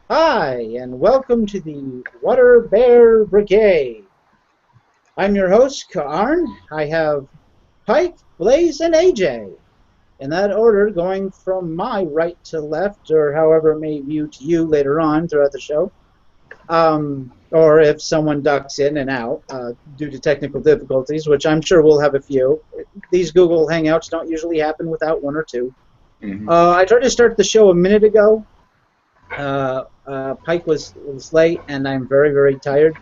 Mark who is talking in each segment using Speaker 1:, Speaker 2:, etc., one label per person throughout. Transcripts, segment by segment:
Speaker 1: Hi, and welcome to the Bear Brigade. I'm your host, Karn. I have Pike, Blaise, and AJ. In that order, going from my right to left, or however it may view to you later on throughout the show. Or if someone ducks in and out due to technical difficulties, which I'm sure we'll have a few. These Google Hangouts don't usually happen without one or two. I tried to start the show a minute ago. Pike was late, and I'm very, very tired.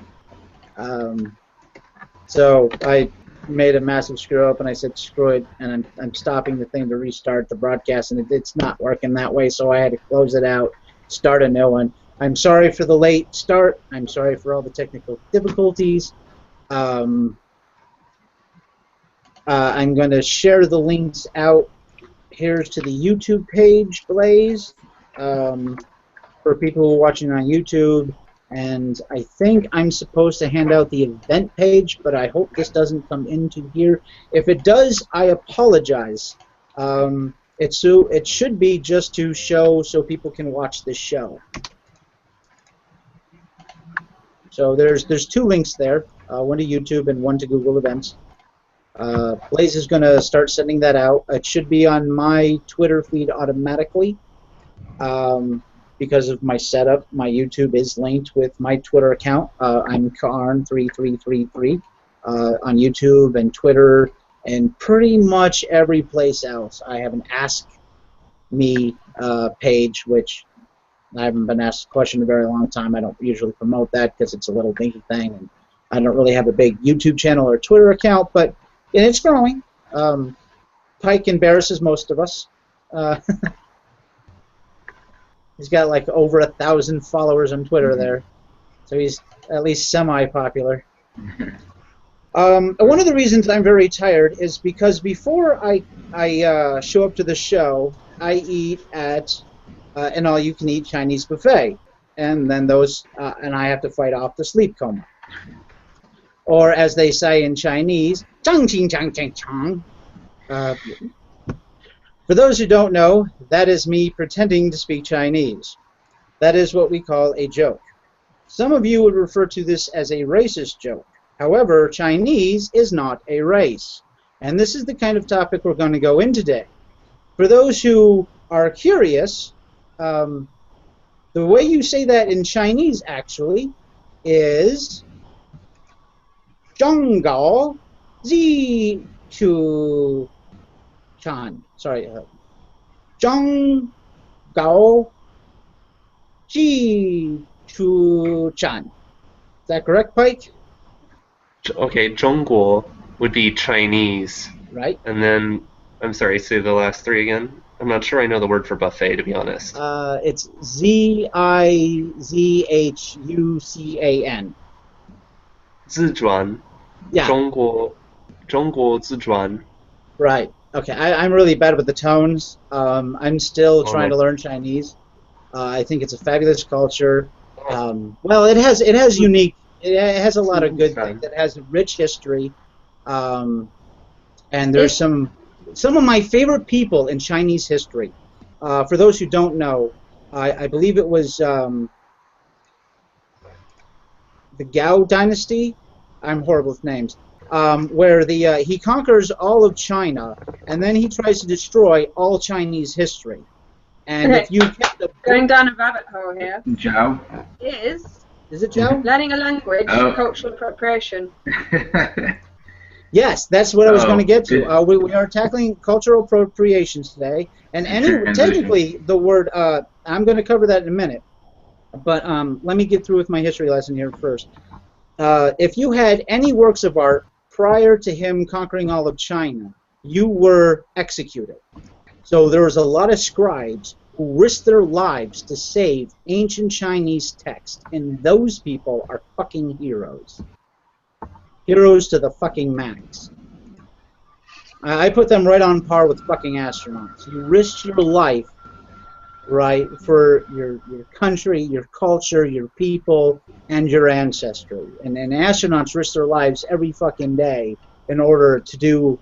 Speaker 1: So I made a massive screw up, and I said screw it, and I'm stopping the thing to restart the broadcast, and it's not working that way, so I had to close it out, start a new one. I'm sorry for the late start. I'm sorry for all the technical difficulties. I'm going to share the links out. Here's to the YouTube page, Blaise, for people who are watching on YouTube. And I think I'm supposed to hand out the event page, but I hope this doesn't come into here. If it does, I apologize. It should be just to show so people can watch this show. So there's two links there, one to YouTube and one to Google Events. Blaise is going to start sending that out. It should be on my Twitter feed automatically. Because of my setup, my YouTube is linked with my Twitter account. I'm Karn3333 on YouTube and Twitter and pretty much every place else. I have an Ask Me page, which I haven't been asked a question in a very long time. I don't usually promote that because it's a little dinky thing, and I don't really have a big YouTube channel or Twitter account, but it's growing. Pike embarrasses most of us. He's got like over 1,000 followers on Twitter there, so he's at least semi-popular. One of the reasons I'm very tired is because before I show up to the show, I eat at an all-you-can-eat Chinese buffet, and then and I have to fight off the sleep coma, or as they say in Chinese, "Chang Qing Chang Chang Chang." For those who don't know, that is me pretending to speak Chinese. That is what we call a joke. Some of you would refer to this as a racist joke. However, Chinese is not a race. And this is the kind of topic we're going to go in today. For those who are curious, the way you say that in Chinese actually is 中高zi chu Chan. Sorry. 张高 Ji Chu Chan. Is that correct, Pike?
Speaker 2: Okay, 中国 would be Chinese.
Speaker 1: Right.
Speaker 2: And then, I'm sorry, say the last three again. I'm not sure I know the word for buffet, to be honest.
Speaker 1: It's Zizhucan.
Speaker 2: 自转.
Speaker 1: Yeah.
Speaker 2: 中国自转.
Speaker 1: Right. Okay, I'm really bad with the tones. I'm still trying to learn Chinese. I think it's a fabulous culture. Well, it has a lot of good things. It has a rich history, and there's some of my favorite people in Chinese history. For those who don't know, I believe it was the Gao dynasty. I'm horrible with names. Where he conquers all of China, and then he tries to destroy all Chinese history. And if you kept
Speaker 3: going down a rabbit hole here.
Speaker 4: Zhao?
Speaker 3: Is
Speaker 1: it Zhao?
Speaker 3: Learning a language, cultural appropriation.
Speaker 1: Yes, that's what I was going to get to. We are tackling cultural appropriation today, and technically the word. I'm going to cover that in a minute, but let me get through with my history lesson here first. If you had any works of art prior to him conquering all of China, you were executed. So there was a lot of scribes who risked their lives to save ancient Chinese text, and those people are fucking heroes. Heroes to the fucking max. I put them right on par with fucking astronauts. You risked your life, right, for your country, your culture, your people, and your ancestry. And astronauts risk their lives every fucking day in order to do,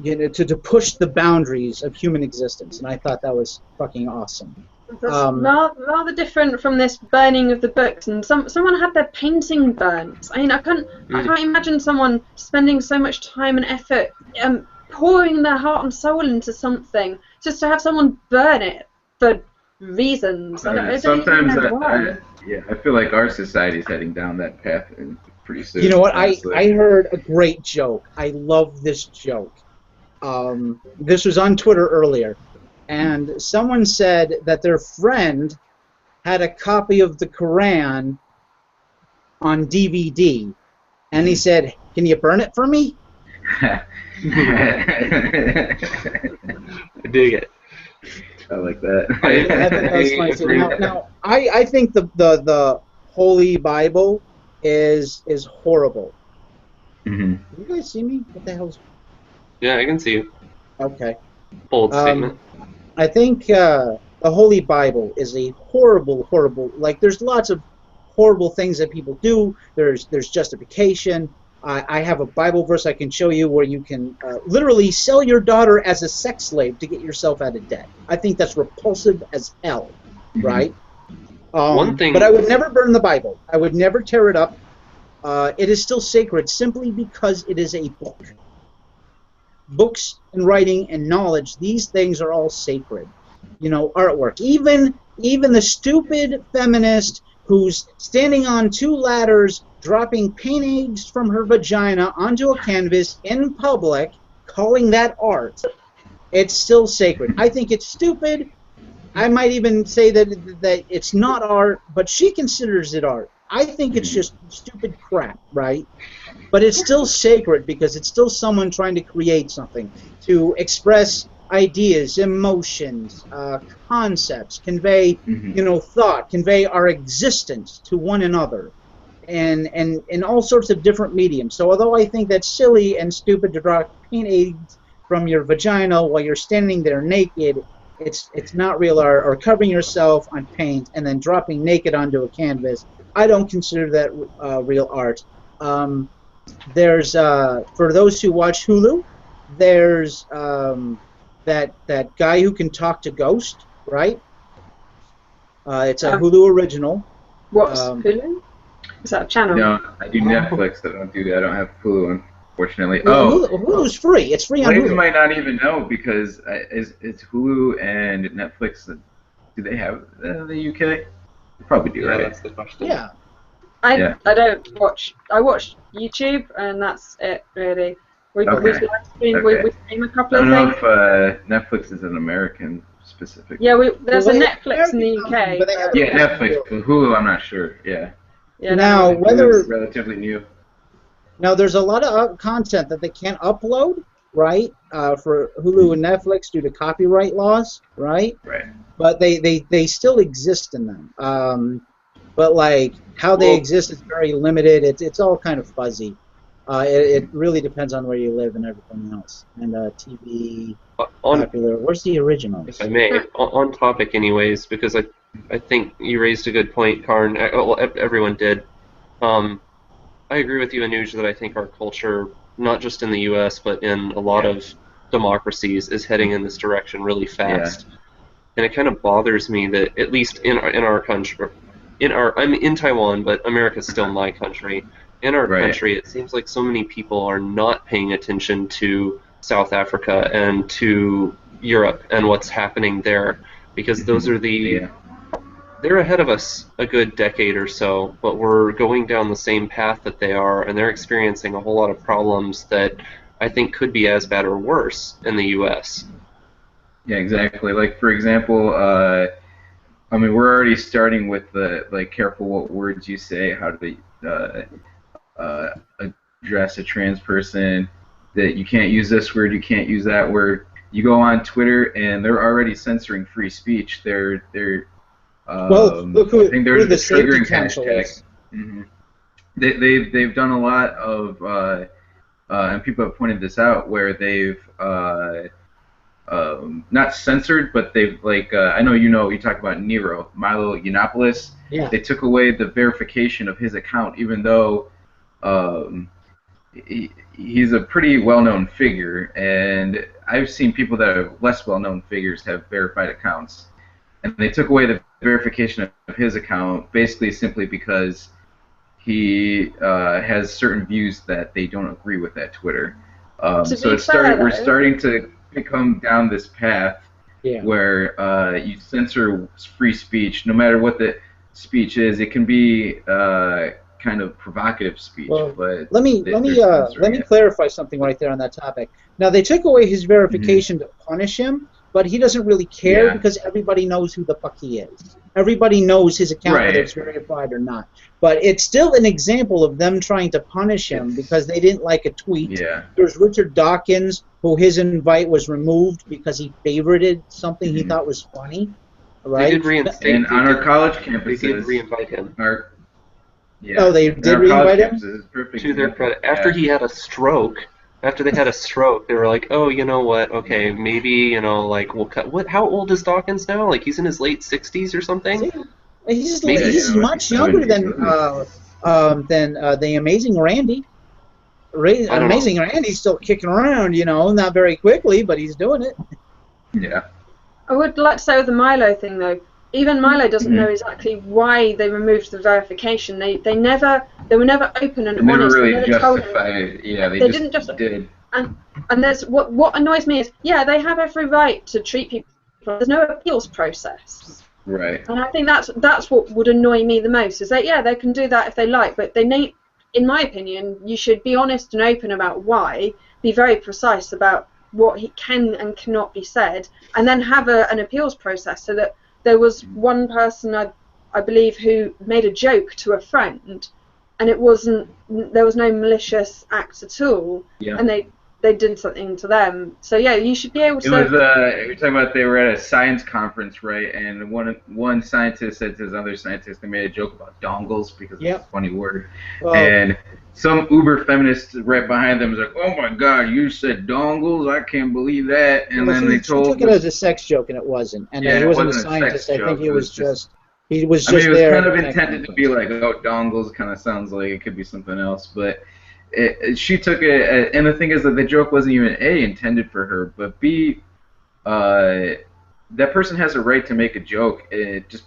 Speaker 1: to push the boundaries of human existence. And I thought that was fucking awesome.
Speaker 3: That's rather different from this burning of the books, and someone had their painting burnt. I mean, I can't imagine someone spending so much time and effort pouring their heart and soul into something just to have someone burn it for reasons. I don't
Speaker 4: Sometimes
Speaker 3: even know why.
Speaker 4: I feel like our society is heading down that path pretty soon.
Speaker 1: You know what?
Speaker 4: Honestly.
Speaker 1: I heard a great joke. I love this joke. This was on Twitter earlier, and someone said that their friend had a copy of the Quran on DVD, and he said, "Can you burn it for me?"
Speaker 2: I dig it.
Speaker 4: I like that.
Speaker 1: That was funny too. Now, I think the Holy Bible is horrible.
Speaker 4: Mm-hmm.
Speaker 1: Can you guys see me? What the hell's...
Speaker 2: Yeah, I can see you.
Speaker 1: Okay.
Speaker 2: Bold statement.
Speaker 1: I think the Holy Bible is a horrible, like, there's lots of horrible things that people do. There's justification. I have a Bible verse I can show you where you can literally sell your daughter as a sex slave to get yourself out of debt. I think that's repulsive as hell, right?
Speaker 2: One thing...
Speaker 1: But I would never burn the Bible. I would never tear it up. It is still sacred simply because it is a book. Books and writing and knowledge, these things are all sacred. You know, artwork. Even the stupid feminist who's standing on two ladders dropping paint eggs from her vagina onto a canvas in public, calling that art, it's still sacred. I think it's stupid. I might even say that it's not art, but she considers it art. I think it's just stupid crap, right? But it's still sacred because it's still someone trying to create something, to express ideas, emotions, concepts, convey, thought, convey our existence to one another, and in all sorts of different mediums. So although I think that's silly and stupid to draw paint eggs from your vagina while you're standing there naked, it's not real art. Or covering yourself on paint and then dropping naked onto a canvas, I don't consider that real art. There's for those who watch Hulu, there's that guy who can talk to ghosts, right? It's a Hulu original.
Speaker 3: What's Hulu? Is that a channel?
Speaker 4: No, I do Netflix. I don't do that. I don't have Hulu, unfortunately.
Speaker 1: Well, Hulu's free. It's free on
Speaker 4: Blaise
Speaker 1: Hulu.
Speaker 4: might not even know because it's Hulu and Netflix. Do they have the UK? They probably do, right?
Speaker 2: That's the question.
Speaker 1: Yeah.
Speaker 3: I don't watch. I watch YouTube, and that's it, really. We live stream. We stream a couple of things.
Speaker 4: I don't know if Netflix is an American specific.
Speaker 3: Yeah, there's a Netflix in the UK.
Speaker 4: Yeah, Netflix. But Hulu, I'm not sure. Yeah.
Speaker 1: Now, whether
Speaker 4: relatively new.
Speaker 1: Now, there's a lot of content that they can't upload, right? For Hulu and Netflix due to copyright laws, right?
Speaker 4: Right.
Speaker 1: But they still exist in them. But like how they exist is very limited. It's all kind of fuzzy. It really depends on where you live and everything else. And TV popular. Where's the originals?
Speaker 2: If I may, on topic, anyways, because I think you raised a good point, Karn. Well, everyone did. I agree with you, Anuj, that I think our culture, not just in the U.S. but in a lot of democracies, is heading in this direction really fast. Yeah. And it kind of bothers me that at least in our country. I'm in Taiwan, but America's still my country. In our country, it seems like so many people are not paying attention to South Africa and to Europe and what's happening there, because those are they're ahead of us a good decade or so, but we're going down the same path that they are, and they're experiencing a whole lot of problems that I think could be as bad or worse in the U.S.
Speaker 4: Yeah, exactly. Like, for example, I mean, we're already starting with the careful what words you say, how to address a trans person, that you can't use this word, you can't use that word. You go on Twitter and they're already censoring free speech. They're
Speaker 1: look who,
Speaker 4: I think there's
Speaker 1: the
Speaker 4: triggering
Speaker 1: council
Speaker 4: hashtag. They've done a lot of and people have pointed this out where they've not censored, but they've I know you talk about Nero, Milo Yiannopoulos.
Speaker 1: Yeah.
Speaker 4: They took away the verification of his account, even though he's a pretty well-known figure, and I've seen people that are less well-known figures have verified accounts, and they took away the verification of his account, basically simply because he has certain views that they don't agree with at Twitter. So we're starting to come down this path where you censor free speech, no matter what the speech is. It can be kind of provocative speech, but
Speaker 1: let me clarify something right there on that topic. Now, they took away his verification to punish him, but he doesn't really care because everybody knows who the fuck he is. Everybody knows his account, whether it's verified or not. But it's still an example of them trying to punish him because they didn't like a tweet. There's Richard Dawkins, who his invite was removed because he favorited something he thought was funny. Right?
Speaker 2: They did reinstate
Speaker 4: and on our college campuses,
Speaker 2: they did re-invite him.
Speaker 1: Oh, they did re-invite him?
Speaker 2: To their credit. After he had a stroke, after they had a stroke, they were like, oh, you know what, okay, maybe, you know, like, we'll cut. How old is Dawkins now? Like, he's in his late 60s or something?
Speaker 1: He's much younger than the Amazing Randy. Amazing Randy's still kicking around, you know, not very quickly, but he's doing it.
Speaker 4: Yeah.
Speaker 3: I would like to say with the Milo thing, though, even Milo doesn't know exactly why they removed the verification. They were never open and honest.
Speaker 4: They never really justified it. Yeah, they didn't just did.
Speaker 3: And there's what annoys me is, they have every right to treat people. There's no appeals process.
Speaker 4: Right.
Speaker 3: And I think that's what would annoy me the most, is that they can do that if they like, but they need, in my opinion, you should be honest and open about why, be very precise about what can and cannot be said, and then have an appeals process. So that there was one person, I believe, who made a joke to a friend, and there was no malicious act at all, and they did something to them. So you should be able to.
Speaker 4: It was you're talking about they were at a science conference, right? And one scientist said to his other scientist, they made a joke about dongles because it's a funny word, and some uber feminist right behind them was like, "Oh my God, you said dongles! I can't believe that!" And then they told.
Speaker 1: He took it as a sex joke, and it wasn't. And he wasn't a scientist. I think he was just. He was just
Speaker 4: it was
Speaker 1: there.
Speaker 4: Kind of intended to be like, "Oh, dongles," kind of sounds like it could be something else, but. She took it, and the thing is that the joke wasn't even A, intended for her, but B, that person has a right to make a joke just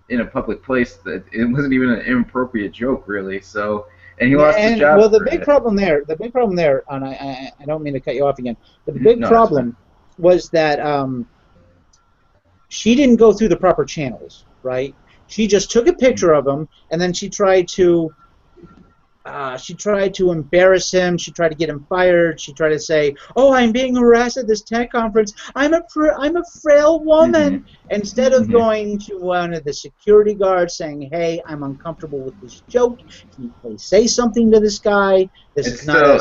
Speaker 4: in a public place. That it wasn't even an inappropriate joke, really. So, and he lost his job.
Speaker 1: Well, the big problem there, and I don't mean to cut you off again, but the big problem was that she didn't go through the proper channels, right? She just took a picture of him, and then she tried to embarrass him. She tried to get him fired. She tried to say, "Oh, I'm being harassed at this tech conference. I'm a frail woman." Instead of going to one of the security guards saying, "Hey, I'm uncomfortable with this joke. Can you please say something to this guy? This is not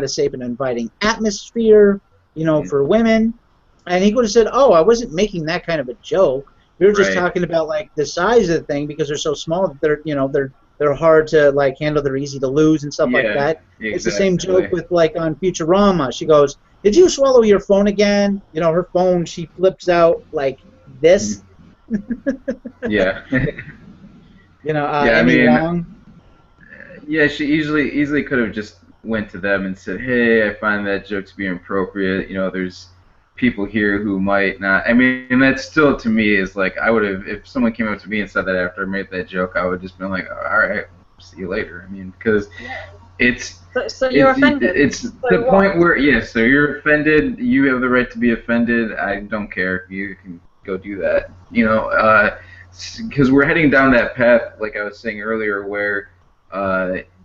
Speaker 1: a safe and inviting atmosphere, for women." And he would have said, "Oh, I wasn't making that kind of a joke. We were just talking about like the size of the thing because they're so small that they're hard to handle. They're easy to lose and stuff like that." Exactly. It's the same joke with on Futurama. She goes, "Did you swallow your phone again?" Her phone, she flips out like this.
Speaker 4: Yeah.
Speaker 1: Wrong?
Speaker 4: Yeah, she easily could have just went to them and said, "Hey, I find that joke to be inappropriate. There's people here who might not." I mean, that still to me is like, I would have, if someone came up to me and said that after I made that joke, I would just been like, "All right, see you later." I mean, because it's
Speaker 3: so you're offended.
Speaker 4: It's the point where so you're offended. You have the right to be offended. I don't care. You can go do that. Because we're heading down that path, like I was saying earlier, where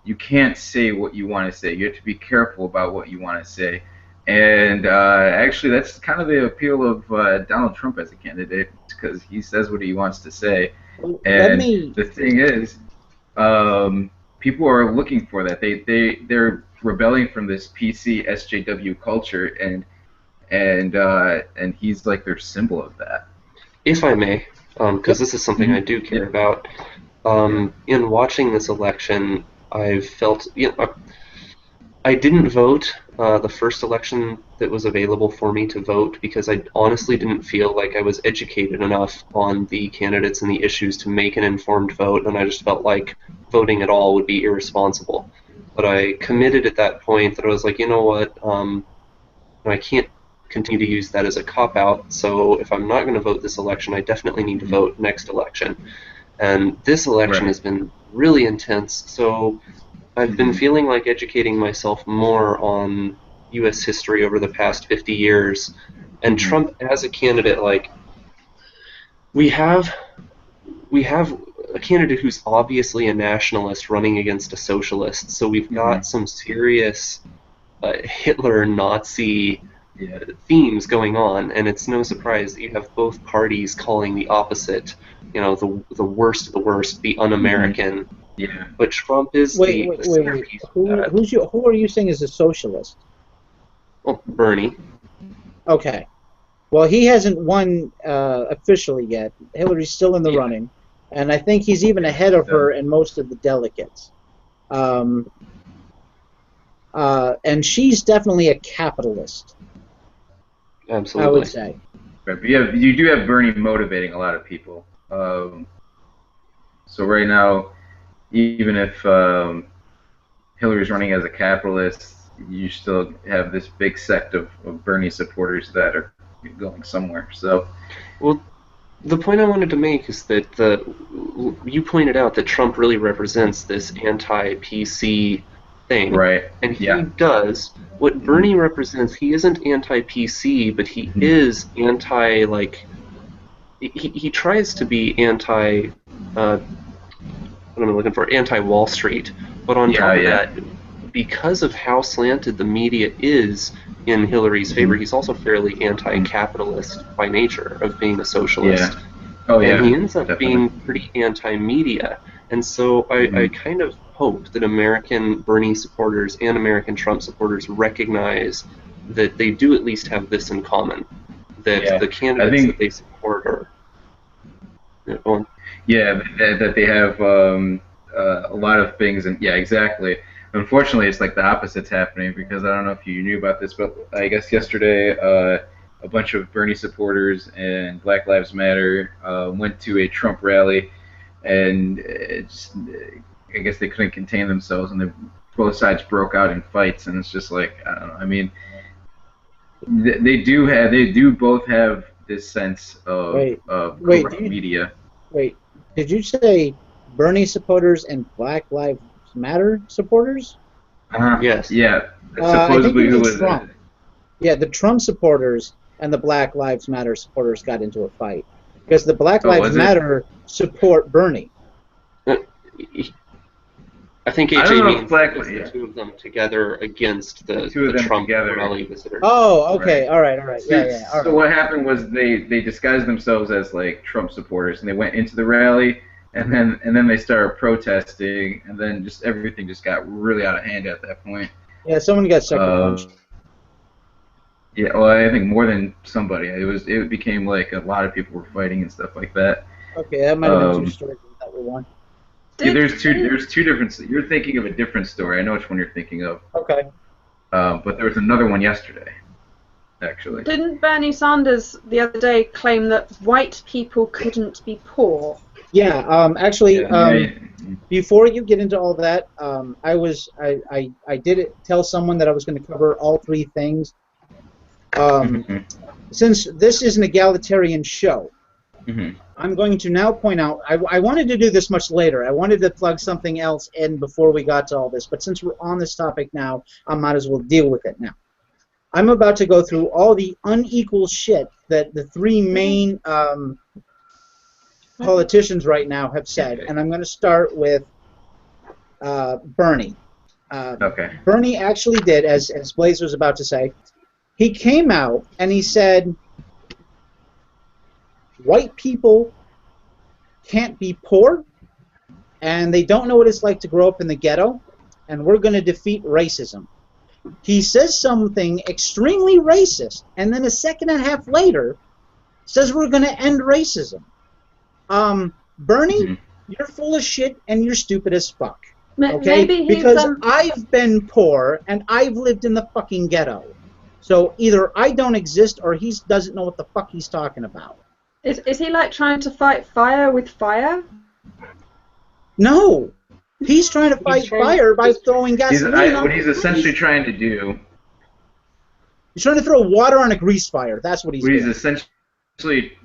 Speaker 4: you can't say what you want to say. You have to be careful about what you want to say. And actually, that's kind of the appeal of Donald Trump as a candidate, because he says what he wants to say. And the thing is, people are looking for that. They're rebelling from this PC SJW culture, and he's like their symbol of that.
Speaker 2: If I may, because this is something I do care about. In watching this election, I've felt I didn't vote the first election that was available for me to vote because I honestly didn't feel like I was educated enough on the candidates and the issues to make an informed vote, and I just felt like voting at all would be irresponsible. But I committed at that point that I was like, you know what, I can't continue to use that as a cop-out. So if I'm not going to vote this election, I definitely need to vote next election. And this election has been really intense, so I've been feeling like educating myself more on U.S. history over the past 50 years. And Trump as a candidate, like, we have a candidate who's obviously a nationalist running against a socialist, so we've got some serious Hitler Nazi themes going on, and it's no surprise that you have both parties calling the opposite, the worst of the worst, the un-American.
Speaker 4: Yeah.
Speaker 2: But Trump is
Speaker 1: wait. Who are you saying is a socialist?
Speaker 2: Well, Bernie.
Speaker 1: Okay. Well, he hasn't won officially yet. Hillary's still in the running, and I think he's even ahead of her in most of the delegates. And she's definitely a capitalist.
Speaker 2: Absolutely.
Speaker 1: I would say.
Speaker 4: Right, but you do have Bernie motivating a lot of people. So right now, even if Hillary's running as a capitalist, you still have this big sect of Bernie supporters that are going somewhere. So,
Speaker 2: well, the point I wanted to make is that you pointed out that Trump really represents this anti-PC thing,
Speaker 4: right?
Speaker 2: And he does what Bernie represents. He isn't anti-PC, but he is anti, like, he tries to be anti. What am I looking for? Anti-Wall Street. But on top of that, because of how slanted the media is in Hillary's favor, he's also fairly anti-capitalist by nature of being a socialist.
Speaker 4: Yeah. Oh, yeah.
Speaker 2: And he ends up being pretty anti-media. And so I kind of hope that American Bernie supporters and American Trump supporters recognize that they do at least have this in common, that the candidates that they support are...
Speaker 4: that they have a lot of things, and exactly. Unfortunately, it's like the opposite's happening, because I don't know if you knew about this, but I guess yesterday a bunch of Bernie supporters and Black Lives Matter went to a Trump rally, and I guess they couldn't contain themselves, and both sides broke out in fights, and it's just like, I don't know. I mean, they do both have this sense of corrupt media.
Speaker 1: Wait, did you say Bernie supporters and Black Lives Matter supporters?
Speaker 2: Yes.
Speaker 4: Yeah.
Speaker 1: Supposedly who was Trump. Yeah, the Trump supporters and the Black Lives Matter supporters got into a fight because the Black Lives Matter support Bernie.
Speaker 2: I think AJ means the two of them together against the Trump rally visitors.
Speaker 1: Oh, okay, all right. Yeah.
Speaker 4: So what happened was they disguised themselves as like Trump supporters, and they went into the rally, and then they started protesting, and then just everything just got really out of hand at that point.
Speaker 1: Yeah, someone got sucker punched.
Speaker 4: Yeah, well, I think more than somebody. It became like a lot of people were fighting and stuff like that.
Speaker 1: Okay, that might have been two stories that were one.
Speaker 4: Yeah, there's two different. You're thinking of a different story. I know which one you're thinking of.
Speaker 1: Okay.
Speaker 4: But there was another one yesterday, actually.
Speaker 3: Didn't Bernie Sanders the other day claim that white people couldn't be poor?
Speaker 1: Yeah. Actually, before you get into all that, I did tell someone that I was going to cover all three things. Since this is an egalitarian show. I'm going to now point out, I wanted to do this much later. I wanted to plug something else in before we got to all this, but since we're on this topic now, I might as well deal with it now. I'm about to go through all the unequal shit that the three main politicians right now have said, and I'm going to start with Bernie. Bernie actually did, as Blaise was about to say, he came out and he said, white people can't be poor, and they don't know what it's like to grow up in the ghetto, and we're going to defeat racism. He says something extremely racist, and then a second and a half later says we're going to end racism. Bernie, you're full of shit, and you're stupid as fuck. Okay? Because I've been poor, and I've lived in the fucking ghetto. So either I don't exist, or he doesn't know what the fuck he's talking about.
Speaker 3: Is he like trying to fight fire with fire?
Speaker 1: No, he's trying to fight fire by throwing gasoline on.
Speaker 4: What he's essentially trying to do
Speaker 1: He's trying to throw water on a grease fire. That's what he's doing.
Speaker 4: He's essentially...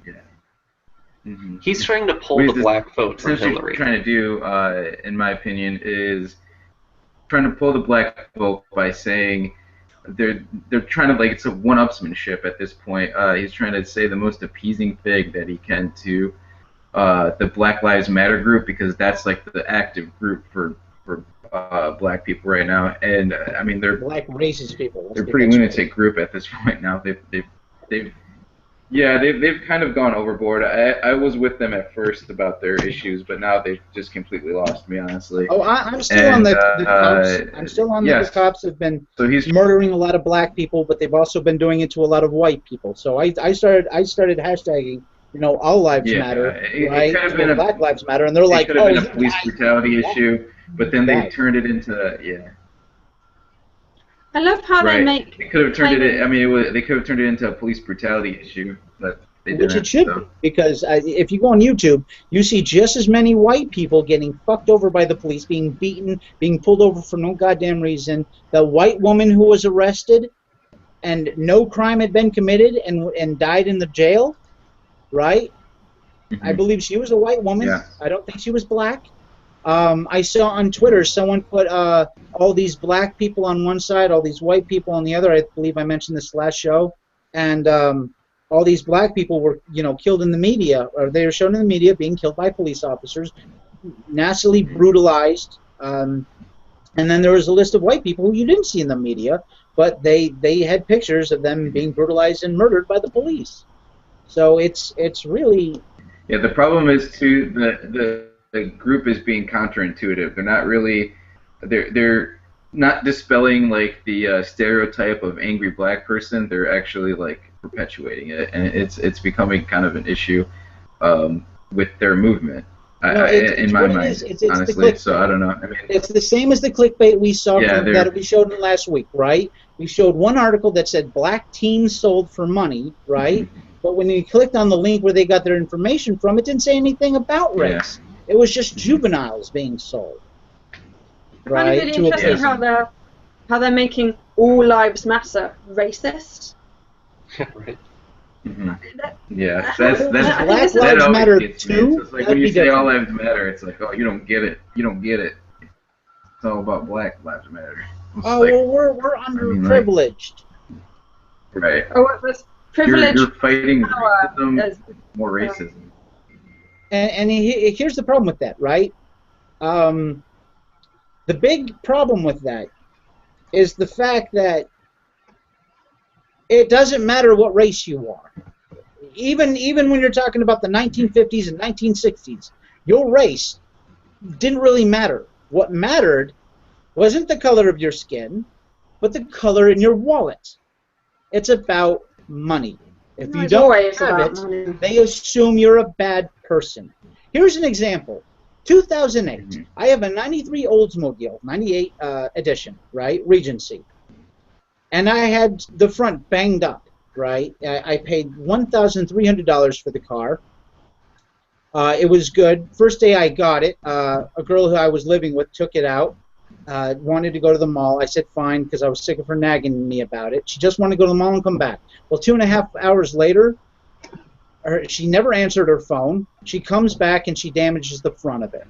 Speaker 4: Yeah. Mm-hmm.
Speaker 2: He's trying to pull the black vote from
Speaker 4: Hillary.
Speaker 2: Hillary.
Speaker 4: Trying to do, in my opinion, is trying to pull the black vote by saying they're trying to, like, it's a one-upsmanship at this point. He's trying to say the most appeasing thing that he can to the Black Lives Matter group, because that's like the active group for black people right now. And I mean, they're
Speaker 1: black racist people.
Speaker 4: They're a pretty lunatic group at this point now. They've kind of gone overboard. I was with them at first about their issues, but now they've just completely lost me, honestly.
Speaker 1: Oh, I'm still on the cops. I'm still on the cops have been murdering a lot of black people, but they've also been doing it to a lot of white people. So I started hashtagging, all lives matter, right?
Speaker 4: It could have been
Speaker 1: Black lives matter, and they're like,
Speaker 4: it could have been a police brutality issue, but then they turned it into
Speaker 3: I love how they make.
Speaker 4: They could have turned it. I mean, they could have turned it into a police brutality issue, but they didn't.
Speaker 1: Which it should be, because if you go on YouTube, you see just as many white people getting fucked over by the police, being beaten, being pulled over for no goddamn reason. The white woman who was arrested, and no crime had been committed, and died in the jail, right? Mm-hmm. I believe she was a white woman. Yeah. I don't think she was black. I saw on Twitter someone put all these black people on one side, all these white people on the other. I believe I mentioned this last show, and all these black people were, killed in the media, or they were shown in the media being killed by police officers, nastily brutalized. And then there was a list of white people who you didn't see in the media, but they had pictures of them being brutalized and murdered by the police. So it's really
Speaker 4: the problem is too the group is being counterintuitive. They're not really, they're not dispelling like the stereotype of angry black person. They're actually like perpetuating it, and it's becoming kind of an issue with their movement. In my mind, honestly. So I don't know. I mean,
Speaker 1: it's the same as the clickbait we saw that we showed last week, right? We showed one article that said black teens sold for money, right? Mm-hmm. But when you clicked on the link where they got their information from, it didn't say anything about race. Yeah. It was just juveniles being sold.
Speaker 3: Right? I find it really interesting how they're making all lives matter racist.
Speaker 2: Right.
Speaker 4: Mm-hmm. That's
Speaker 1: Black lives matter too.
Speaker 4: It's like when you say all lives matter, it's like, oh, you don't get it. You don't get it. It's all about Black lives matter.
Speaker 1: Well, we're underprivileged.
Speaker 4: Right.
Speaker 3: Oh, it was privilege.
Speaker 4: You're fighting racism, more racism.
Speaker 1: And here's the problem with that, right? The big problem with that is the fact that it doesn't matter what race you are. Even when you're talking about the 1950s and 1960s, your race didn't really matter. What mattered wasn't the color of your skin, but the color in your wallet. It's about money. If you don't have it, they assume you're a bad person. Here's an example. 2008. Mm-hmm. I have a 93 Oldsmobile, 98 edition, right? Regency. And I had the front banged up, right? I paid $1,300 for the car. It was good. First day I got it, a girl who I was living with took it out, wanted to go to the mall. I said fine, because I was sick of her nagging me about it. She just wanted to go to the mall and come back. Well, 2.5 hours later, she never answered her phone. She comes back and she damages the front of it.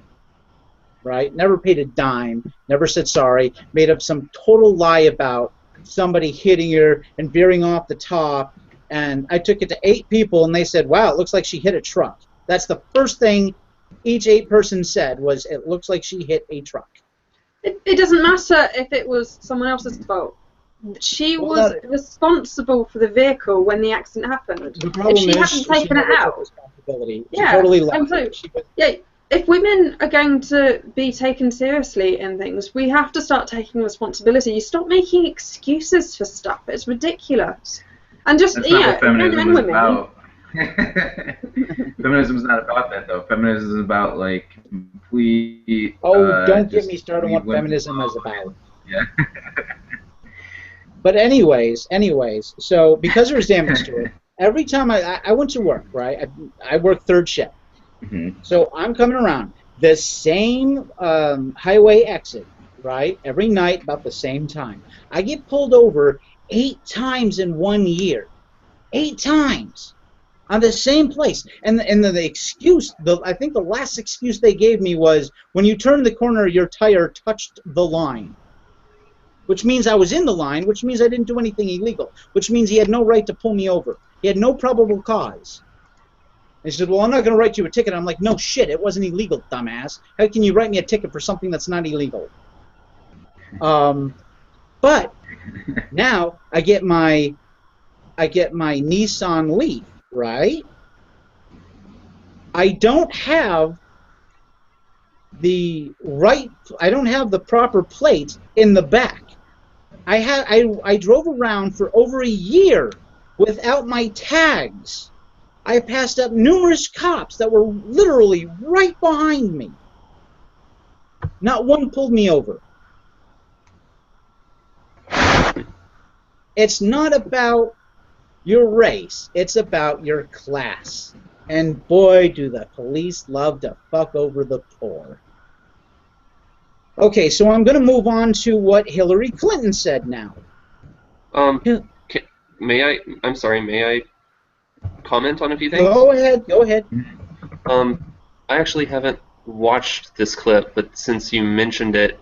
Speaker 1: Right? Never paid a dime, never said sorry, made up some total lie about somebody hitting her and veering off the top. And I took it to 8 people, and they said, wow, it looks like she hit a truck. That's the first thing each 8 person said was, it looks like she hit a truck.
Speaker 3: It doesn't matter if it was someone else's fault. She was responsible for the vehicle when the accident happened.
Speaker 1: The problem
Speaker 3: if she hadn't taken it out,
Speaker 1: responsibility.
Speaker 3: If women are going to be taken seriously in things, we have to start taking responsibility. You stop making excuses for stuff. It's ridiculous. And just
Speaker 4: That's not what feminism is about. Feminism is not about that, though. Feminism is about like complete.
Speaker 1: Don't get me started on what feminism is about.
Speaker 4: Yeah.
Speaker 1: But anyways, so because there's damage to it, every time I went to work, right? I work third shift. Mm-hmm. So I'm coming around the same highway exit, right? Every night about the same time. I get pulled over 8 times in 1 year. 8 times on the same place. And the excuse, I think the last excuse they gave me was, when you turned the corner, your tire touched the line. Which means I was in the line, which means I didn't do anything illegal, which means he had no right to pull me over. He had no probable cause. And he said, well, I'm not going to write you a ticket. I'm like, no shit, it wasn't illegal, dumbass. How can you write me a ticket for something that's not illegal? But now I get my Nissan Leaf, right? I don't have the proper plate in the back. I drove around for over a year without my tags. I passed up numerous cops that were literally right behind me. Not one pulled me over. It's not about your race. It's about your class. And boy, do the police love to fuck over the poor. Okay, so I'm going to move on to what Hillary Clinton said now.
Speaker 2: May I comment on a few things?
Speaker 1: Go ahead.
Speaker 2: I actually haven't watched this clip, but since you mentioned it,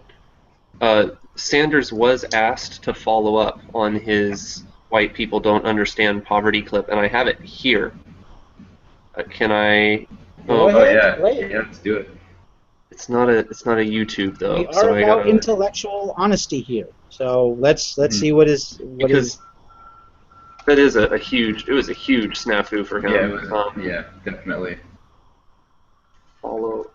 Speaker 2: Sanders was asked to follow up on his white people don't understand poverty clip, and I have it here. Can I?
Speaker 1: Go ahead,
Speaker 4: yeah, let's do it.
Speaker 2: It's not a YouTube though.
Speaker 1: We are about intellectual honesty here, so let's see what is.
Speaker 2: That is a huge. It was a huge snafu for him.
Speaker 4: Yeah, definitely.
Speaker 2: Follow.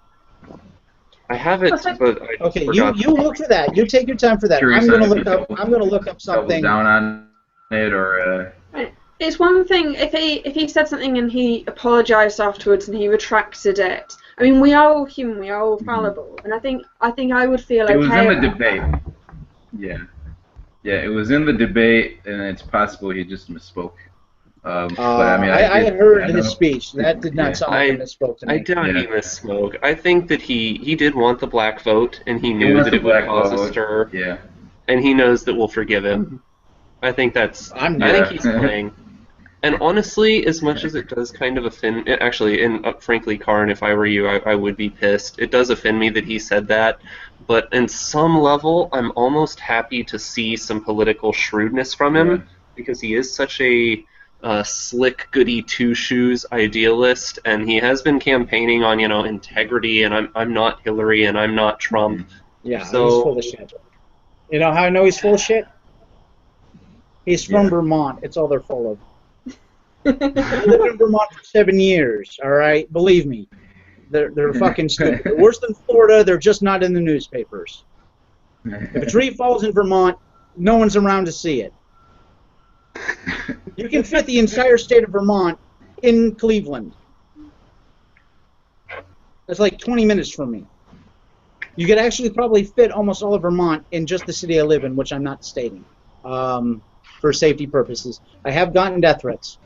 Speaker 2: I have it, but I
Speaker 1: okay.
Speaker 2: forgot.
Speaker 1: You look for that. You take your time for that. I'm going to look up something.
Speaker 4: Down on it, or.
Speaker 3: It's one thing if he said something and he apologized afterwards and he retracted it. I mean, we are all human. We are all fallible, and I think I would feel okay.
Speaker 4: It was in the debate. Yeah, it was in the debate, and it's possible he just misspoke. But I mean,
Speaker 1: I heard his speech. That did not sound like a misspoke to me.
Speaker 2: I doubt he misspoke. I think that he did want the black vote, and he knew that it would cause a stir.
Speaker 4: Yeah.
Speaker 2: And he knows that we'll forgive him. I think that's. I think he's playing. And honestly, as much as it does kind of offend, actually, and frankly, Karn, if I were you, I would be pissed. It does offend me that he said that, but in some level, I'm almost happy to see some political shrewdness from him, because he is such a slick, goody two-shoes idealist, and he has been campaigning on, integrity, and I'm not Hillary, and I'm not Trump.
Speaker 1: Yeah, so, he's full of shit. You know how I know he's full of shit? He's from Vermont. It's all they're full of. I lived in Vermont for 7 years, all right? Believe me. They're fucking stupid. They're worse than Florida, they're just not in the newspapers. If a tree falls in Vermont, no one's around to see it. You can fit the entire state of Vermont in Cleveland. That's like 20 minutes from me. You could actually probably fit almost all of Vermont in just the city I live in, which I'm not stating, for safety purposes. I have gotten death threats.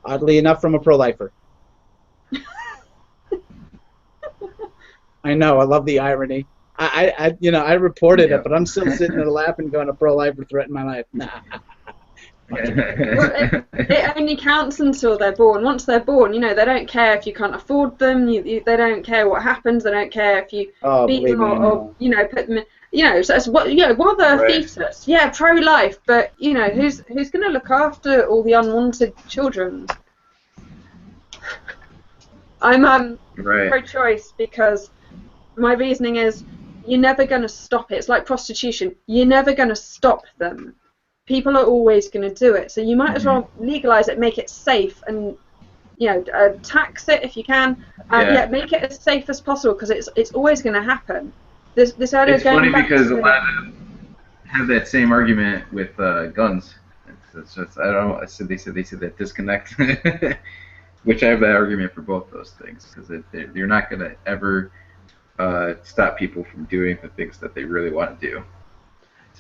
Speaker 1: Oddly enough, from a pro-lifer. I know, I love the irony. I reported it, but I'm still sitting there laughing, going, a pro-lifer threatened my life. Nah.
Speaker 3: It only counts until they're born. Once they're born, they don't care if you can't afford them. They don't care what happens. They don't care if you beat them or put them in. So it's while they're a fetus, pro-life, but who's going to look after all the unwanted children? I'm pro-choice because my reasoning is you're never going to stop it. It's like prostitution. You're never going to stop them. People are always going to do it, so you might as well legalize it, make it safe, and tax it if you can. Make it as safe as possible because it's always going to happen. This idea
Speaker 4: it's funny because a lot of them have that same argument with guns. It's just, I don't know. They said that disconnect, which I have that argument for both those things because you're not going to ever stop people from doing the things that they really want to do.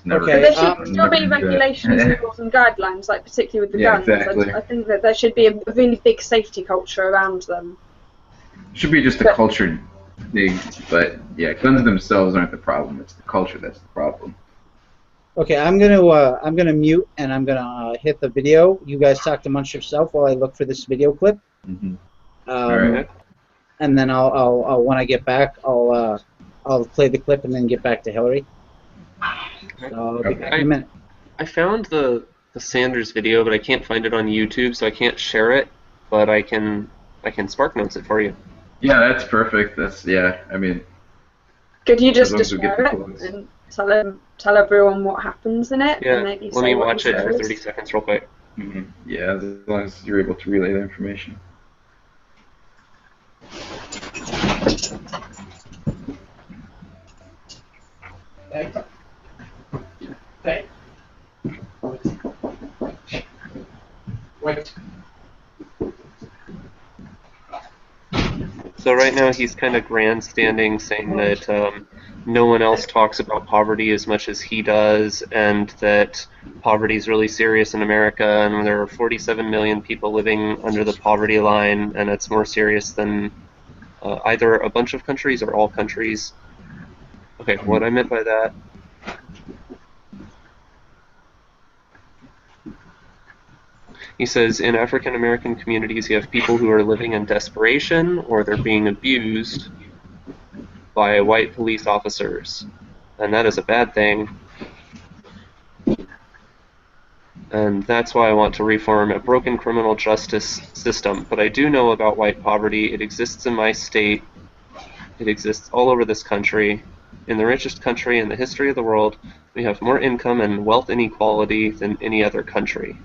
Speaker 3: But there should still be regulations, rules, and guidelines, like particularly with the guns.
Speaker 4: Exactly.
Speaker 3: I think that there should be a really big safety culture around them.
Speaker 4: It should be just a culture thing, but guns themselves aren't the problem. It's the culture that's the problem.
Speaker 1: Okay, I'm gonna mute and I'm gonna hit the video. You guys talk amongst yourself while I look for this video clip.
Speaker 4: Mm-hmm.
Speaker 1: All
Speaker 4: right.
Speaker 1: And then I'll when I get back, I'll play the clip and then get back to Hillary. So I'll be back in a minute.
Speaker 2: I found the Sanders video, but I can't find it on YouTube, so I can't share it. But I can Spark Notes it for you.
Speaker 4: Yeah, that's perfect. I mean.
Speaker 3: Could you just
Speaker 4: as long as we get
Speaker 3: describe
Speaker 4: the
Speaker 3: it
Speaker 4: quotes.
Speaker 3: and tell everyone what happens in it?
Speaker 2: Yeah,
Speaker 3: And maybe
Speaker 2: let
Speaker 3: say
Speaker 2: me
Speaker 3: what
Speaker 2: watch
Speaker 3: he
Speaker 2: it for
Speaker 3: says?
Speaker 2: 30 seconds real quick.
Speaker 4: Mm-hmm. Yeah, as long as you're able to relay the information.
Speaker 1: Wait.
Speaker 2: So right now he's kind of grandstanding, saying that no one else talks about poverty as much as he does, and that poverty is really serious in America, and there are 47 million people living under the poverty line, and it's more serious than either a bunch of countries or all countries. Okay, what I meant by that. He says, in African American communities, you have people who are living in desperation or they're being abused by white police officers. And that is a bad thing. And that's why I want to reform a broken criminal justice system. But I do know about white poverty. It exists in my state. It exists all over this country. In the richest country in the history of the world, we have more income and wealth inequality than any other country.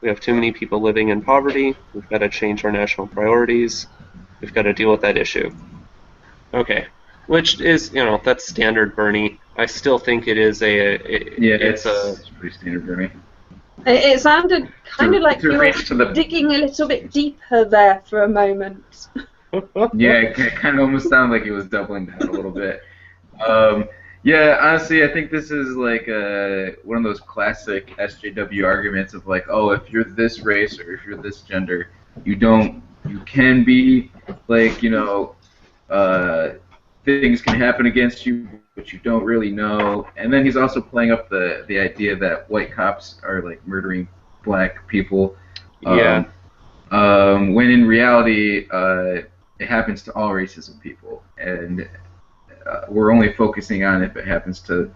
Speaker 2: We have too many people living in poverty. We've got to change our national priorities. We've got to deal with that issue. Okay, which is, that's standard Bernie. I still think it is
Speaker 4: it's pretty standard Bernie.
Speaker 3: It sounded kind of like you were digging a little bit deeper there for a moment.
Speaker 4: Yeah, it kind of almost sounded like he was doubling down a little bit. Yeah, honestly, I think this is like one of those classic SJW arguments of like, oh, if you're this race or if you're this gender, you can be like, things can happen against you, but you don't really know. And then he's also playing up the idea that white cops are like murdering black people.
Speaker 2: Yeah.
Speaker 4: When in reality, it happens to all races of people, and we're only focusing on if it happens to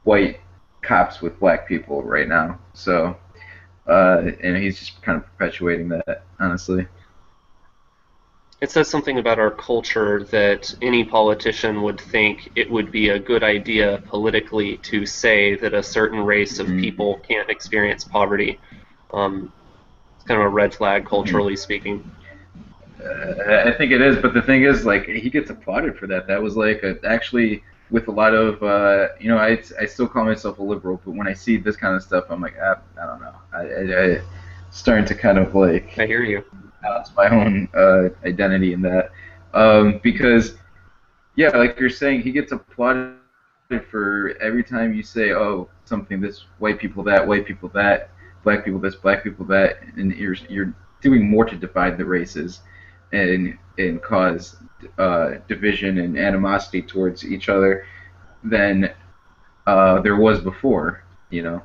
Speaker 4: white cops with black people right now. So, and he's just kind of perpetuating that, honestly.
Speaker 2: It says something about our culture that any politician would think it would be a good idea politically to say that a certain race of people can't experience poverty. It's kind of a red flag, culturally speaking.
Speaker 4: I think it is, but the thing is, like, he gets applauded for that. That was like actually with a lot of, I still call myself a liberal, but when I see this kind of stuff, I'm like, I don't know. I starting to kind of like.
Speaker 2: I hear you.
Speaker 4: Balance my own identity in that, because, yeah, like you're saying, he gets applauded for every time you say, oh, something this, white people that, black people this, black people that, and you're doing more to divide the races and cause division and animosity towards each other than there was before, Do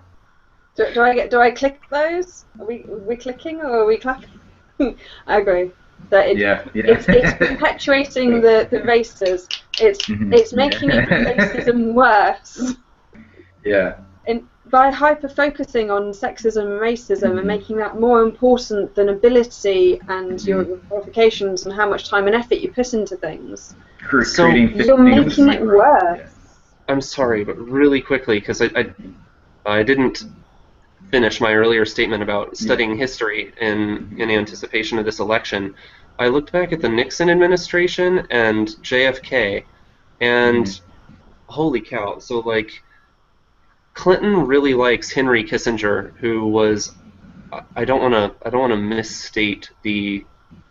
Speaker 3: I click those? Are we clicking or are we clapping? I agree. That it's perpetuating the races. It's making racism worse.
Speaker 4: Yeah.
Speaker 3: And by hyper-focusing on sexism and racism and making that more important than ability and your qualifications and how much time and effort you put into things, you're making it worse.
Speaker 4: Yeah.
Speaker 2: I'm sorry, but really quickly, because I didn't finish my earlier statement about studying history in anticipation of this election. I looked back at the Nixon administration and JFK, and holy cow! So like, Clinton really likes Henry Kissinger, who was, I don't want to misstate the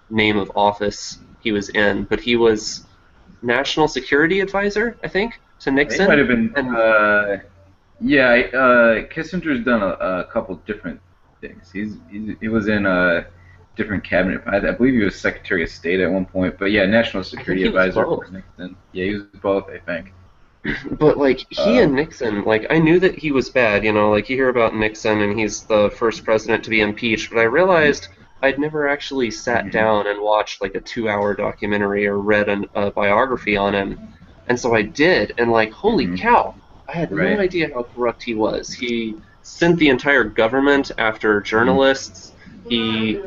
Speaker 2: name of office he was in, but he was National Security Advisor, I think, to Nixon.
Speaker 4: He might have been. Kissinger's done a couple different things. He was in a different cabinet. I believe he was Secretary of State at one point. But yeah, National Security Advisor for Nixon. Yeah, he was both, I think.
Speaker 2: But like he and Nixon, like I knew that he was bad, you know, like you hear about Nixon and he's the first president to be impeached, but I realized I'd never actually sat down and watched like a 2-hour documentary or read a biography on him. And so I did, and like holy cow, I had no idea how corrupt he was. He sent the entire government after journalists. He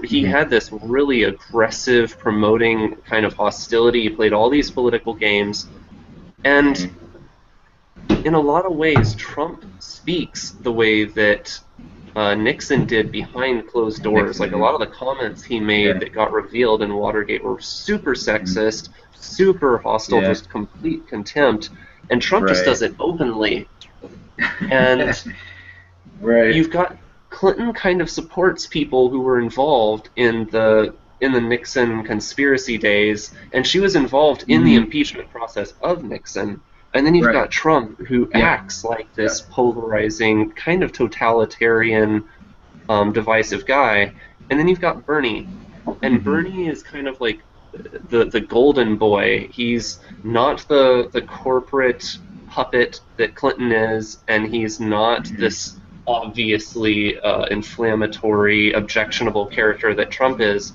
Speaker 2: had this really aggressive promoting kind of hostility. He played all these political games. And in a lot of ways, Trump speaks the way that Nixon did behind closed doors. Like a lot of the comments he made that got revealed in Watergate were super sexist, super hostile, just complete contempt. And Trump just does it openly. And you've got Clinton kind of supports people who were involved in the Nixon conspiracy days, and she was involved in the impeachment process of Nixon. And then you've got Trump, who acts like this polarizing, kind of totalitarian, divisive guy. And then you've got Bernie, and Bernie is kind of like the golden boy. He's not the corporate puppet that Clinton is, and he's not this obviously inflammatory, objectionable character that Trump is.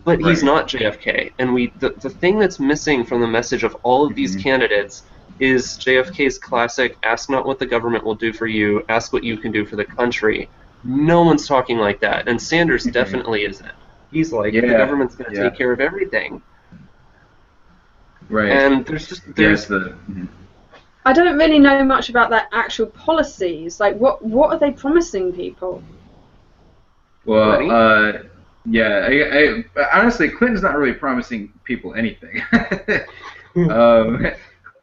Speaker 2: But he's not JFK, and the thing that's missing from the message of all of these candidates is JFK's classic, ask not what the government will do for you, ask what you can do for the country. No one's talking like that, and Sanders definitely isn't. He's like, the government's going to take care of everything. And there's
Speaker 3: I don't really know much about their actual policies. Like, what are they promising people?
Speaker 4: Well, I honestly, Clinton's not really promising people anything.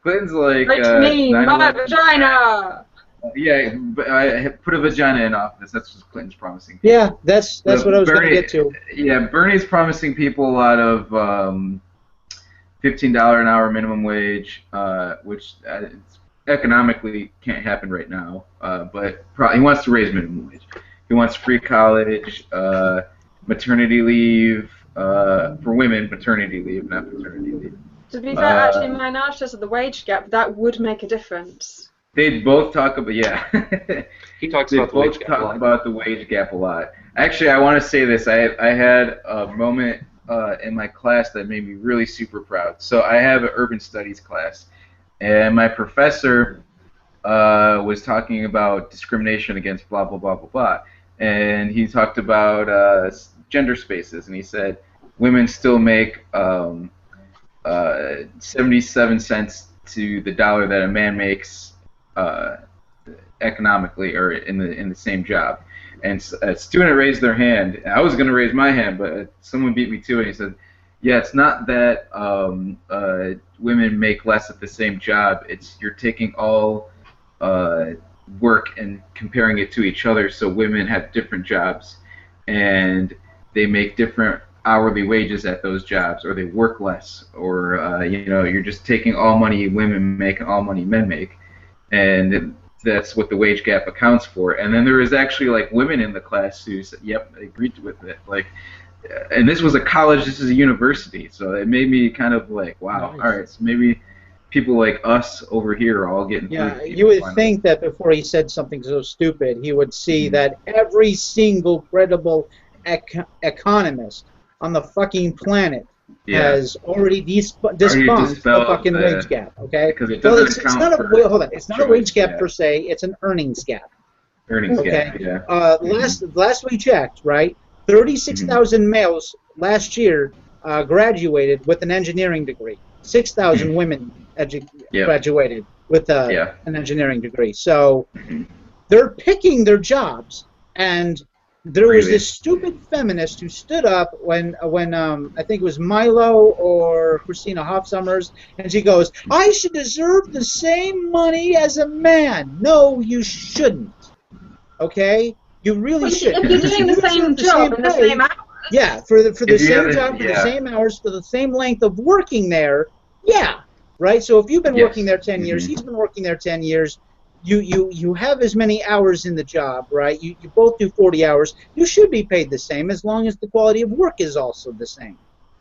Speaker 4: Clinton's like,
Speaker 3: me, my vagina!
Speaker 4: But I put a vagina in office. That's what Clinton's promising people.
Speaker 1: Yeah, that's what I was going to get to.
Speaker 4: Yeah, Bernie's promising people a lot of $15 an hour minimum wage, which economically can't happen right now. But he wants to raise minimum wage. He wants free college, maternity leave for women, maternity leave, not paternity leave.
Speaker 3: To be fair, actually, my analysis of the wage gap, that would make a difference.
Speaker 4: They both talk about,
Speaker 2: He talks about the wage gap a lot.
Speaker 4: About the wage gap a lot. Actually, I want to say this. I had a moment in my class that made me really super proud. So I have an urban studies class, and my professor was talking about discrimination against blah, blah, blah, blah, blah. And he talked about gender spaces, and he said women still make 77 cents to the dollar that a man makes economically or in the same job. And a student raised their hand. I was going to raise my hand, but someone beat me to it. And he said, yeah, it's not that women make less at the same job. It's you're taking all work and comparing it to each other, so women have different jobs and they make different hourly wages at those jobs, or they work less, or you're just taking all money women make and all money men make, and that's what the wage gap accounts for. And then there is actually like women in the class who said, yep, I agreed with it. Like, and this was a college, this is a university, so it made me kind of like, wow, nice. All right, so maybe people like us over here are all getting.
Speaker 1: Yeah, you would think that before he said something so stupid, he would see that every single credible economist on the fucking planet has already debunked the fucking wage gap. Okay,
Speaker 4: because it doesn't
Speaker 1: it's not a wage gap per se. It's an earnings gap.
Speaker 4: Earnings gap. Yeah.
Speaker 1: Last we checked, right? 36,000 males last year graduated with an engineering degree. 6,000 women graduated with an engineering degree. So they're picking their jobs, and there was this stupid feminist who stood up when I think it was Milo or Christina Hoff Sommers, and she goes, "I should deserve the same money as a man." No, you shouldn't. Okay, you really shouldn't.
Speaker 3: If you're doing the same job in the same hours.
Speaker 1: Yeah, for the same job, for the same hours, for the same length of working there. Yeah, right. So if you've been working there 10 years, he's been working there 10 years. You have as many hours in the job, right? You both do 40 hours. You should be paid the same as long as the quality of work is also the same,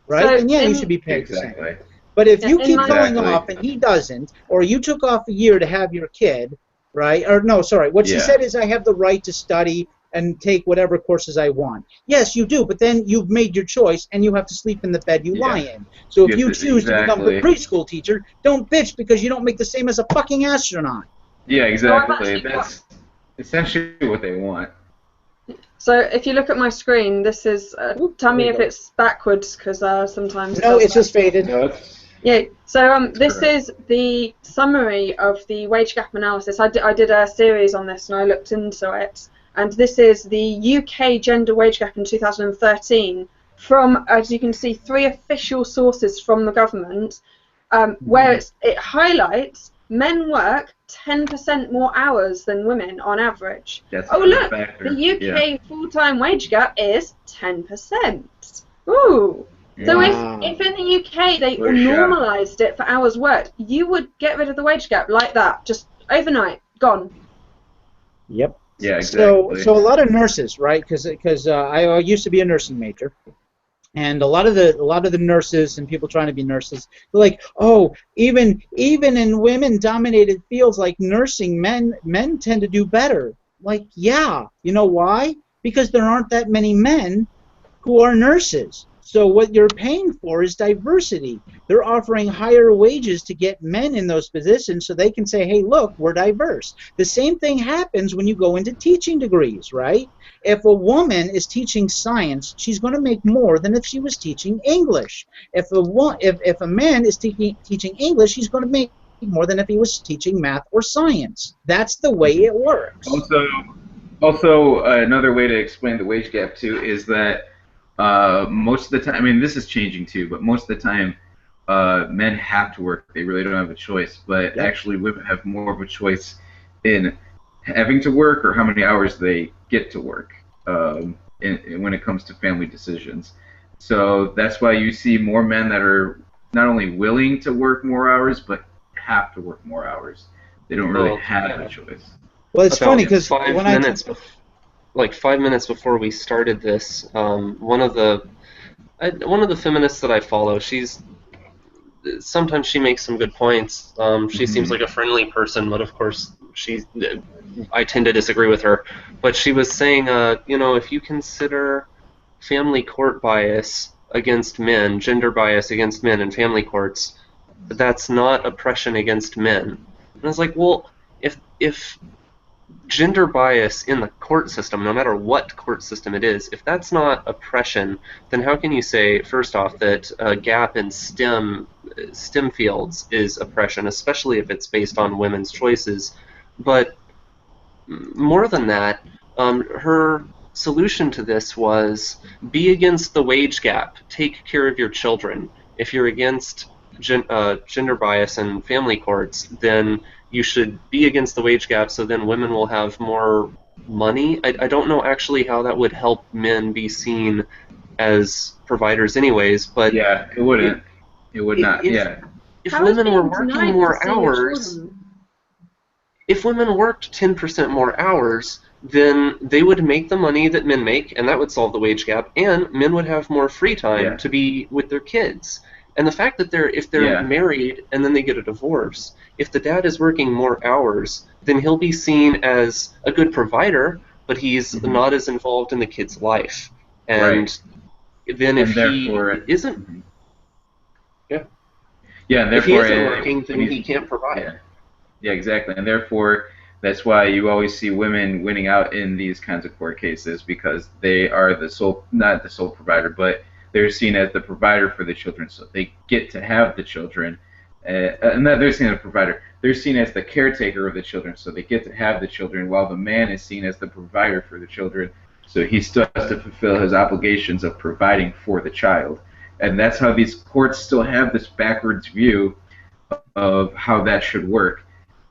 Speaker 1: right?
Speaker 3: So
Speaker 1: and you should be paid the same. But if you
Speaker 3: In
Speaker 1: keep
Speaker 3: my-
Speaker 1: going
Speaker 4: Exactly.
Speaker 1: off and he doesn't, or you took off a year to have your kid, right? Or no, sorry. What she
Speaker 4: Yeah.
Speaker 1: said is I have the right to study and take whatever courses I want. Yes, you do, but then you've made your choice and you have to sleep in the bed you lie in. So if
Speaker 4: You
Speaker 1: you
Speaker 4: have to-
Speaker 1: choose to become a
Speaker 4: exactly.
Speaker 1: preschool teacher, don't bitch because you don't make the same as a fucking astronaut.
Speaker 4: Yeah, exactly.
Speaker 3: actually got-
Speaker 4: That's essentially what they want.
Speaker 3: So if you look at my screen, this is. Tell me
Speaker 1: there you
Speaker 3: if
Speaker 1: go.
Speaker 3: it's backwards, because sometimes. it
Speaker 1: No,
Speaker 3: does
Speaker 1: it's
Speaker 3: that.
Speaker 1: just faded.
Speaker 4: No, it's
Speaker 3: Yeah. So this
Speaker 4: correct.
Speaker 3: is the summary of the wage gap analysis. I did a series on this and I looked into it. And this is the UK gender wage gap in 2013 from, as you can see, 3 official sources from the government, where it highlights men work 10% more hours than women on average.
Speaker 4: That's
Speaker 3: Oh,
Speaker 4: another
Speaker 3: look,
Speaker 4: factor.
Speaker 3: the UK
Speaker 4: Yeah.
Speaker 3: full-time wage gap is 10%. Ooh. So
Speaker 1: Wow.
Speaker 3: if in the UK they
Speaker 4: What a shock.
Speaker 3: normalised it for hours worked, you would get rid of the wage gap like that, just overnight, gone.
Speaker 1: Yep.
Speaker 4: Yeah,
Speaker 1: So,
Speaker 4: exactly.
Speaker 1: so a lot of nurses, right? Because I used to be a nursing major, and a lot of the nurses and people trying to be nurses, they're like, oh, even in women-dominated fields like nursing, men tend to do better. Like, yeah, you know why? Because there aren't that many men who are nurses. So what you're paying for is diversity. They're offering higher wages to get men in those positions so they can say, hey, look, we're diverse. The same thing happens when you go into teaching degrees, right? If a woman is teaching science, she's going to make more than if she was teaching English. If a man is teaching English, he's going to make more than if he was teaching math or science. That's the way it works.
Speaker 4: Also, another way to explain the wage gap too is that most of the time, I mean, this is changing too, but most of the time, men have to work. They really don't have a choice. But
Speaker 1: Yep.
Speaker 4: actually, women have more of a choice in having to work or how many hours they get to work when it comes to family decisions. So that's why you see more men that are not only willing to work more hours, but have to work more hours. They don't really
Speaker 2: Well,
Speaker 4: have
Speaker 2: yeah.
Speaker 4: a choice.
Speaker 1: Well, it's
Speaker 2: About
Speaker 1: funny because
Speaker 2: 5
Speaker 1: when
Speaker 2: minutes, like 5 minutes before we started this, one of the feminists that I follow, sometimes she makes some good points. She seems like a friendly person, but of course I tend to disagree with her. But she was saying, if you consider family court bias against men, gender bias against men in family courts, that's not oppression against men. And I was like, well, if gender bias in the court system, no matter what court system it is, if that's not oppression, then how can you say, first off, that a gap in STEM fields is oppression, especially if it's based on women's choices? But more than that, her solution to this was be against the wage gap, take care of your children. If you're against gender bias in family courts, then you should be against the wage gap so then women will have more money. I don't know actually how that would help men be seen as providers anyways, but
Speaker 4: Yeah, it wouldn't. It would not.
Speaker 2: if
Speaker 3: How is
Speaker 2: women were
Speaker 3: being
Speaker 2: working
Speaker 3: denied
Speaker 2: more
Speaker 3: to see your
Speaker 2: hours,
Speaker 3: children?
Speaker 2: if women worked 10% more hours, then they would make the money that men make, and that would solve the wage gap, and men would have more free time to be with their kids. And the fact that if they're married and then they get a divorce, if the dad is working more hours, then he'll be seen as a good provider, but he's not as involved in the kid's life. And then if he isn't,
Speaker 4: and
Speaker 2: if he
Speaker 4: therefore,
Speaker 2: isn't working, then he can't provide.
Speaker 4: Yeah, exactly. And therefore, that's why you always see women winning out in these kinds of court cases, because they are not the sole provider, but they're seen as the provider for the children, so they get to have the children. And not they're seen as a provider. They're seen as the caretaker of the children, so they get to have the children, while the man is seen as the provider for the children, so he still has to fulfill his obligations of providing for the child. And that's how these courts still have this backwards view of how that should work.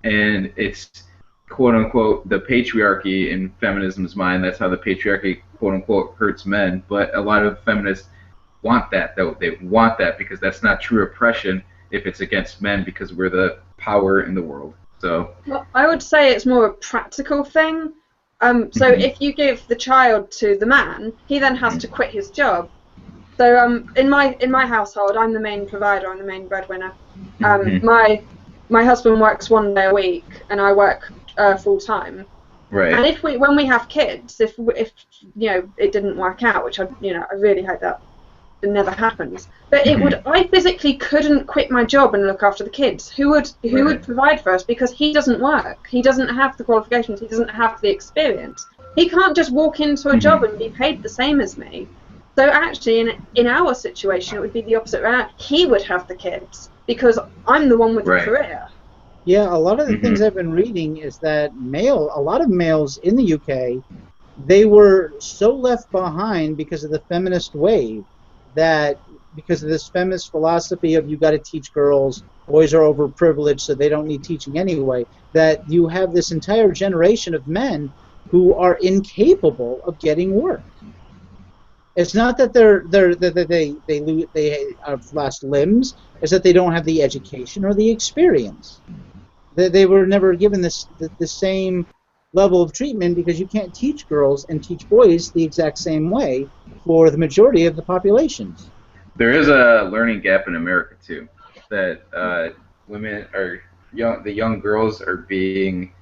Speaker 4: And it's quote-unquote the patriarchy in feminism's mind. That's how the patriarchy quote-unquote hurts men. But a lot of feminists want that, though. They want that because that's not true oppression if it's against men, because we're the power in the world. So
Speaker 3: Well, I would say it's more a practical thing. So if you give the child to the man, he then has to quit his job. So in my household, I'm the main provider, I'm the main breadwinner. My husband works 1 day a week, and I work full time.
Speaker 4: Right.
Speaker 3: And when we have kids, if you know it didn't work out, which I really hope that it never happens, but I physically couldn't quit my job and look after the kids. Who would provide for us? Because he doesn't work. He doesn't have the qualifications. He doesn't have the experience. He can't just walk into a job and be paid the same as me. So actually, in our situation, it would be the opposite round. He would have the kids because I'm the one with the career.
Speaker 1: Yeah, a lot of the things I've been reading is that a lot of males in the UK, they were so left behind because of the feminist wave, that because of this feminist philosophy of you got to teach girls, boys are overprivileged, so they don't need teaching anyway, that you have this entire generation of men who are incapable of getting work. It's not that they have lost limbs. It's that they don't have the education or the experience. They were never given the same level of treatment, because you can't teach girls and teach boys the exact same way for the majority of the populations.
Speaker 4: There is a learning gap in America too, that women are the young girls are being.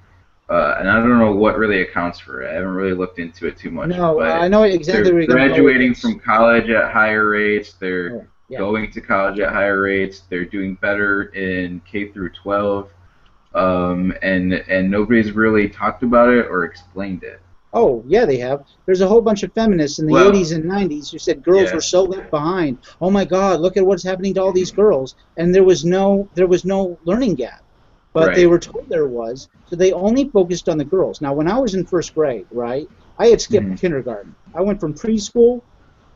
Speaker 4: And I don't know what really accounts for it. I haven't really looked into it too much.
Speaker 1: No,
Speaker 4: but
Speaker 1: I know exactly where
Speaker 4: they're
Speaker 1: you're
Speaker 4: graduating from college at higher rates. They're
Speaker 1: Yeah.
Speaker 4: going to college at higher rates. They're doing better in K through 12, and nobody's really talked about it or explained it.
Speaker 1: Oh, yeah, they have. There's a whole bunch of feminists in the 80s and 90s who said girls were so left behind. Oh my God, look at what's happening to all these girls. And there was no learning gap. But they were told there was, so they only focused on the girls. Now, when I was in first grade, right, I had skipped kindergarten. I went from preschool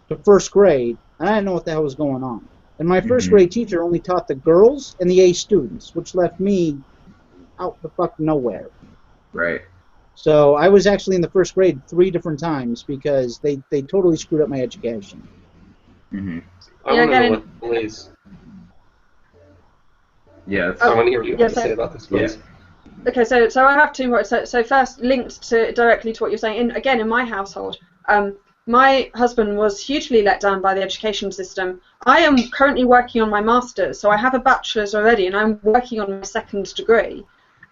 Speaker 1: to first grade, and I didn't know what the hell was going on. And my first grade teacher only taught the girls and the A students, which left me out the fuck nowhere.
Speaker 4: Right.
Speaker 1: So I was actually in the first grade 3 different times because they totally screwed up my education.
Speaker 2: I want to know what Blaise...
Speaker 4: Yeah,
Speaker 2: I want to hear what you have to say about this, please.
Speaker 3: Okay, so I have 2 more. So first, linked directly to what you're saying. In my household, my husband was hugely let down by the education system. I am currently working on my master's, so I have a bachelor's already, and I'm working on my 2nd degree.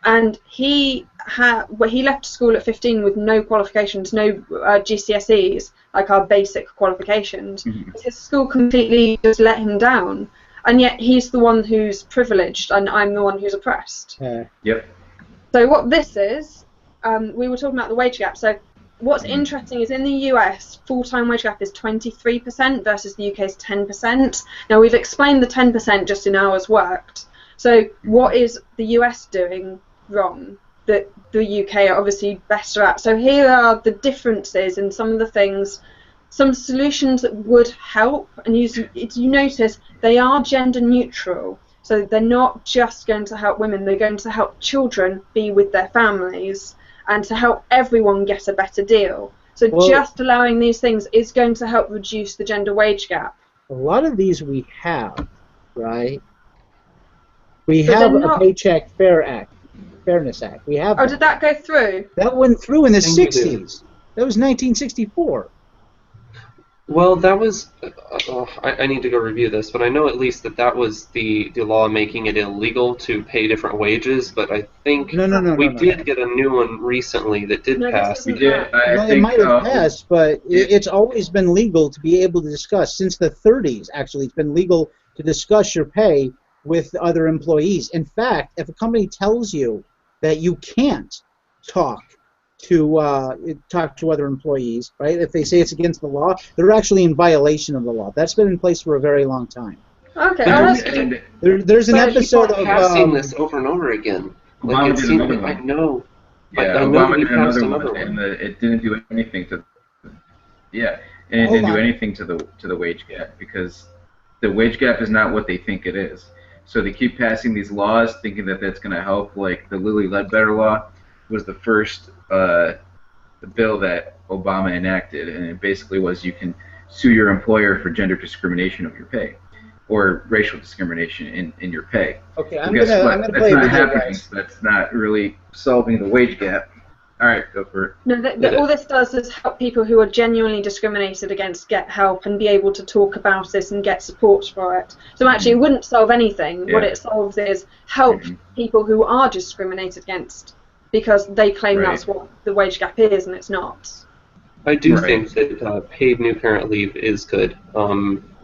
Speaker 3: And he left school at 15 with no qualifications, no GCSEs, like our basic qualifications. His school completely just let him down. And yet he's the one who's privileged, and I'm the one who's oppressed.
Speaker 4: Yep.
Speaker 3: So what this is, we were talking about the wage gap. So what's interesting is in the US, full-time wage gap is 23% versus the UK's 10%. Now we've explained the 10% just in hours worked. So what is the US doing wrong that the UK are obviously better at? So here are the differences in some of the things. Some solutions that would help, and you notice they are gender neutral, so they're not just going to help women, they're going to help children be with their families and to help everyone get a better deal. So just allowing these things is going to help reduce the gender wage gap.
Speaker 1: A lot of these we have, right? We have a Paycheck Fairness Act. We have.
Speaker 3: Oh, did that go through?
Speaker 1: That went through in the 60s. That was 1964.
Speaker 2: Well, that was... I need to go review this, but I know at least that was the law making it illegal to pay different wages, but I think we did get a new one recently that did pass.
Speaker 4: We did.
Speaker 1: It might have passed, but it's always been legal to be able to discuss. Since the 30s, actually, it's been legal to discuss your pay with other employees. In fact, if a company tells you that you can't talk to other employees, right? If they say it's against the law, they're actually in violation of the law. That's been in place for a very long time.
Speaker 3: Okay.
Speaker 1: There's an episode of
Speaker 2: passing this over and over again. Like it seemed, I know.
Speaker 4: Yeah, Obama did another one, and it didn't do anything to. Yeah, and it didn't do anything to the wage gap, because the wage gap is not what they think it is. So they keep passing these laws, thinking that that's going to help. Like the Lilly Ledbetter law was the first the bill that Obama enacted, and it basically was you can sue your employer for gender discrimination of your pay, or racial discrimination in your pay.
Speaker 1: Okay,
Speaker 4: I'm gonna play a video, guys. That's not really solving the wage gap. All right, go for it.
Speaker 3: No, all this does is help people who are genuinely discriminated against get help and be able to talk about this and get support for it. So actually, it wouldn't solve anything.
Speaker 4: Yeah.
Speaker 3: What it solves is help people who are discriminated against, because they claim that's what the wage gap is, and it's not.
Speaker 2: I do think that paid new parent leave is good.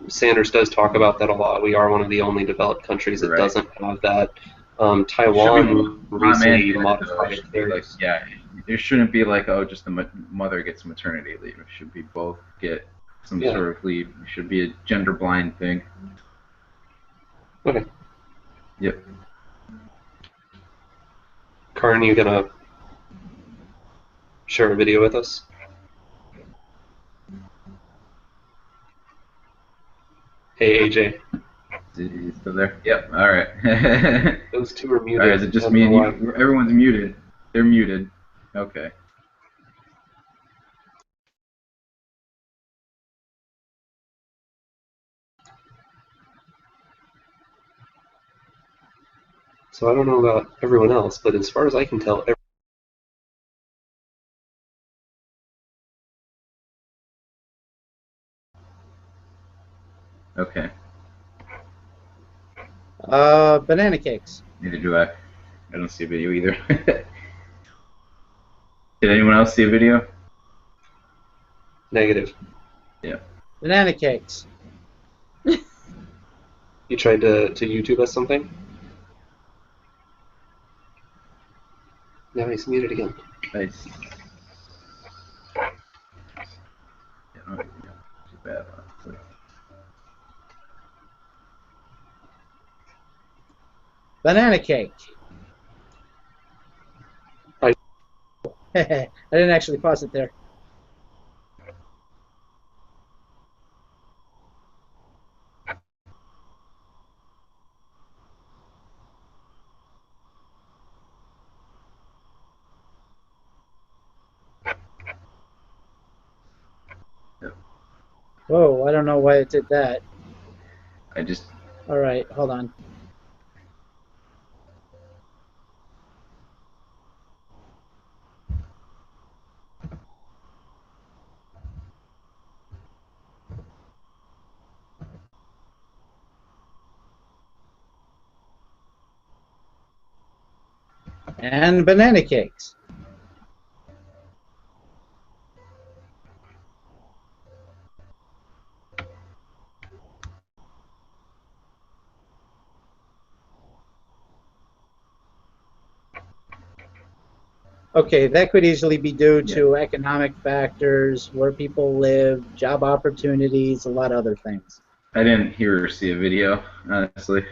Speaker 2: Sanders does talk about that a lot. We are one of the only developed countries that doesn't have that. Taiwan recently modified theirs.
Speaker 4: There shouldn't be like, oh, just the mother gets maternity leave. It should be both get some sort of leave. It should be a gender-blind thing.
Speaker 2: Okay.
Speaker 4: Yep.
Speaker 2: Karin, you gonna share a video with us? Hey, AJ.
Speaker 4: Is he still there? Yep. All right.
Speaker 2: Those two are muted.
Speaker 4: All right, is it just me and you? Everyone's muted. They're muted. Okay.
Speaker 2: So I don't know about everyone else, but as far as I can tell,
Speaker 4: Okay.
Speaker 1: Banana cakes.
Speaker 4: Neither do I. I don't see a video either. Did anyone else see a video?
Speaker 2: Negative.
Speaker 4: Yeah.
Speaker 1: Banana cakes.
Speaker 2: You tried to YouTube us something? Now he's muted again.
Speaker 4: Nice. Yeah, too bad.
Speaker 1: Banana cake. I didn't actually pause it there. Whoa, I don't know why it did that. Alright, hold on. And banana cakes. Okay, that could easily be due to economic factors, where people live, job opportunities, a lot of other things.
Speaker 4: I didn't hear or see a video, honestly.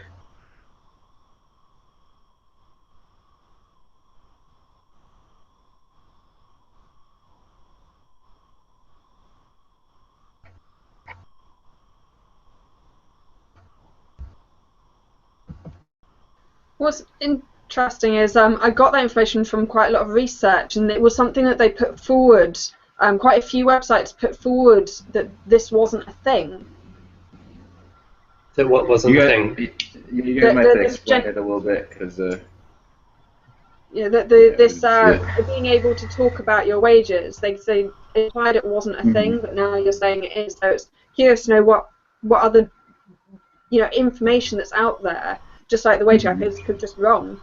Speaker 3: What's interesting is I got that information from quite a lot of research, and it was something that they put forward. Quite a few websites put forward that this wasn't a thing.
Speaker 2: That what wasn't a thing?
Speaker 4: You guys might have to explain it a little bit, because...
Speaker 3: being able to talk about your wages, they implied it wasn't a thing, but now you're saying it is. So it's curious to know what other information that's out there, just like the wage gap is, could just wrong.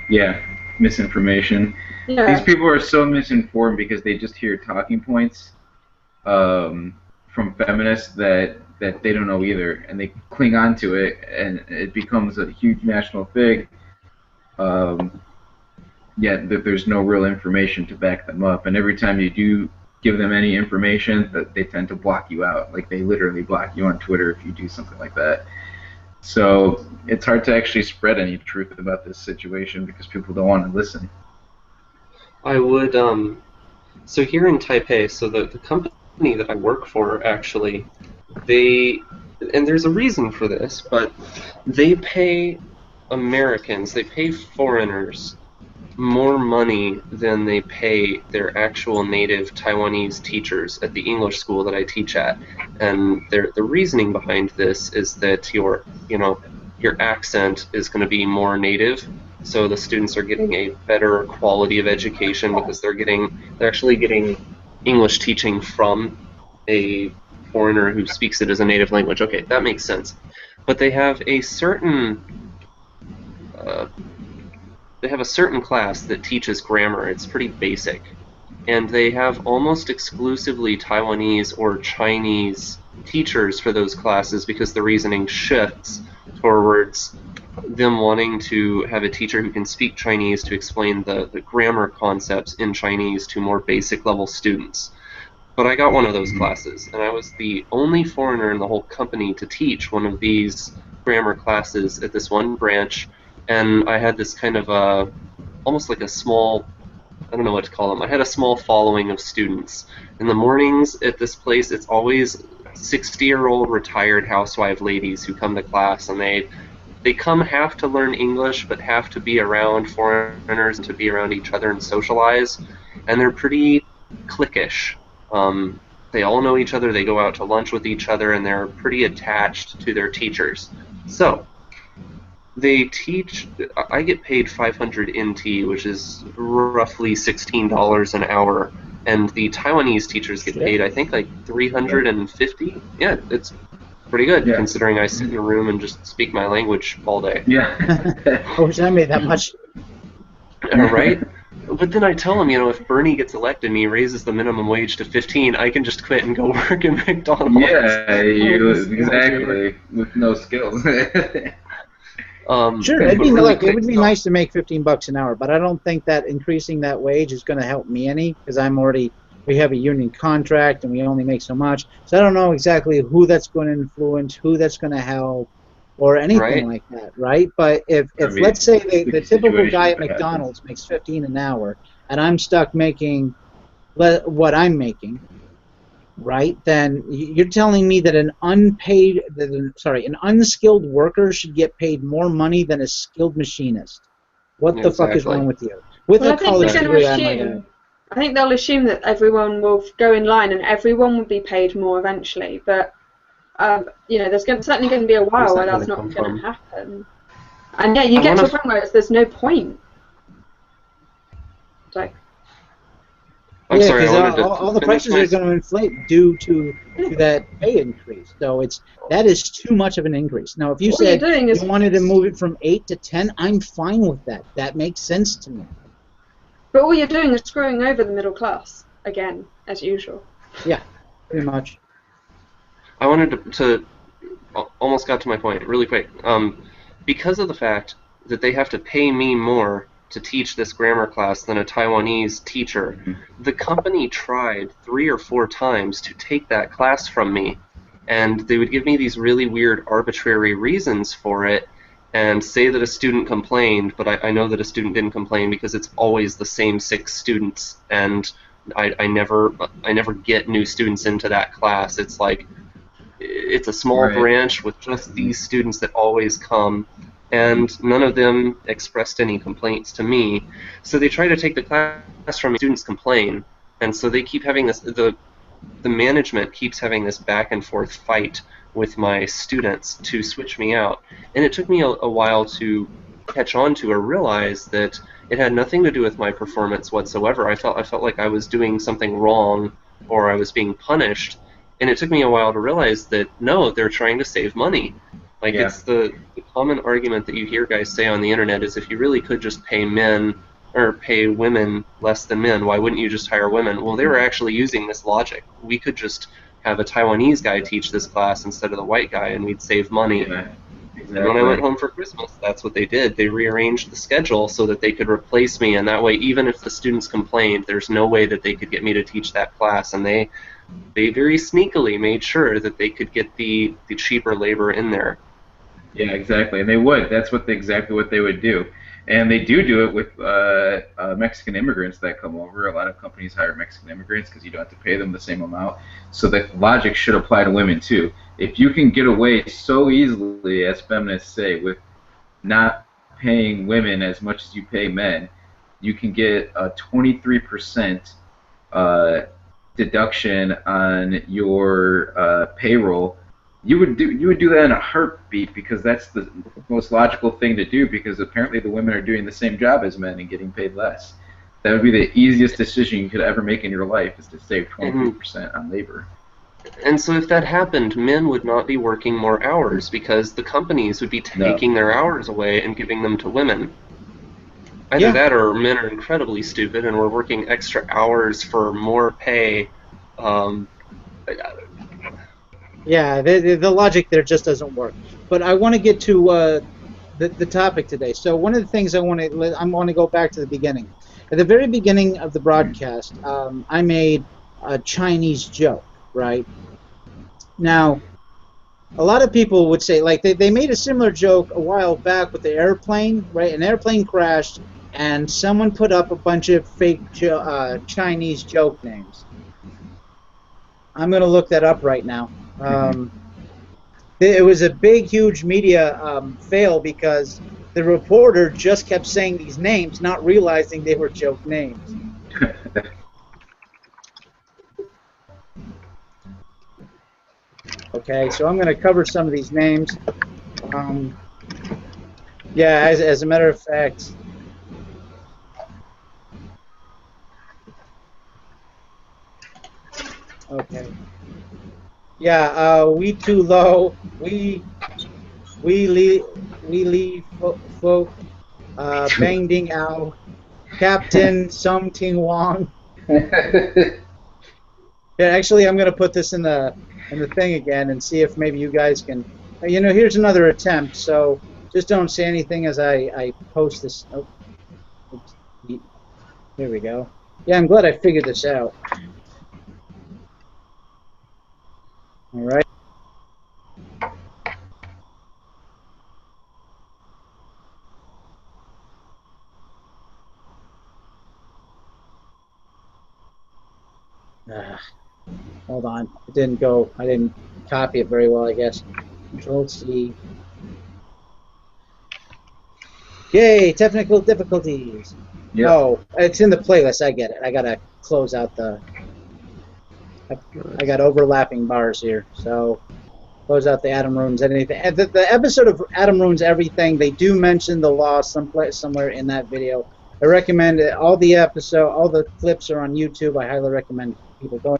Speaker 4: Yeah, misinformation. Yeah. These people are so misinformed because they just hear talking points from feminists that they don't know either, and they cling on to it, and it becomes a huge national thing. Yet there's no real information to back them up, and every time you do give them any information, that they tend to block you out. Like, they literally block you on Twitter if you do something like that. So it's hard to actually spread any truth about this situation because people don't want to listen.
Speaker 2: I would, so here in Taipei, so the company that I work for, actually, and there's a reason for this, but they pay Americans, they pay foreigners more money than they pay their actual native Taiwanese teachers at the English school that I teach at. And the reasoning behind this is that your accent is going to be more native so the students are getting a better quality of education because they're actually getting English teaching from a foreigner who speaks it as a native language. Okay, that makes sense. But they have a certain class that teaches grammar. It's pretty basic, and they have almost exclusively Taiwanese or Chinese teachers for those classes because the reasoning shifts towards them wanting to have a teacher who can speak Chinese to explain the grammar concepts in Chinese to more basic level students. But I got one of those classes, and I was the only foreigner in the whole company to teach one of these grammar classes at this one branch, and I had this kind of almost like a small, I don't know what to call them, I had a small following of students. In the mornings at this place, it's always 60-year-old retired housewife ladies who come to class, and they come half to learn English, but half to be around foreigners and to be around each other and socialize, and they're pretty cliquish. They all know each other, they go out to lunch with each other, and they're pretty attached to their teachers. So, they teach, I get paid 500 NT, which is roughly $16 an hour, and the Taiwanese teachers get paid, I think, like 350. Yeah, it's pretty good, considering I sit in a room and just speak my language all day.
Speaker 4: Yeah.
Speaker 1: I wish I made that much.
Speaker 2: Right? But then I tell him, if Bernie gets elected and he raises the minimum wage to 15, I can just quit and go work at McDonald's.
Speaker 4: Yeah, exactly, with no skills.
Speaker 1: Sure, it would be nice to make $15 an hour, but I don't think that increasing that wage is going to help me any, because we have a union contract and we only make so much. So I don't know exactly who that's going to influence, who that's going to help, or anything like that, right? But if let's say the typical guy at McDonald's makes 15 an hour, and I'm stuck making what I'm making, right? Then you're telling me that an unskilled worker should get paid more money than a skilled machinist. What the fuck is wrong with you? With a college degree,
Speaker 3: I think they'll assume that everyone will go in line and everyone will be paid more eventually, but there's certainly going to be a while where that's not going to happen. And yeah, you get to a point where there's no point. So.
Speaker 2: I'm sorry,
Speaker 1: all the prices are going to inflate due to that pay increase. So that is too much of an increase. Now, if you said you wanted to move it from 8 to 10, I'm fine with that. That makes sense to me.
Speaker 3: But all you're doing is screwing over the middle class again, as usual.
Speaker 1: Yeah, pretty much.
Speaker 2: I wanted to almost got to my point really quick. Because of the fact that they have to pay me more to teach this grammar class than a Taiwanese teacher, the company tried 3 or 4 times to take that class from me, and they would give me these really weird arbitrary reasons for it and say that a student complained, but I know that a student didn't complain because it's always the same 6 students, and I never get new students into that class. It's like it's a small branch with just these students that always come, and none of them expressed any complaints to me. So they try to take the class from me. Students complain, and so they keep having this. The management keeps having this back and forth fight with my students to switch me out, and it took me a while to catch on to or realize that it had nothing to do with my performance whatsoever. I felt like I was doing something wrong or I was being punished, and it took me a while to realize that no, they're trying to save money. Like it's the common argument that you hear guys say on the internet is if you really could just pay men or pay women less than men, why wouldn't you just hire women? Well, they were actually using this logic. We could just have a Taiwanese guy teach this class instead of the white guy, and we'd save money.
Speaker 4: Yeah, exactly.
Speaker 2: And when I went home for Christmas, that's what they did. They rearranged the schedule so that they could replace me, and that way, even if the students complained, there's no way that they could get me to teach that class, and they very sneakily made sure that they could get the cheaper labor in there.
Speaker 4: Yeah, exactly, and they would. That's exactly what they would do. And they do it with Mexican immigrants that come over. A lot of companies hire Mexican immigrants because you don't have to pay them the same amount. So that logic should apply to women too. If you can get away so easily, as feminists say, with not paying women as much as you pay men, you can get a 23% deduction on your payroll you would do that in a heartbeat, because that's the most logical thing to do, because apparently the women are doing the same job as men and getting paid less. That would be the easiest decision you could ever make in your life, is to save 23% on labor.
Speaker 2: And so if that happened, men would not be working more hours, because the companies would be taking their hours away and giving them to women. Either that, or men are incredibly stupid and we're working extra hours for more pay.
Speaker 1: Yeah, the logic there just doesn't work. But I want to get to the topic today. So one of the things I want to go back to the beginning. At the very beginning of the broadcast, I made a Chinese joke, right? Now, a lot of people would say, like, they made a similar joke a while back with the airplane, right? An airplane crashed, and someone put up a bunch of fake Chinese joke names. I'm going to look that up right now. It was a big, huge media fail, because the reporter just kept saying these names, not realizing they were joke names. Okay, so I'm going to cover some of these names. Yeah, as a matter of fact, okay. Yeah, we too low. We leave folk. Bang Ding Ao, Captain Sum Ting Wong. Yeah, actually, I'm gonna put this in the thing again and see if maybe you guys can. You know, here's another attempt. So just don't say anything as I post this. Oh, here we go. Yeah, I'm glad I figured this out. All right. Hold on. It didn't go. I didn't copy it very well, I guess. Control C. Yay! Technical difficulties. Yep. Oh, it's in the playlist. I get it. I gotta close out the. I got overlapping bars here, so close out the Adam Ruins Anything. The episode of Adam Ruins Everything, they do mention the law somewhere in that video. I recommend it. All the clips are on YouTube. I highly recommend people going.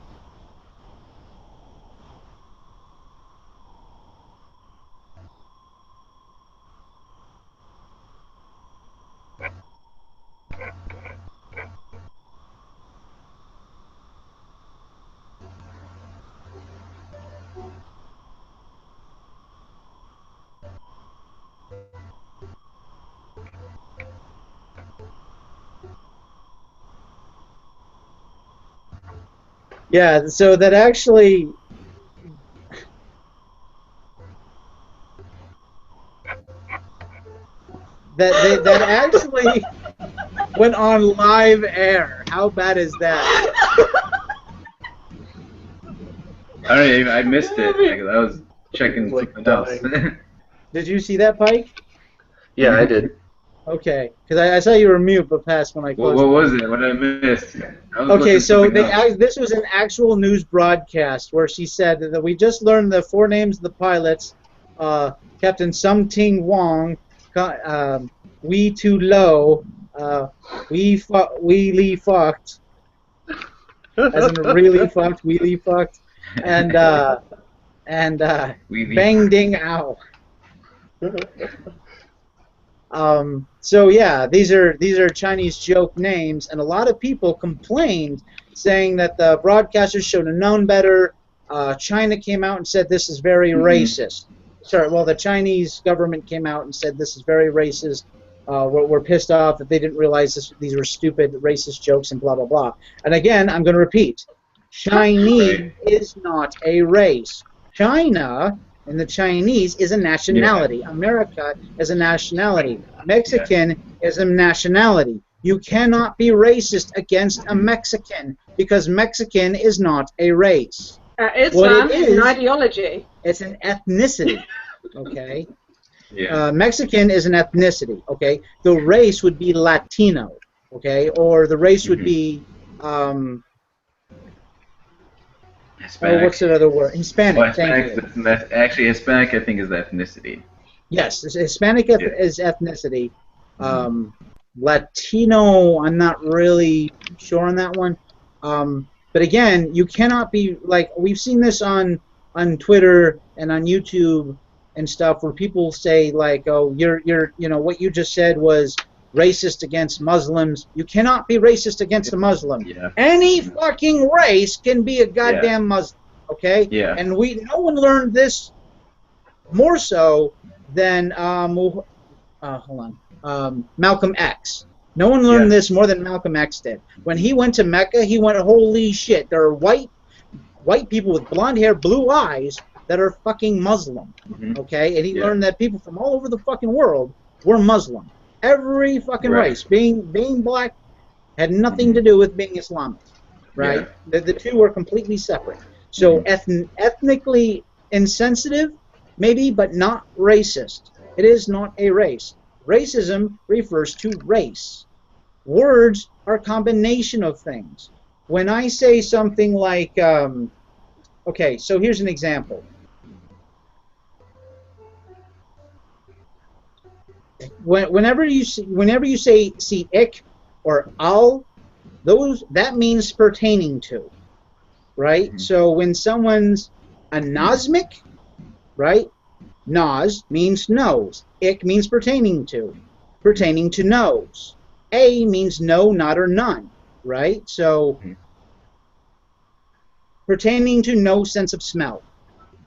Speaker 1: Yeah, so that actually that actually went on live air. How bad is that?
Speaker 4: I missed it. I was checking something else.
Speaker 1: Did you see that, Pike?
Speaker 2: Yeah, I did.
Speaker 1: Okay, because I saw you were mute, but passed when I closed.
Speaker 4: What was it? What did I miss?
Speaker 1: Okay, so this was an actual news broadcast where she said that we just learned the 4 names of the pilots: Captain Sum Ting Wong, We Too Low, We Lee Fucked, as in really fucked, We Lee Fucked, and Bang Ding Ao. So yeah, these are Chinese joke names, and a lot of people complained, saying that the broadcasters should have known better. China came out and said this is very racist. Sorry, well, the Chinese government came out and said this is very racist. We're pissed off that they didn't realize these were stupid racist jokes and blah blah blah. And again, I'm going to repeat: Chinese is not a race. China and the Chinese is a nationality. Yeah. America is a nationality. Mexican is a nationality. You cannot be racist against a Mexican, because Mexican is not a race.
Speaker 3: Islam is an ideology.
Speaker 1: It's an ethnicity. Okay. Yeah. Mexican is an ethnicity. Okay. The race would be Latino. Okay. Or the race would be
Speaker 4: Hispanic.
Speaker 1: what's the other word? Hispanic.
Speaker 4: Well,
Speaker 1: Thank you.
Speaker 4: Actually, Hispanic, I think, is ethnicity.
Speaker 1: Yes, Hispanic is ethnicity. Latino, I'm not really sure on that one. But again, you cannot be like, we've seen this on Twitter and on YouTube and stuff, where people say like, oh, you're what you just said was racist against Muslims. You cannot be racist against a Muslim.
Speaker 4: Yeah.
Speaker 1: Any fucking race can be a goddamn Muslim. Okay.
Speaker 4: Yeah.
Speaker 1: And no one learned this more so than hold on, Malcolm X. No one learned this more than Malcolm X did. When he went to Mecca, he went, holy shit, there are white people with blonde hair, blue eyes that are fucking Muslim. Okay? And he learned that people from all over the fucking world were Muslim. Every fucking race. Being black had nothing to do with being Islamic. Right? Yeah. The two were completely separate. So ethnically insensitive, maybe, but not racist. It is not a race. Racism refers to race. Words are a combination of things. When I say something like, okay, so here's an example. Whenever you say see ik or al, that means pertaining to, right? So when someone's anosmic, right? Nos means nose. Ik means pertaining to nose. A means no, not, or none, right? So pertaining to no sense of smell.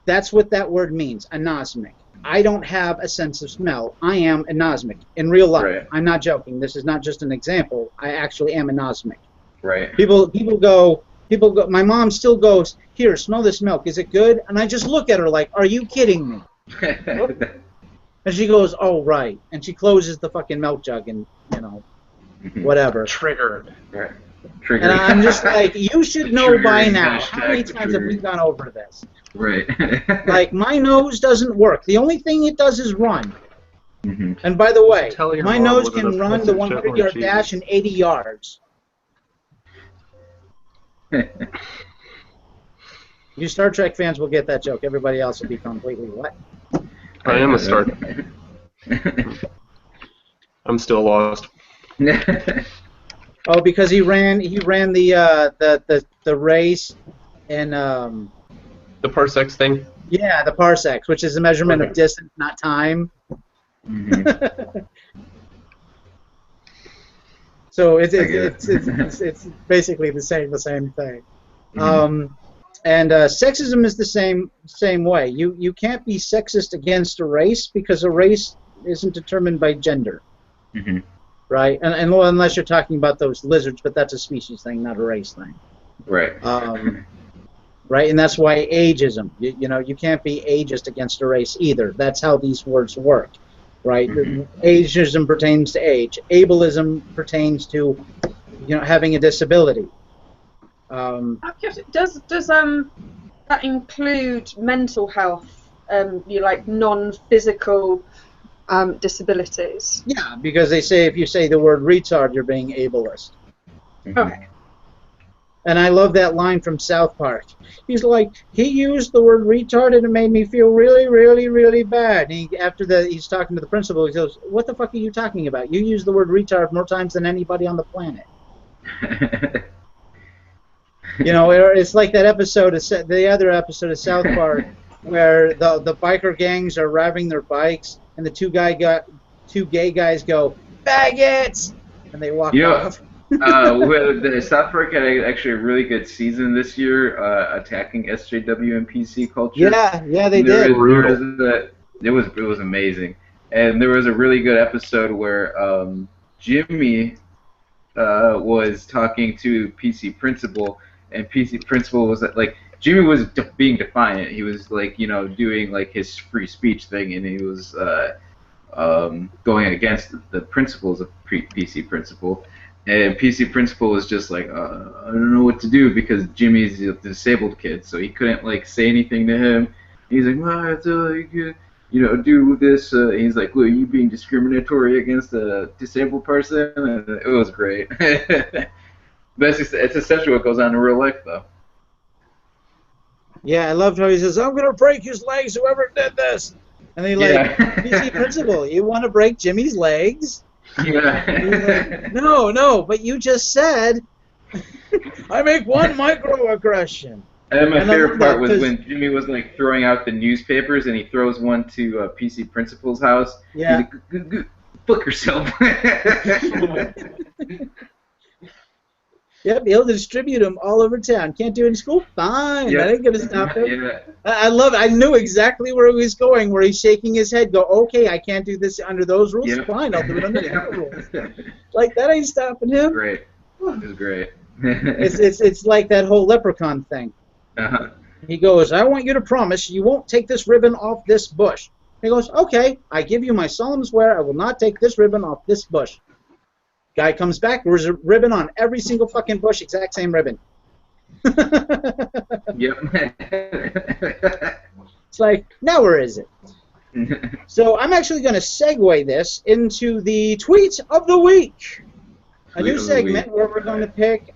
Speaker 1: That's what that word means, anosmic. I don't have a sense of smell. I am anosmic in real life. Right. I'm not joking. This is not just an example. I actually am anosmic. Right. People go. My mom still goes, here, smell this milk. Is it good? And I just look at her like, are you kidding me? And she goes, oh, right. And she closes the fucking milk jug and, whatever.
Speaker 2: Triggered.
Speaker 4: Right.
Speaker 1: And I'm just like, you should know by now. How many times have we gone over this?
Speaker 4: Right.
Speaker 1: Like, my nose doesn't work. The only thing it does is run. And by the way, my nose can run the 100-yard dash in 80 yards. You Star Trek fans will get that joke. Everybody else will be completely what?
Speaker 2: I am a Star I'm still lost.
Speaker 1: Oh, because he ran the race and
Speaker 2: the parsecs thing?
Speaker 1: Yeah, the parsecs, which is a measurement of distance, not time. So it's basically the same thing. And sexism is the same way. You can't be sexist against a race because a race isn't determined by gender, right? And unless you're talking about those lizards, but that's a species thing, not a race thing.
Speaker 4: Right.
Speaker 1: Right, and that's why ageism. You can't be ageist against a race either. That's how these words work, right? Ageism pertains to age. Ableism pertains to, having a disability.
Speaker 3: Does that include mental health? Like non-physical disabilities?
Speaker 1: Yeah, because they say if you say the word retard, you're being ableist.
Speaker 3: Okay.
Speaker 1: And I love that line from South Park. He's like, he used the word retard and it made me feel really, really, really bad. And he's talking to the principal. He goes, "What the fuck are you talking about? You use the word retard more times than anybody on the planet." It's like that episode of the other episode of South Park where the biker gangs are riding their bikes and the two gay guys go, "Faggots!" and they walk off.
Speaker 4: The South Park had actually a really good season this year, attacking SJW and PC culture.
Speaker 1: Yeah, they did.
Speaker 4: It was amazing, and there was a really good episode where Jimmy was talking to PC Principal, and PC Principal was like, Jimmy was being defiant. He was like, doing like his free speech thing, and he was going against the principles of PC Principal. And PC Principal was just like, I don't know what to do because Jimmy's a disabled kid, so he couldn't like say anything to him. He's like, well, it's do this. He's like, well, are you being discriminatory against a disabled person? And it was great. But it's essentially what goes on in real life, though.
Speaker 1: Yeah, I loved how he says, "I'm gonna break his legs, whoever did this." And he like, PC principal, you want to break Jimmy's legs?
Speaker 4: Yeah.
Speaker 1: He's like, no, but you just said I make one microaggression.
Speaker 4: And my
Speaker 1: And I
Speaker 4: favorite
Speaker 1: love
Speaker 4: part
Speaker 1: that,
Speaker 4: was
Speaker 1: 'cause-
Speaker 4: when Jimmy was like throwing out the newspapers, and he throws one to PC Principal's house.
Speaker 1: Yeah.
Speaker 4: He's like, "Book yourself."
Speaker 1: Yep, he'll distribute them all over town. Can't do it in school? Fine,
Speaker 4: Yeah.
Speaker 1: that ain't gonna stop him.
Speaker 4: Yeah.
Speaker 1: I love it. I knew exactly where he was going, where he's shaking his head, go, okay, I can't do this under those rules?
Speaker 4: Yep.
Speaker 1: Fine, I'll do it under the other rules. Like, that ain't stopping him.
Speaker 4: Great. It was great.
Speaker 1: It's like that whole leprechaun thing.
Speaker 4: Uh-huh.
Speaker 1: He goes, I want you to promise you won't take this ribbon off this bush. He goes, okay, I give you my solemn swear I will not take this ribbon off this bush. Guy comes back, there's a ribbon on every single fucking bush, exact same ribbon.
Speaker 4: Yep.
Speaker 1: It's like, now where is it? So I'm actually going to segue this into the tweet of the week. A new segment where we're going to pick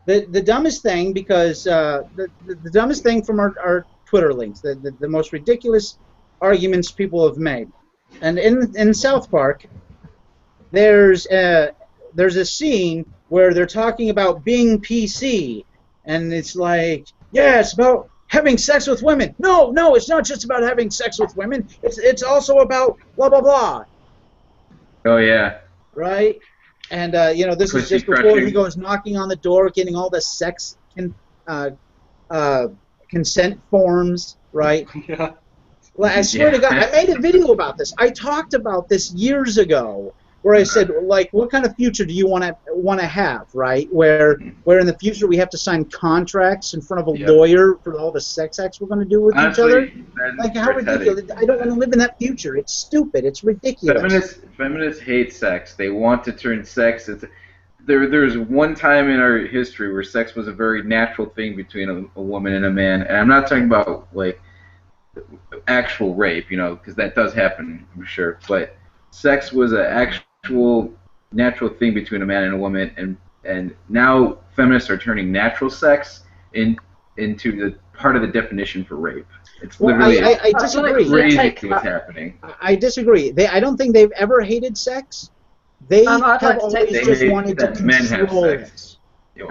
Speaker 1: the dumbest thing, because the dumbest thing from our Twitter links, the most ridiculous arguments people have made. And in South Park, there's a scene where they're talking about being PC, and it's like, yeah, it's about having sex with women. No, it's not just about having sex with women. It's also about blah blah blah.
Speaker 4: Oh yeah.
Speaker 1: Right? And this is just before he goes knocking on the door, getting all the sex consent forms, right?
Speaker 2: Yeah.
Speaker 1: Well, I swear to God, I made a video about this. I talked about this years ago, where I said, like, what kind of future do you want to have, right? Where in the future we have to sign contracts in front of a lawyer for all the sex acts we're going to do with each other? Like, how ridiculous! I don't want to live in that future. It's stupid. It's ridiculous.
Speaker 4: Feminists hate sex. They want to turn sex into. There's one time in our history where sex was a very natural thing between a woman and a man, and I'm not talking about like actual rape, because that does happen, I'm sure, but sex was an actual natural thing between a man and a woman, and now feminists are turning natural sex into the part of the definition for rape. It's literally
Speaker 1: I disagree.
Speaker 4: Crazy what's happening.
Speaker 1: I disagree. I don't think they've ever hated sex. They have always just wanted to control it.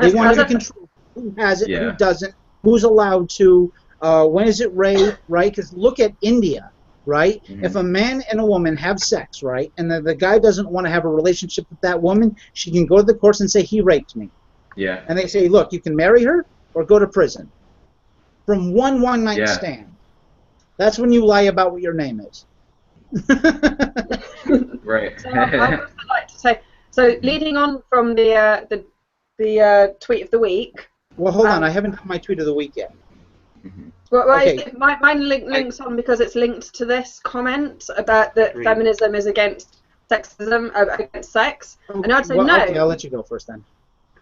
Speaker 1: They wanted to control who has it, who doesn't, who's allowed to, when is it rape, right? Because look at India. Right? Mm-hmm. If a man and a woman have sex, right, and the guy doesn't want to have a relationship with that woman, she can go to the courts and say, he raped me.
Speaker 4: Yeah.
Speaker 1: And they say, look, you can marry her or go to prison. From one night stand. That's when you lie about what your name is.
Speaker 4: Right.
Speaker 3: So I would like to say, so leading on from the tweet of the week.
Speaker 1: Well, hold on, I haven't done my tweet of the week yet.
Speaker 4: Mm-hmm.
Speaker 3: Well, okay. Mine links on because it's linked to this comment about that feminism is against sexism, against sex. And I'd say no.
Speaker 1: Okay, I'll let you go first then.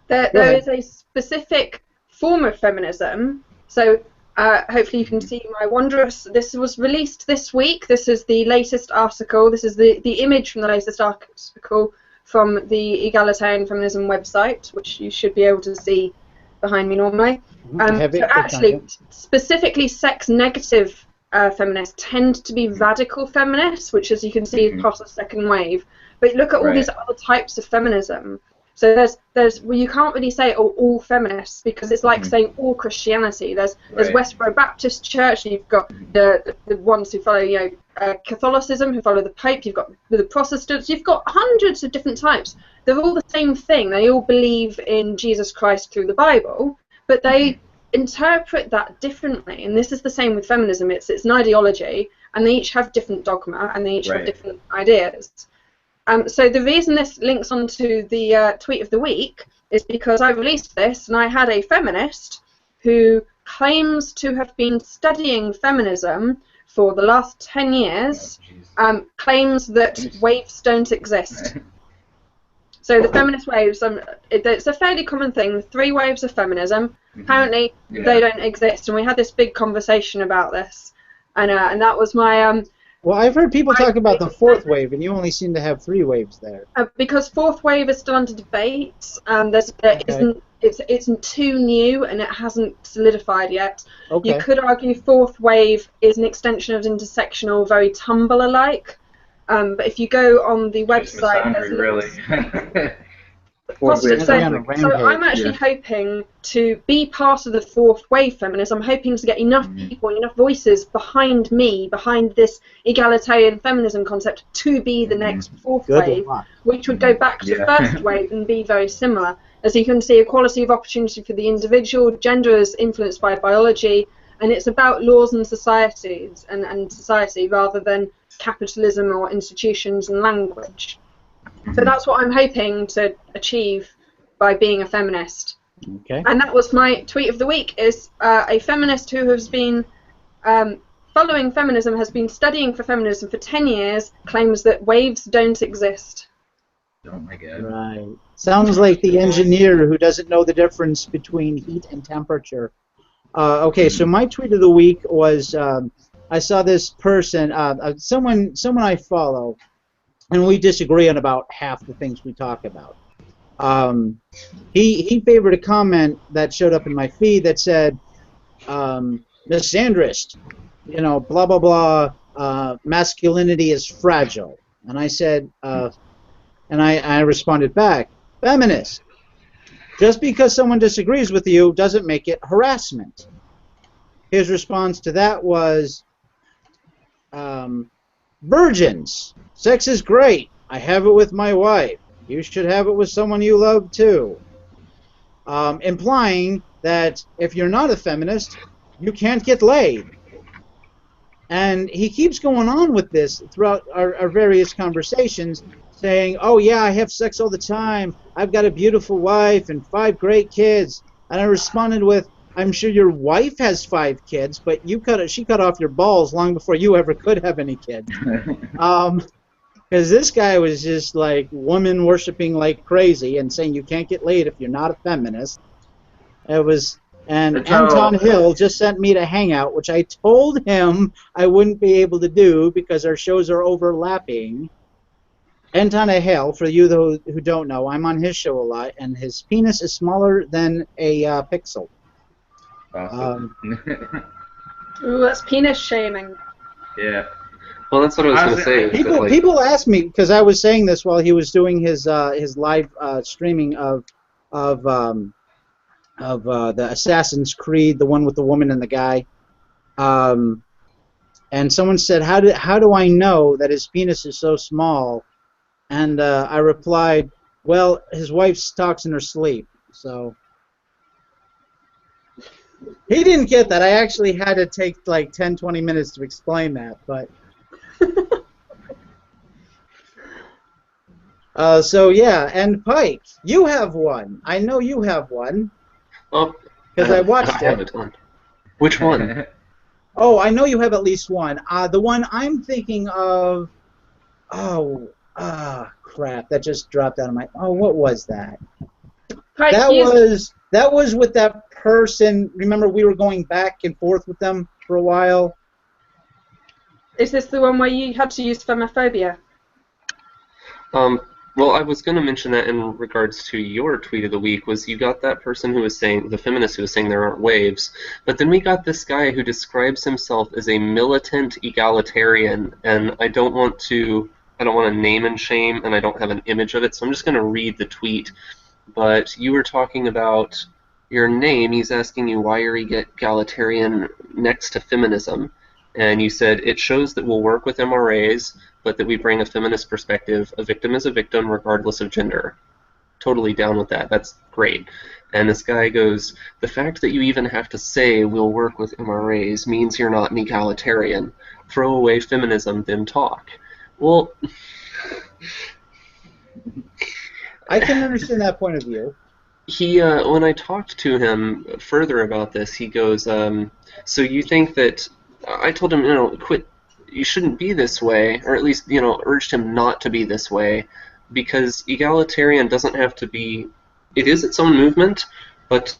Speaker 3: There is a specific form of feminism. So hopefully you can see my wondrous. This was released this week. This is the latest article. This is the image from the latest article from the Egalitarian Feminism website, which you should be able to see behind me normally. So actually, specifically sex-negative feminists tend to be radical feminists, which, as you can see, is part of the second wave. But look at all these other types of feminism. So there's well, you can't really say all feminists, because it's like saying all Christianity. There's Westboro Baptist Church. You've got the ones who follow Catholicism, who follow the Pope. You've got the Protestants. You've got hundreds of different types. They're all the same thing. They all believe in Jesus Christ through the Bible, but they interpret that differently. And this is the same with feminism. It's an ideology, and they each have different dogma, and they each have different ideas. So the reason this links onto the tweet of the week is because I released this, and I had a feminist who claims to have been studying feminism for the last 10 years, claims that waves don't exist. So the feminist waves, it's a fairly common thing, 3 waves of feminism. Apparently they don't exist, and we had this big conversation about this. And that was my...
Speaker 1: Well, I've heard people talk about the fourth wave, and you only seem to have 3 waves there.
Speaker 3: Because fourth wave is still under debate, and it isn't too new, and it hasn't solidified yet.
Speaker 1: Okay.
Speaker 3: You could argue fourth wave is an extension of intersectional, very Tumblr-like. But if you go on the website, there's
Speaker 4: really.
Speaker 3: positive
Speaker 1: Rampage.
Speaker 3: sentiment. So I'm actually hoping to be part of the fourth wave feminist. I'm hoping to get enough people, enough voices behind me, behind this egalitarian feminism concept, to be the next fourth wave, which would go back to the first wave and be very similar. As you can see, equality of opportunity for the individual, gender is influenced by biology, and it's about laws and societies and society rather than capitalism or institutions and language. So that's what I'm hoping to achieve by being a feminist.
Speaker 1: Okay.
Speaker 3: And that was my tweet of the week, is a feminist who has been following feminism, has been studying for feminism for 10 years, claims that waves don't exist.
Speaker 4: Oh my god.
Speaker 1: Right. Sounds like the engineer who doesn't know the difference between heat and temperature. Okay, so my tweet of the week was I saw this person, someone I follow, and we disagree on about half the things we talk about. He favored a comment that showed up in my feed that said, misandrist, you know, blah, blah, blah, masculinity is fragile. And I said, and I responded back, feminist, just because someone disagrees with you doesn't make it harassment. His response to that was, virgins, sex is great. I have it with my wife. You should have it with someone you love too. Implying that if you're not a feminist, you can't get laid. And he keeps going on with this throughout our various conversations, saying, oh yeah, I have sex all the time. I've got a beautiful wife and 5 great kids. And I responded with, I'm sure your wife has 5 kids, but she cut off your balls long before you ever could have any kids. Because this guy was just like woman worshipping like crazy and saying you can't get laid if you're not a feminist. It was, and Anton Hill just sent me to Hangout, which I told him I wouldn't be able to do because our shows are overlapping. Anton Hill, for you who don't know, I'm on his show a lot, and his penis is smaller than a pixel.
Speaker 4: Awesome.
Speaker 3: Ooh, that's penis shaming.
Speaker 4: Yeah.
Speaker 2: Well, that's what I was going to say.
Speaker 1: People ask me, because I was saying this while he was doing his live streaming of the Assassin's Creed, the one with the woman and the guy. And someone said, how do I know that his penis is so small? And I replied, well, his wife talks in her sleep. So he didn't get that. I actually had to take like 10-20 minutes to explain that, but so yeah. And Pike, you have one. I know you have one.
Speaker 2: Well,
Speaker 1: because I watched
Speaker 2: I have
Speaker 1: it.
Speaker 2: a ton. Which one?
Speaker 1: Oh, I know you have at least one. The one I'm thinking of. Oh, crap! That just dropped out of my. Oh, what was that?
Speaker 3: Pike,
Speaker 1: that was with that person. Remember, we were going back and forth with them for a while.
Speaker 3: Is this the one where you had to use femophobia?
Speaker 2: Well, I was going to mention that in regards to your tweet of the week, was you got that person who was saying, the feminist who was saying there aren't waves, but then we got this guy who describes himself as a militant egalitarian, and I don't want to name and shame, and I don't have an image of it, so I'm just going to read the tweet. But you were talking about your name. He's asking you why are egalitarian next to feminism, and you said it shows that we'll work with MRAs, but that we bring a feminist perspective. A victim is a victim regardless of gender. Totally down with that. That's great. And this guy goes, the fact that you even have to say we'll work with MRAs means you're not an egalitarian. Throw away feminism, then talk. Well,
Speaker 1: I can understand that point of view.
Speaker 2: He, when I talked to him further about this, he goes, so you think that, I told him, quit, you shouldn't be this way, or at least, urged him not to be this way, because egalitarian doesn't have to be, it is its own movement, but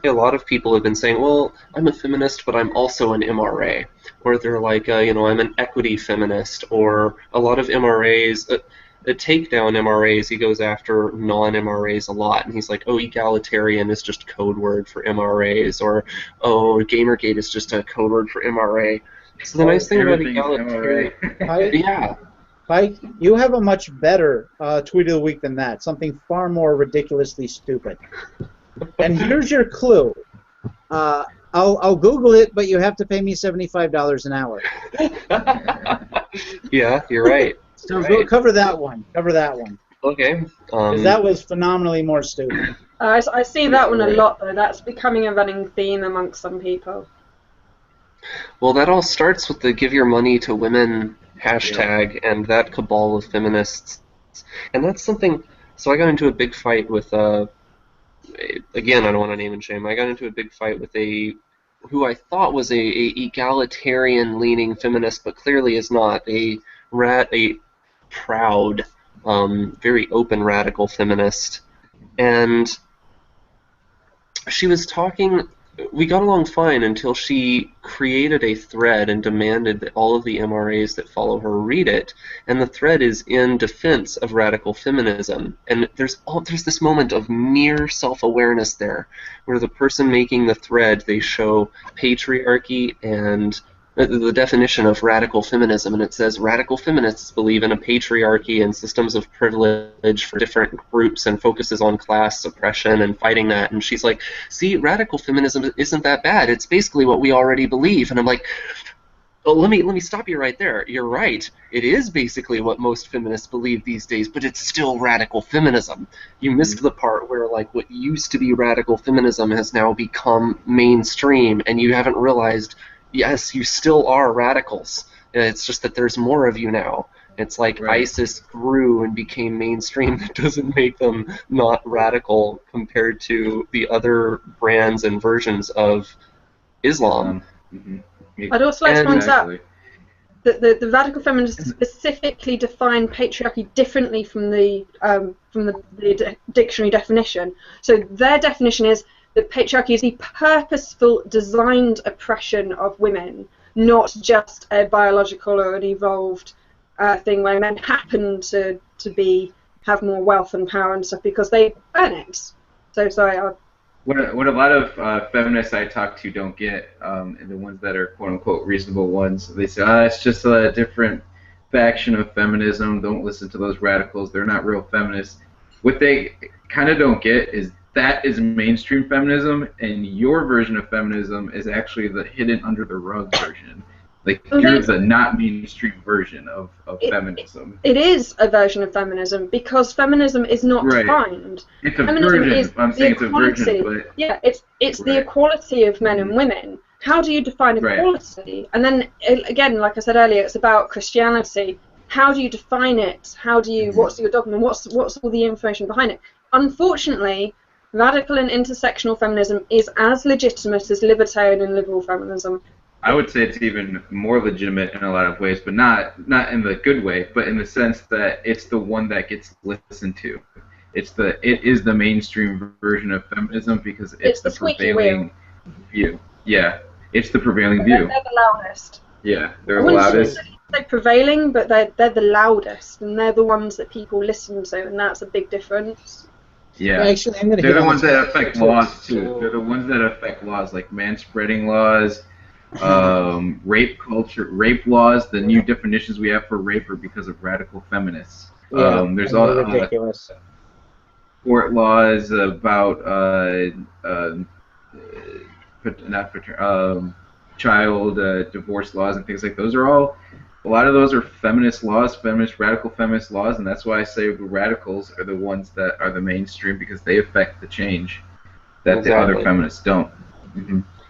Speaker 2: a lot of people have been saying, well, I'm a feminist, but I'm also an MRA. Or they're like, I'm an equity feminist. Or a lot of MRAs, the takedown MRAs, he goes after non-MRAs a lot. And he's like, oh, egalitarian is just code word for MRAs. Or, oh, Gamergate is just a code word for MRA. So the nice thing about egalitarian... yeah.
Speaker 1: Pike, you have a much better tweet of the week than that. Something far more ridiculously stupid. And here's your clue. I'll Google it, but you have to pay me $75 an hour.
Speaker 2: Yeah, you're right.
Speaker 1: So go cover that one. Cover that one.
Speaker 2: Okay.
Speaker 1: 'Cause that was phenomenally more stupid.
Speaker 3: I see that one a lot, though. That's becoming a running theme amongst some people.
Speaker 2: Well, that all starts with the give your money to women hashtag and that cabal of feminists. And that's something... So I got into a big fight with... again, I don't want to name and shame. I got into a big fight with who I thought was a egalitarian-leaning feminist, but clearly is not. A proud, very open radical feminist. And she was talking... We got along fine until she created a thread and demanded that all of the MRAs that follow her read it. And the thread is in defense of radical feminism. And there's this moment of mere self-awareness there, where the person making the thread, they show patriarchy and the definition of radical feminism, and it says radical feminists believe in a patriarchy and systems of privilege for different groups and focuses on class oppression and fighting that. And she's like, see, radical feminism isn't that bad. It's basically what we already believe. And I'm like, oh, let me stop you right there. You're right. It is basically what most feminists believe these days, but it's still radical feminism. You missed the part where like what used to be radical feminism has now become mainstream, and you haven't realized, yes, you still are radicals. It's just that there's more of you now. It's like ISIS grew and became mainstream. That doesn't make them not radical compared to the other brands and versions of Islam.
Speaker 3: I'd also like to point out that the radical feminists specifically define patriarchy differently from the dictionary definition. So their definition is that patriarchy is the purposeful, designed oppression of women, not just a biological or an evolved thing where men happen to have more wealth and power and stuff because they earn it. So sorry.
Speaker 4: What a lot of feminists I talk to don't get, and the ones that are quote-unquote reasonable ones, they say, it's just a different faction of feminism, don't listen to those radicals, they're not real feminists. What they kind of don't get is that is mainstream feminism, and your version of feminism is actually the hidden under the rug version. Like, you're the not mainstream version of feminism.
Speaker 3: It is a version of feminism because feminism is not defined.
Speaker 4: It's a
Speaker 3: feminism
Speaker 4: version.
Speaker 3: Is
Speaker 4: I'm saying it's a version, but...
Speaker 3: Yeah, it's the equality of men and women. How do you define equality? And then, again, like I said earlier, it's about Christianity. How do you define it? How do you... What's your dogma? What's all the information behind it? Unfortunately, radical and intersectional feminism is as legitimate as libertarian and liberal feminism.
Speaker 4: I would say it's even more legitimate in a lot of ways, but not in the good way, but in the sense that it's the one that gets listened to. It is the mainstream version of feminism because it's the prevailing view. Yeah, it's the prevailing view.
Speaker 3: They're the loudest.
Speaker 4: Yeah, they're the loudest.
Speaker 3: They're prevailing, but they're the loudest, and they're the ones that people listen to, and that's a big difference.
Speaker 4: Yeah,
Speaker 1: actually,
Speaker 4: they're the ones that affect laws too. They're the ones that affect laws, like manspreading laws, rape culture, rape laws. The new definitions we have for rape are because of radical feminists. There's all
Speaker 1: ridiculous.
Speaker 4: Court laws about child divorce laws and things like those are all. A lot of those are feminist laws, radical feminist laws, and that's why I say the radicals are the ones that are the mainstream because they affect the change that the other feminists don't.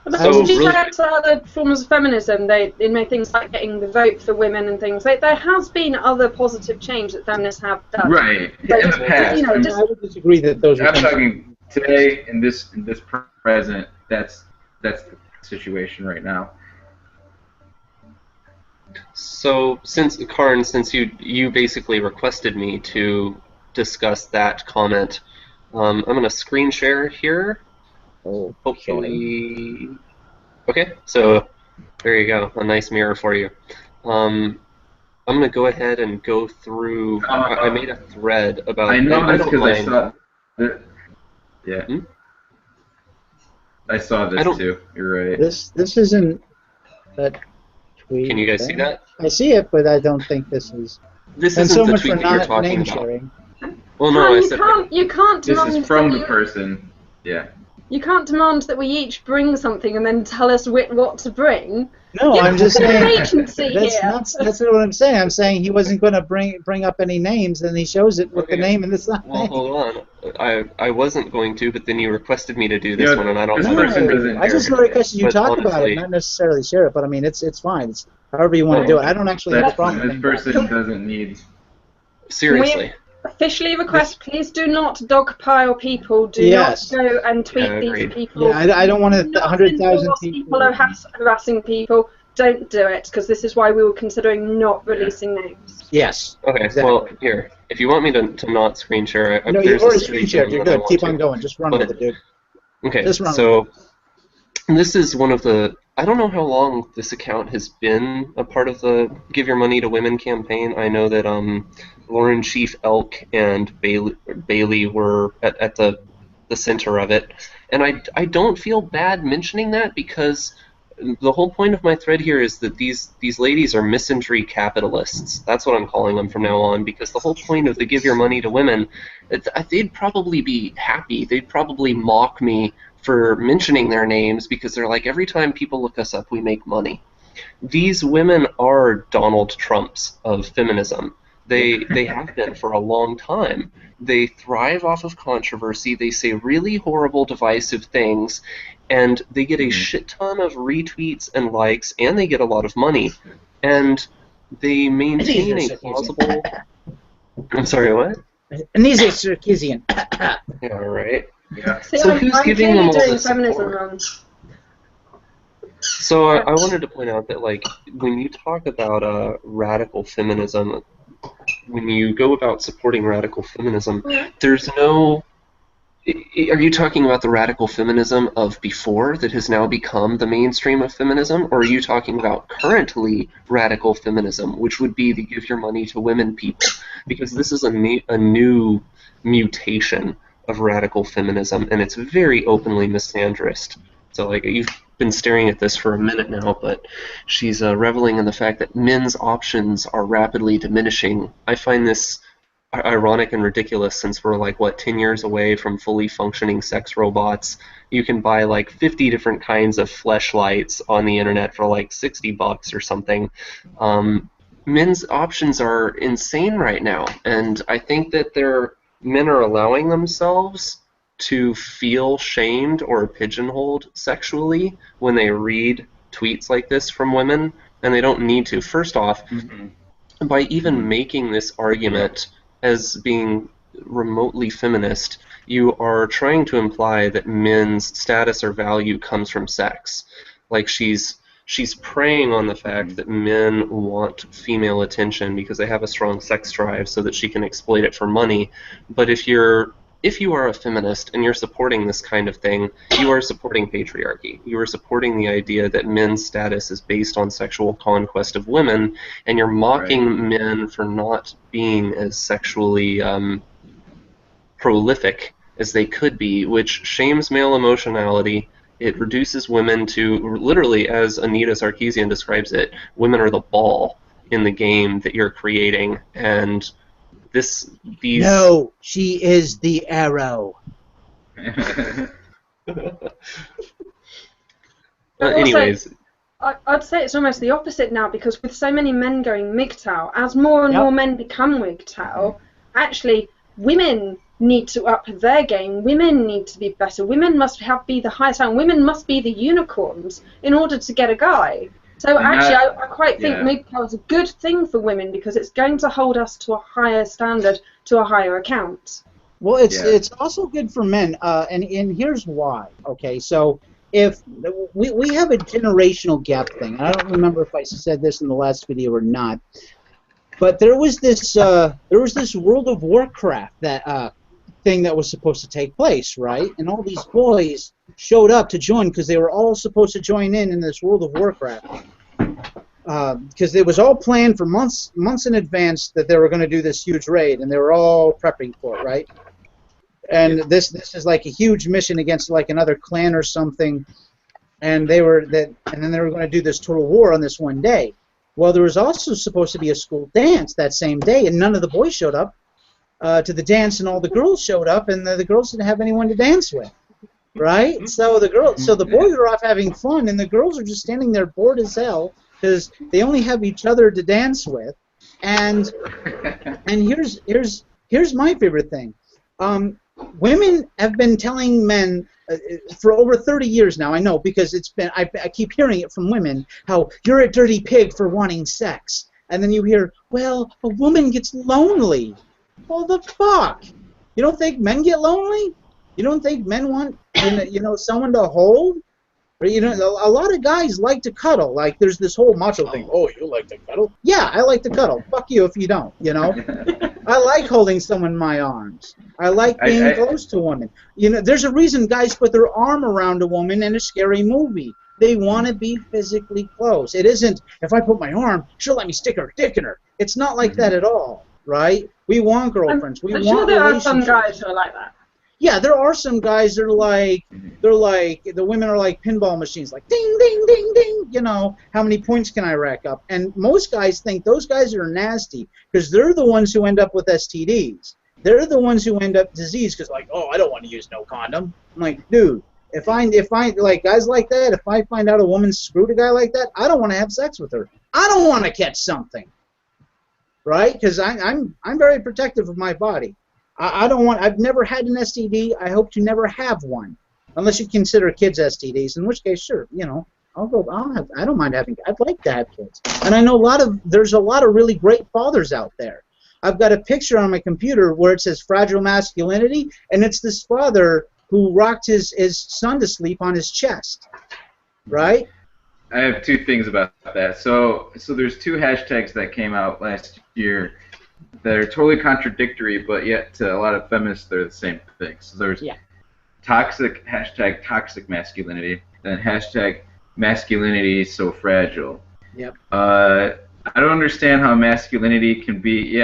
Speaker 3: But so to other forms of feminism, they make things like getting the vote for women and things. There has been other positive change that feminists have done.
Speaker 4: Right. In the past.
Speaker 1: I would disagree that those are.
Speaker 4: I'm talking today in this present. That's the situation right now.
Speaker 2: So, since you basically requested me to discuss that comment, I'm going to screen share here,
Speaker 1: Okay.
Speaker 2: Hopefully. Okay, so there you go, a nice mirror for you. I'm gonna go ahead and go through. I made a thread about.
Speaker 4: I know
Speaker 2: and I
Speaker 4: this
Speaker 2: don't
Speaker 4: because I
Speaker 2: mind.
Speaker 4: saw. Yeah.
Speaker 2: Hmm?
Speaker 4: I saw
Speaker 2: I
Speaker 4: this
Speaker 2: don't-
Speaker 4: too. You're right.
Speaker 1: This isn't that tweet.
Speaker 2: Can you guys see that?
Speaker 1: I see it, but I don't think this is.
Speaker 2: This
Speaker 1: And
Speaker 2: isn't
Speaker 1: so
Speaker 2: the
Speaker 1: much for
Speaker 2: tweet that you're
Speaker 1: not
Speaker 2: talking
Speaker 1: name
Speaker 2: about.
Speaker 1: sharing.
Speaker 2: Well, no, I said.
Speaker 3: You can't
Speaker 4: This
Speaker 3: demand
Speaker 4: is from
Speaker 3: that
Speaker 4: the person. Yeah.
Speaker 3: You can't demand that we each bring something and then tell us what to bring.
Speaker 1: No, I'm just saying.
Speaker 3: Agency
Speaker 1: That's
Speaker 3: here.
Speaker 1: that's not what I'm saying. I'm saying he wasn't going to bring up any names, and he shows it with the
Speaker 2: Okay.
Speaker 1: name, and it's not.
Speaker 2: Well, hold on. I wasn't going to, but then you requested me to do this
Speaker 4: Yeah,
Speaker 2: one, and I don't
Speaker 4: this
Speaker 2: know.
Speaker 4: person doesn't
Speaker 1: I just
Speaker 4: dare.
Speaker 1: requested you
Speaker 2: But
Speaker 1: talk about
Speaker 2: honestly-
Speaker 1: it, not necessarily share it. But I mean, it's fine. It's however you want to do it. I don't actually have a
Speaker 4: That's
Speaker 1: problem.
Speaker 4: fine. This
Speaker 1: with
Speaker 4: person doesn't need.
Speaker 2: Seriously.
Speaker 3: Officially request, please do not dogpile people. Do
Speaker 1: Yes.
Speaker 3: not go and tweet
Speaker 2: Yeah,
Speaker 3: these
Speaker 2: agreed.
Speaker 3: people.
Speaker 1: Yeah, I don't want
Speaker 3: Do not
Speaker 1: 100,000
Speaker 3: endorse
Speaker 1: people.
Speaker 3: harassing people. Don't do it, because this is why we were considering not releasing names.
Speaker 1: Yes.
Speaker 2: Okay,
Speaker 1: Exactly.
Speaker 2: well, here. If you want me to not screen share,
Speaker 1: No,
Speaker 2: there's
Speaker 1: you've already
Speaker 2: this
Speaker 1: screen shared.
Speaker 2: thing
Speaker 1: You're
Speaker 2: that I
Speaker 1: good.
Speaker 2: want
Speaker 1: Keep
Speaker 2: to.
Speaker 1: on going. Just run
Speaker 2: But-
Speaker 1: with it, dude.
Speaker 2: Okay,
Speaker 1: Just run
Speaker 2: so this is one of the. I don't know how long this account has been a part of the Give Your Money to Women campaign. I know that Lauren Chief Elk and Bailey were at the center of it, and I don't feel bad mentioning that because the whole point of my thread here is that these ladies are misandry capitalists. That's what I'm calling them from now on, because the whole point of the Give Your Money to Women, they'd probably be happy. They'd probably mock me for mentioning their names because they're like, every time people look us up, we make money. These women are Donald Trumps of feminism. They have been for a long time. They thrive off of controversy. They say really horrible, divisive things, and they get a shit ton of retweets and likes, and they get a lot of money. And they maintain a plausible... I'm sorry, what?
Speaker 1: Anisia Sarkeesian.
Speaker 2: Yeah, right.
Speaker 4: Yeah.
Speaker 3: See,
Speaker 2: So
Speaker 3: I'm
Speaker 2: who's
Speaker 3: clearly
Speaker 2: giving them all
Speaker 3: doing
Speaker 2: this
Speaker 3: feminism
Speaker 2: support?
Speaker 3: wrong.
Speaker 2: So I wanted to point out that, like, when you talk about radical feminism, when you go about supporting radical feminism, there's no... Are you talking about the radical feminism of before that has now become the mainstream of feminism, or are you talking about currently radical feminism, which would be the Give Your Money to Women people? Because this is a new mutation of radical feminism, and it's very openly misandrist. So, like, you've been staring at this for a minute now, but she's reveling in the fact that men's options are rapidly diminishing. I find this ironic and ridiculous since we're, like, what, 10 years away from fully functioning sex robots. You can buy, like, 50 different kinds of fleshlights on the internet for, like, $60 or something. Men's options are insane right now, and I think that men are allowing themselves to feel shamed or pigeonholed sexually when they read tweets like this from women, and they don't need to. First off, by even making this argument as being remotely feminist, you are trying to imply that men's status or value comes from sex. Like, she's preying on the fact that men want female attention because they have a strong sex drive so that she can exploit it for money. But if you are a feminist and you're supporting this kind of thing, you are supporting patriarchy. You are supporting the idea that men's status is based on sexual conquest of women, and you're mocking men for not being as sexually prolific as they could be, which shames male emotionality. It reduces women to, literally, as Anita Sarkeesian describes it, women are the ball in the game that you're creating, and these...
Speaker 1: No, she is the arrow.
Speaker 2: Anyways,
Speaker 3: I'd say it's almost the opposite now, because with so many men going MGTOW, as more and more men become MGTOW, actually women need to up their game. Women need to be better. Women must be the highest rank. Women must be the unicorns in order to get a guy. So actually, I quite think MGTOW is a good thing for women because it's going to hold us to a higher standard, to a higher account.
Speaker 1: Well, it's also good for men, and here's why. Okay, so if we have a generational gap thing, I don't remember if I said this in the last video or not, but there was this World of Warcraft thing that was supposed to take place, right? And all these boys showed up to join because they were all supposed to join in this World of Warcraft. Because it was all planned for months in advance that they were going to do this huge raid, and they were all prepping for it, right? And this is like a huge mission against like another clan or something, and then they were going to do this total war on this one day. Well, there was also supposed to be a school dance that same day, and none of the boys showed up to the dance, and all the girls showed up, and the girls didn't have anyone to dance with, right? So the boys are off having fun, and the girls are just standing there bored as hell because they only have each other to dance with. And here's my favorite thing. Women have been telling men for over 30 years now, I know, because I keep hearing it from women, how you're a dirty pig for wanting sex. And then you hear, well, a woman gets lonely. Well, the fuck? You don't think men get lonely? You don't think men want, someone to hold? Or, a lot of guys like to cuddle. Like, there's this whole macho thing. Oh, you like to cuddle? Yeah, I like to cuddle. Fuck you if you don't, I like holding someone in my arms. I like being close to a woman. There's a reason guys put their arm around a woman in a scary movie. They want to be physically close. It isn't, if I put my arm, she'll let me stick her dick in her. It's not like that at all, right? We want girlfriends. We want
Speaker 3: sure there are
Speaker 1: relationships.
Speaker 3: some guys who are like that.
Speaker 1: Yeah, there are some guys that are like, the women are like pinball machines, like ding, ding, ding, ding, how many points can I rack up? And most guys think those guys are nasty because they're the ones who end up with STDs. They're the ones who end up diseased because, like, oh, I don't want to use no condom. I'm like, dude, if I like guys like that, if I find out a woman screwed a guy like that, I don't want to have sex with her. I don't want to catch something, right? Because I'm very protective of my body. I've never had an STD. I hope to never have one, unless you consider kids STDs, in which case, sure, I don't mind having, I'd like to have kids. And I know there's a lot of really great fathers out there. I've got a picture on my computer where it says fragile masculinity, and it's this father who rocked his son to sleep on his chest, right?
Speaker 4: I have two things about that. So there's two hashtags that came out last year that are totally contradictory, but yet to a lot of feminists they're the same thing. So there's toxic masculinity, then hashtag masculinity so fragile.
Speaker 1: Yep.
Speaker 4: I don't understand how masculinity can be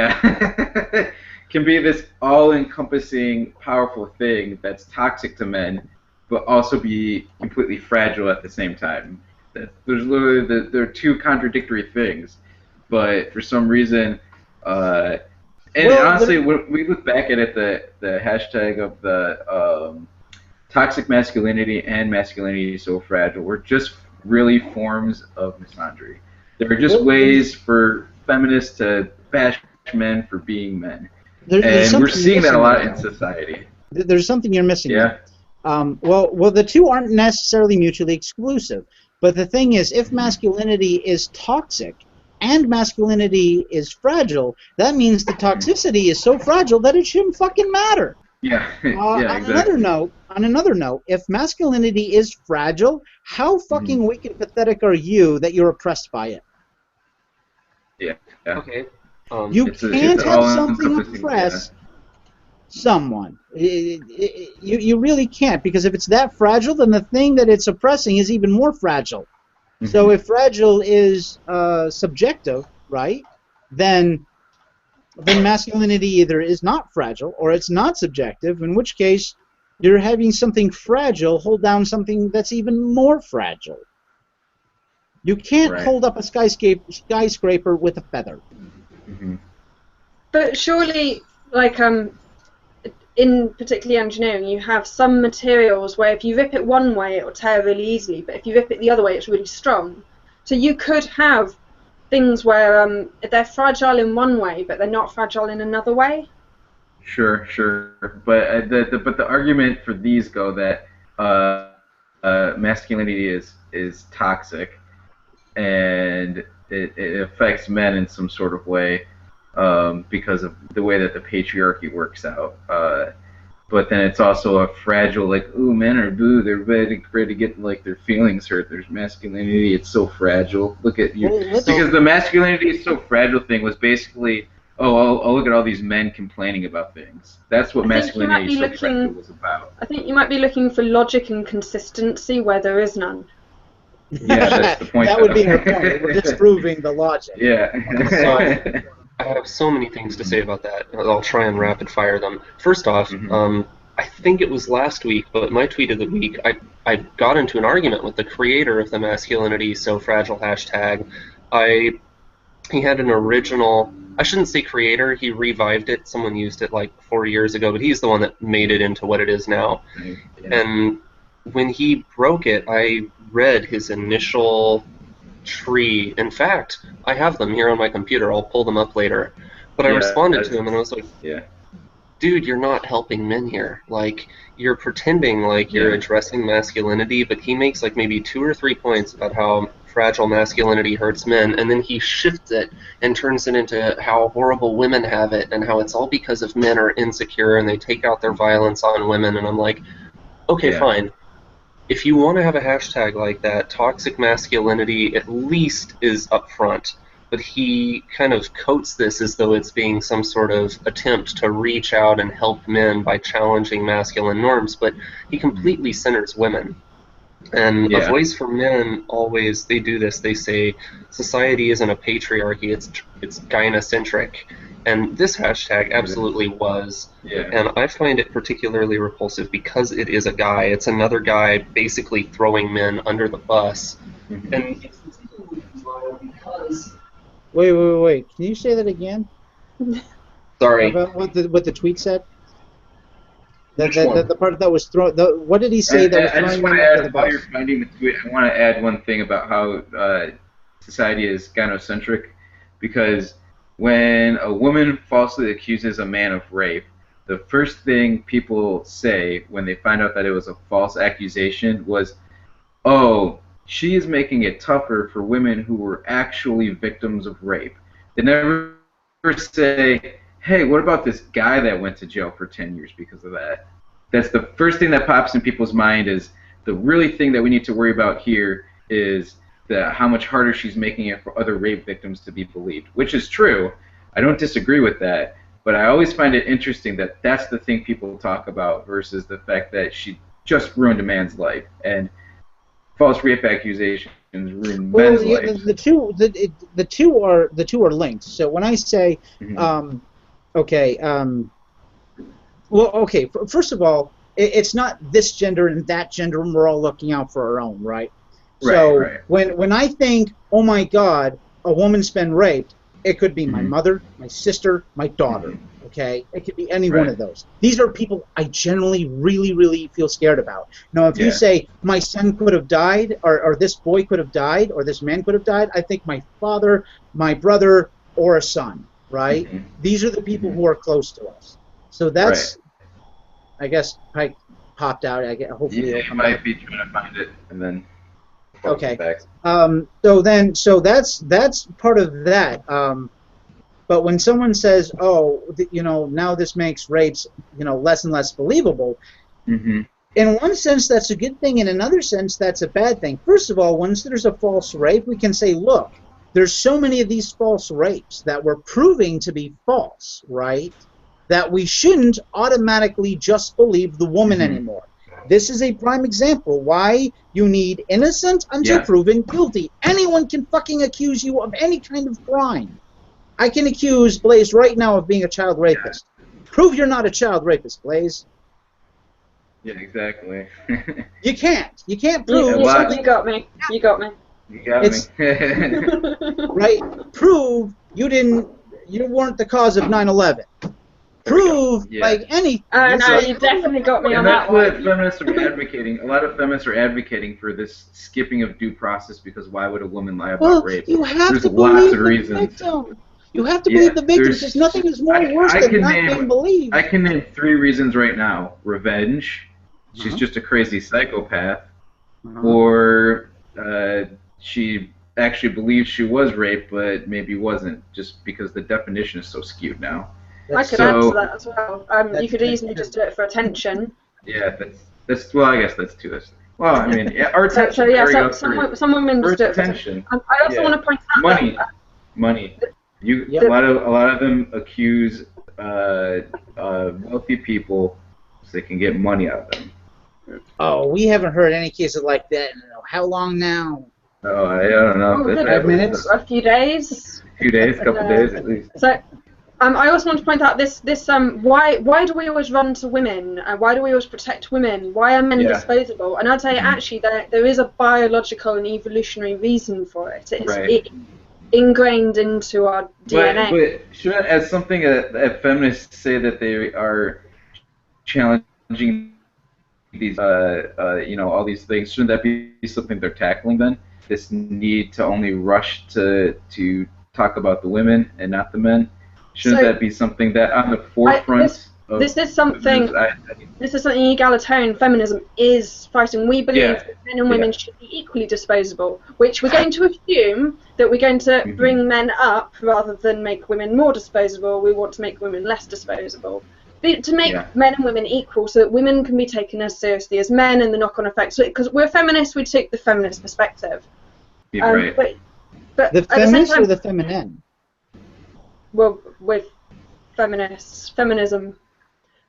Speaker 4: can be this all-encompassing, powerful thing that's toxic to men, but also be completely fragile at the same time. There's literally there are two contradictory things, but for some reason, honestly, when we look back at it, the hashtag of the toxic masculinity and masculinity so fragile were just really forms of misandry. There are just ways for feminists to bash men for being men. And we're seeing that a lot in society.
Speaker 1: There's something you're missing.
Speaker 4: Yeah.
Speaker 1: Well, the two aren't necessarily mutually exclusive. But the thing is, if masculinity is toxic and masculinity is fragile, that means the toxicity is so fragile that it shouldn't fucking matter.
Speaker 4: Yeah.
Speaker 1: Exactly. On another note, if masculinity is fragile, how fucking weak and pathetic are you that you're oppressed by it?
Speaker 4: Yeah.
Speaker 2: Okay.
Speaker 1: You can't have something oppress someone. You really can't, because if it's that fragile, then the thing that it's oppressing is even more fragile. So if fragile is subjective, right, then masculinity either is not fragile or it's not subjective, in which case you're having something fragile hold down something that's even more fragile. You can't hold up a skyscraper with a feather.
Speaker 3: But surely, like, in particularly engineering, you have some materials where if you rip it one way, it will tear really easily, but if you rip it the other way, it's really strong. So you could have things where they're fragile in one way, but they're not fragile in another way.
Speaker 4: Sure. But the argument for these go that masculinity is toxic, and it affects men in some sort of way. Because of the way that the patriarchy works out. But then it's also a fragile, like, ooh, men are they're ready to get, like, their feelings hurt. There's masculinity, it's so fragile. Look at you. Because the masculinity is so fragile thing was basically I'll look at all these men complaining about things. That's what masculinity so attractive was about.
Speaker 3: I think you might be looking for logic and consistency where there is none.
Speaker 4: Yeah, that's the point.
Speaker 1: That would be our point. We're disproving the logic.
Speaker 4: Yeah.
Speaker 2: So, I have so many things to say about that. I'll try and rapid fire them. First off, I think it was last week, but my tweet of the week, I got into an argument with the creator of the Masculinity So Fragile hashtag. He had an original, I shouldn't say creator, he revived it. Someone used it like 4 years ago, but he's the one that made it into what it is now. Yeah. And when he broke it, I read his initial tree. In fact, I have them here on my computer. I'll pull them up later. But I responded to him and I was like, dude, you're not helping men here. Like, you're pretending like you're addressing masculinity, but he makes like maybe 2 or 3 points about how fragile masculinity hurts men, and then he shifts it and turns it into how horrible women have it and how it's all because of men are insecure and they take out their violence on women. And I'm like, okay, fine. If you want to have a hashtag like that, toxic masculinity at least is up front. But he kind of coats this as though it's being some sort of attempt to reach out and help men by challenging masculine norms, but he completely centers women. And A Voice for Men, always, they do this. They say, society isn't a patriarchy, it's gynocentric. And this hashtag absolutely was. And I find it particularly repulsive because it is a guy. It's another guy basically throwing men under the bus. And it's particularly vile because...
Speaker 1: Wait. Can you say that again?
Speaker 2: Sorry.
Speaker 1: About what the tweet said? The part that was thrown. What did he say that was throwing men under the bus?
Speaker 4: While you're finding the tweet, I want to add one thing about how society is gynocentric, because when a woman falsely accuses a man of rape, the first thing people say when they find out that it was a false accusation was, "Oh, she is making it tougher for women who were actually victims of rape." They never say, "Hey, what about this guy that went to jail for 10 years because of that?" That's the first thing that pops in people's mind. Is the really thing that we need to worry about here is how much harder she's making it for other rape victims to be believed, which is true. I don't disagree with that, but I always find it interesting that that's the thing people talk about versus the fact that she just ruined a man's life. And false rape accusations ruin men's lives.
Speaker 1: The two are linked. So when I say, first of all, it's not this gender and that gender, and we're all looking out for our own, right? So when I think, oh my God, a woman's been raped, it could be my mother, my sister, my daughter. Okay, it could be any one of those. These are people I generally really, really feel scared about. Now, if you say my son could have died, or this boy could have died, or this man could have died, I think my father, my brother, or a son. Right? These are the people who are close to us. So that's, I guess, Pike popped out. Hopefully,
Speaker 4: you might be trying to find it, and then.
Speaker 1: Okay. So that's part of that. But when someone says, "Oh, now this makes rapes, less and less believable," in one sense that's a good thing. In another sense, that's a bad thing. First of all, once there's a false rape, we can say, "Look, there's so many of these false rapes that we're proving to be false, right? That we shouldn't automatically just believe the woman anymore." This is a prime example why you need innocent until proven guilty. Anyone can fucking accuse you of any kind of crime. I can accuse Blaise right now of being a child rapist. Prove you're not a child rapist, Blaise.
Speaker 4: Yeah, exactly.
Speaker 1: You can't. You can't prove.
Speaker 3: You got me. You got me.
Speaker 4: You got me.
Speaker 1: Right? Prove you weren't the cause of 9/11. Prove like any.
Speaker 3: No, you definitely got me on that one.
Speaker 4: That's what feminists are advocating. A lot of feminists are advocating for this skipping of due process because why would a woman lie about rape?
Speaker 1: You have
Speaker 4: There's
Speaker 1: to
Speaker 4: lots
Speaker 1: believe
Speaker 4: of
Speaker 1: the
Speaker 4: reasons.
Speaker 1: victim. You have to believe the victim because nothing is more worse than not being believed.
Speaker 4: I can name 3 reasons right now. Revenge. She's just a crazy psychopath. Or she actually believes she was raped but maybe wasn't just because the definition is so skewed now.
Speaker 3: I could add to that as well. You could easily just do it for attention.
Speaker 4: Yeah, that's well, I guess that's 2. Well, I mean, or attention.
Speaker 3: Some women just do it for attention. I also want to point out
Speaker 4: money. A lot of them accuse wealthy people so they can get money out of them.
Speaker 1: Oh, we haven't heard any cases like that in how long now?
Speaker 4: Oh, I don't know.
Speaker 3: Oh,
Speaker 1: 5 minutes?
Speaker 3: A few days.
Speaker 4: A few days, couple days at least.
Speaker 3: So, I also want to point out this why do we always run to women? Why do we always protect women? Why are men disposable? And I'd say actually there is a biological and evolutionary reason for it. It's ingrained into our DNA.
Speaker 4: But shouldn't, as something that feminists say that they are challenging these, all these things, shouldn't that be something they're tackling then? This need to only rush to talk about the women and not the men? Shouldn't that be something that on the forefront?
Speaker 3: This is something egalitarian feminism is fighting. We believe that men and women should be equally disposable, which we're going to assume that we're going to bring men up rather than make women more disposable. We want to make women less disposable. To make men and women equal so that women can be taken as seriously as men and the knock-on effects. Because we're feminists, we take the feminist perspective. But
Speaker 1: the feminist or the feminine?
Speaker 3: Well, with feminism.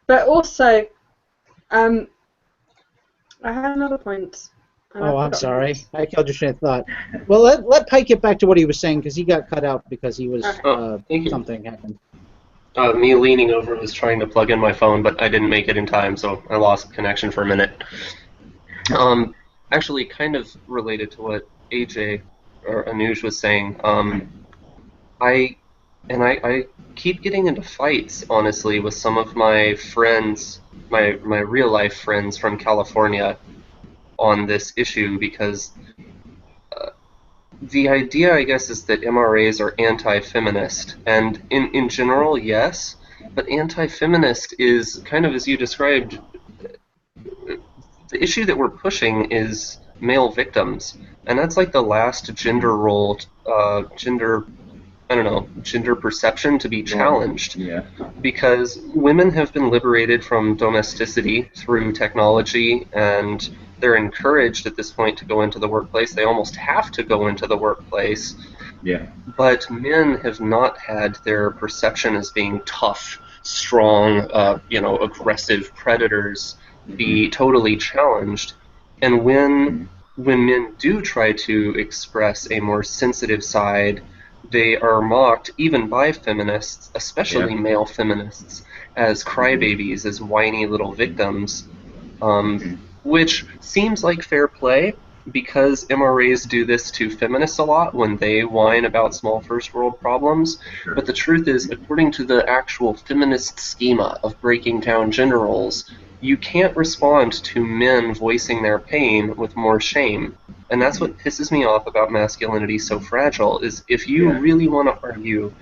Speaker 3: But also, I had another point.
Speaker 1: I'm sorry. I killed your train of thought. Well, let Pike get back to what he was saying, because he got cut out because he was something happened.
Speaker 2: Me leaning over was trying to plug in my phone, but I didn't make it in time, so I lost connection for a minute. Actually, kind of related to what AJ or Anuj was saying, I keep getting into fights, honestly, with some of my friends, my real-life friends from California on this issue, because the idea, I guess, is that MRAs are anti-feminist, and in general, yes, but anti-feminist is kind of, as you described, the issue that we're pushing is male victims, and that's like the last gender role, gender perception to be challenged.
Speaker 4: Yeah.
Speaker 2: Because women have been liberated from domesticity through technology, and they're encouraged at this point to go into the workplace. They almost have to go into the workplace.
Speaker 4: Yeah.
Speaker 2: But men have not had their perception as being tough, strong, aggressive predators be totally challenged. And when men do try to express a more sensitive side, they are mocked, even by feminists, especially male feminists, as crybabies, as whiny little victims, which seems like fair play, because MRAs do this to feminists a lot when they whine about small first world problems.
Speaker 4: Sure.
Speaker 2: But the truth is, according to the actual feminist schema of breaking down gender roles, you can't respond to men voicing their pain with more shame. And that's what pisses me off about masculinity so fragile, is if you really want to argue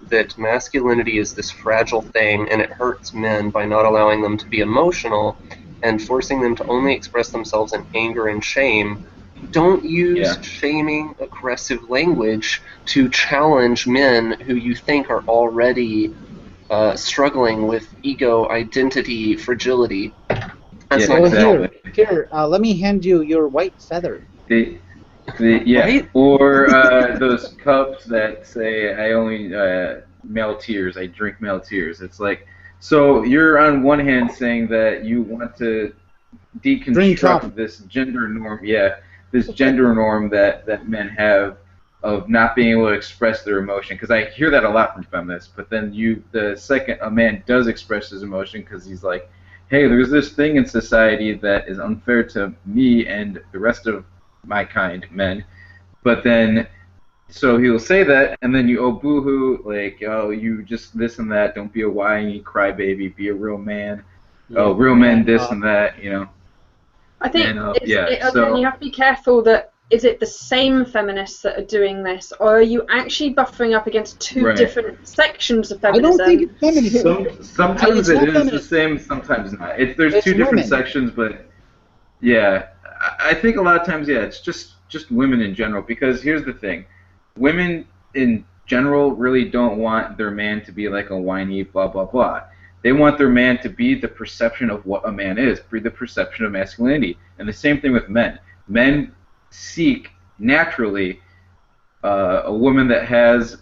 Speaker 2: that masculinity is this fragile thing and it hurts men by not allowing them to be emotional and forcing them to only express themselves in anger and shame, don't use shaming, aggressive language to challenge men who you think are already struggling with ego, identity, fragility. That's not
Speaker 1: exactly. Here, let me hand you your white feather.
Speaker 2: Right?
Speaker 4: Or those cups that say, I only male tears, I drink male tears. It's like, so you're on one hand saying that you want to deconstruct this gender norm, this gender norm that men have of not being able to express their emotion, because I hear that a lot from feminists, but then the second a man does express his emotion because he's like, hey, there's this thing in society that is unfair to me and the rest of my kind, men, but then, so he'll say that, and then you, oh, boo-hoo, like, oh, you just this and that, don't be a whiny crybaby, be a real man, oh, real men, this and that, you know.
Speaker 3: I think so you have to be careful that, is it the same feminists that are doing this, or are you actually buffering up against two different sections of feminism?
Speaker 1: I don't think it's feminist.
Speaker 4: Sometimes it is the same, sometimes not. There's two different sections, but I think a lot of times, it's just women in general, because here's the thing. Women in general really don't want their man to be like a whiny blah, blah, blah. They want their man to be the perception of what a man is, be the perception of masculinity. And the same thing with men. Men seek naturally a woman that has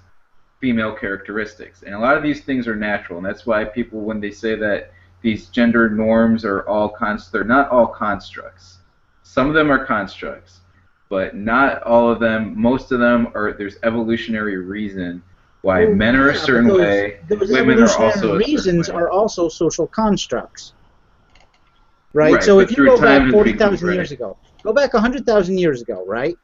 Speaker 4: female characteristics. And a lot of these things are natural, and that's why people, when they say that these gender norms are all they're not all constructs. Some of them are constructs, but not all of them. Most of them are, there's evolutionary reason why men are a certain way, women are also a
Speaker 1: reasons
Speaker 4: certain way.
Speaker 1: are also social constructs. Right? So if you go back 40,000 years ago, go back 100,000 years ago, right?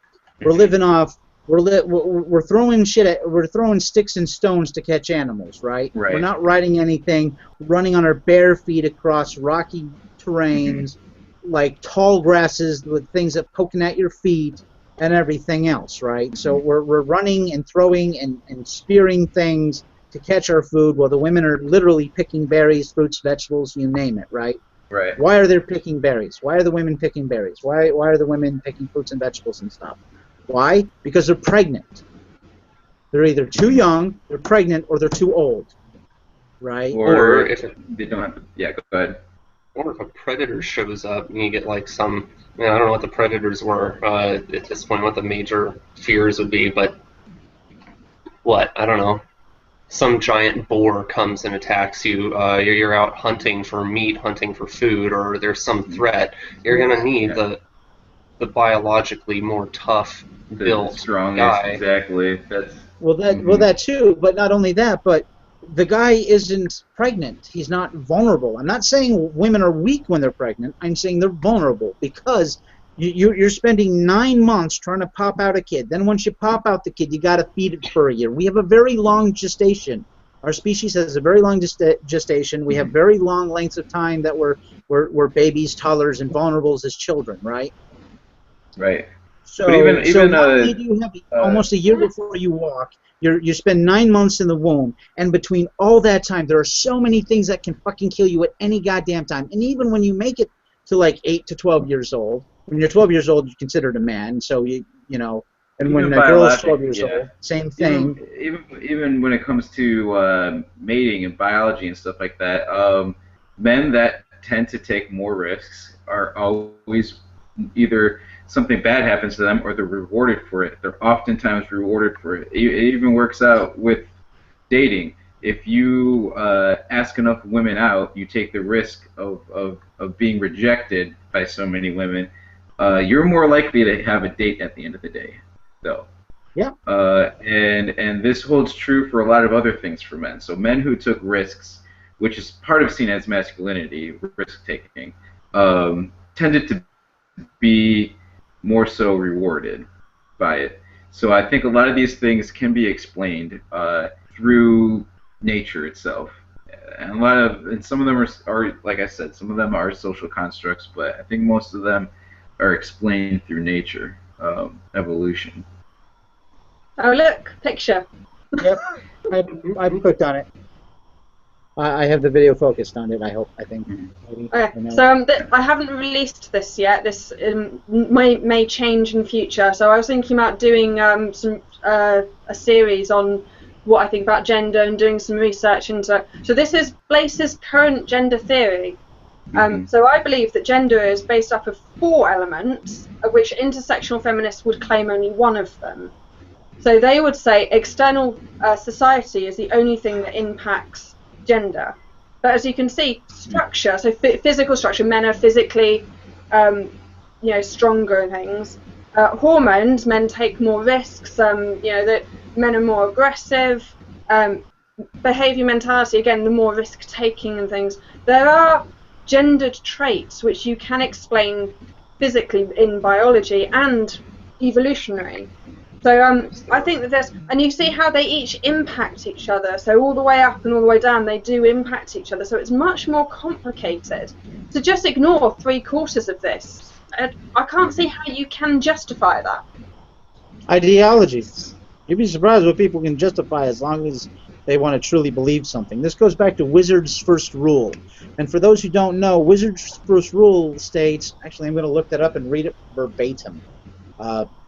Speaker 1: We're living off, we're throwing we're throwing sticks and stones to catch animals, right? We're not riding anything, running on our bare feet across rocky terrains, like tall grasses with things that poking at your feet and everything else, right? So we're running and throwing and spearing things to catch our food while the women are literally picking berries, fruits, vegetables, you name it, right?
Speaker 4: Right.
Speaker 1: Why are they picking berries? Why are the women picking berries? Why are the women picking fruits and vegetables and stuff? Why? Because they're pregnant. They're either too young, they're pregnant, or they're too old, right?
Speaker 2: Or if
Speaker 4: they don't have to, yeah, go ahead.
Speaker 2: Or if a predator shows up and you get like some, I don't know what the predators were at this point, what the major fears would be, but I don't know. Some giant boar comes and attacks you. You're out hunting for meat, hunting for food, or there's some threat. You're gonna need the biologically more tough built
Speaker 4: strongest
Speaker 2: guy.
Speaker 4: Exactly.
Speaker 1: Well, that too, but not only that, but the guy isn't pregnant. He's not vulnerable. I'm not saying women are weak when they're pregnant. I'm saying they're vulnerable because you're spending 9 months trying to pop out a kid. Then once you pop out the kid, you got to feed it for a year. We have a very long gestation. Our species has a very long gestation. We have very long lengths of time that we're babies, toddlers, and vulnerables as children, right?
Speaker 4: Right.
Speaker 1: So,
Speaker 4: but even
Speaker 1: you have almost a year before you walk. You spend 9 months in the womb, and between all that time, there are so many things that can fucking kill you at any goddamn time. And even when you make it to like 8 to 12 years old, when you're 12 years old, you're considered a man. So you know, and when a girl is 12 years old, same thing.
Speaker 4: Even when it comes to mating and biology and stuff like that, men that tend to take more risks are always either something bad happens to them or they're rewarded for it. They're oftentimes rewarded for it. It even works out with dating. If you ask enough women out, you take the risk of being rejected by so many women, you're more likely to have a date at the end of the day, though.
Speaker 1: Yeah.
Speaker 4: And this holds true for a lot of other things for men. So men who took risks, which is part of seen as masculinity, risk-taking, tended to be more so rewarded by it. So I think a lot of these things can be explained through nature itself. And some of them are, like I said, some of them are social constructs, but I think most of them are explained through nature, evolution.
Speaker 3: Oh look, picture.
Speaker 1: Yep, I clicked on it. I have the video focused on it. I think. Maybe.
Speaker 3: Okay, so I haven't released this yet. This may change in future. So I was thinking about doing a series on what I think about gender and doing some research into. So this is Blaise's current gender theory. So I believe that gender is based off of 4 elements, of which intersectional feminists would claim only one of them. So they would say external society is the only thing that impacts gender. But as you can see, structure, so physical structure, men are physically stronger and things. Hormones, men take more risks, that men are more aggressive. Behavior, mentality, again, the more risk taking and things. There are gendered traits which you can explain physically in biology and evolutionary. So I think that and you see how they each impact each other. So all the way up and all the way down, they do impact each other. So it's much more complicated. To just ignore 3/4 of this, I can't see how you can justify that.
Speaker 1: Ideologies. You'd be surprised what people can justify as long as they want to truly believe something. This goes back to Wizard's first rule. And for those who don't know, Wizard's first rule states, actually I'm going to look that up and read it verbatim.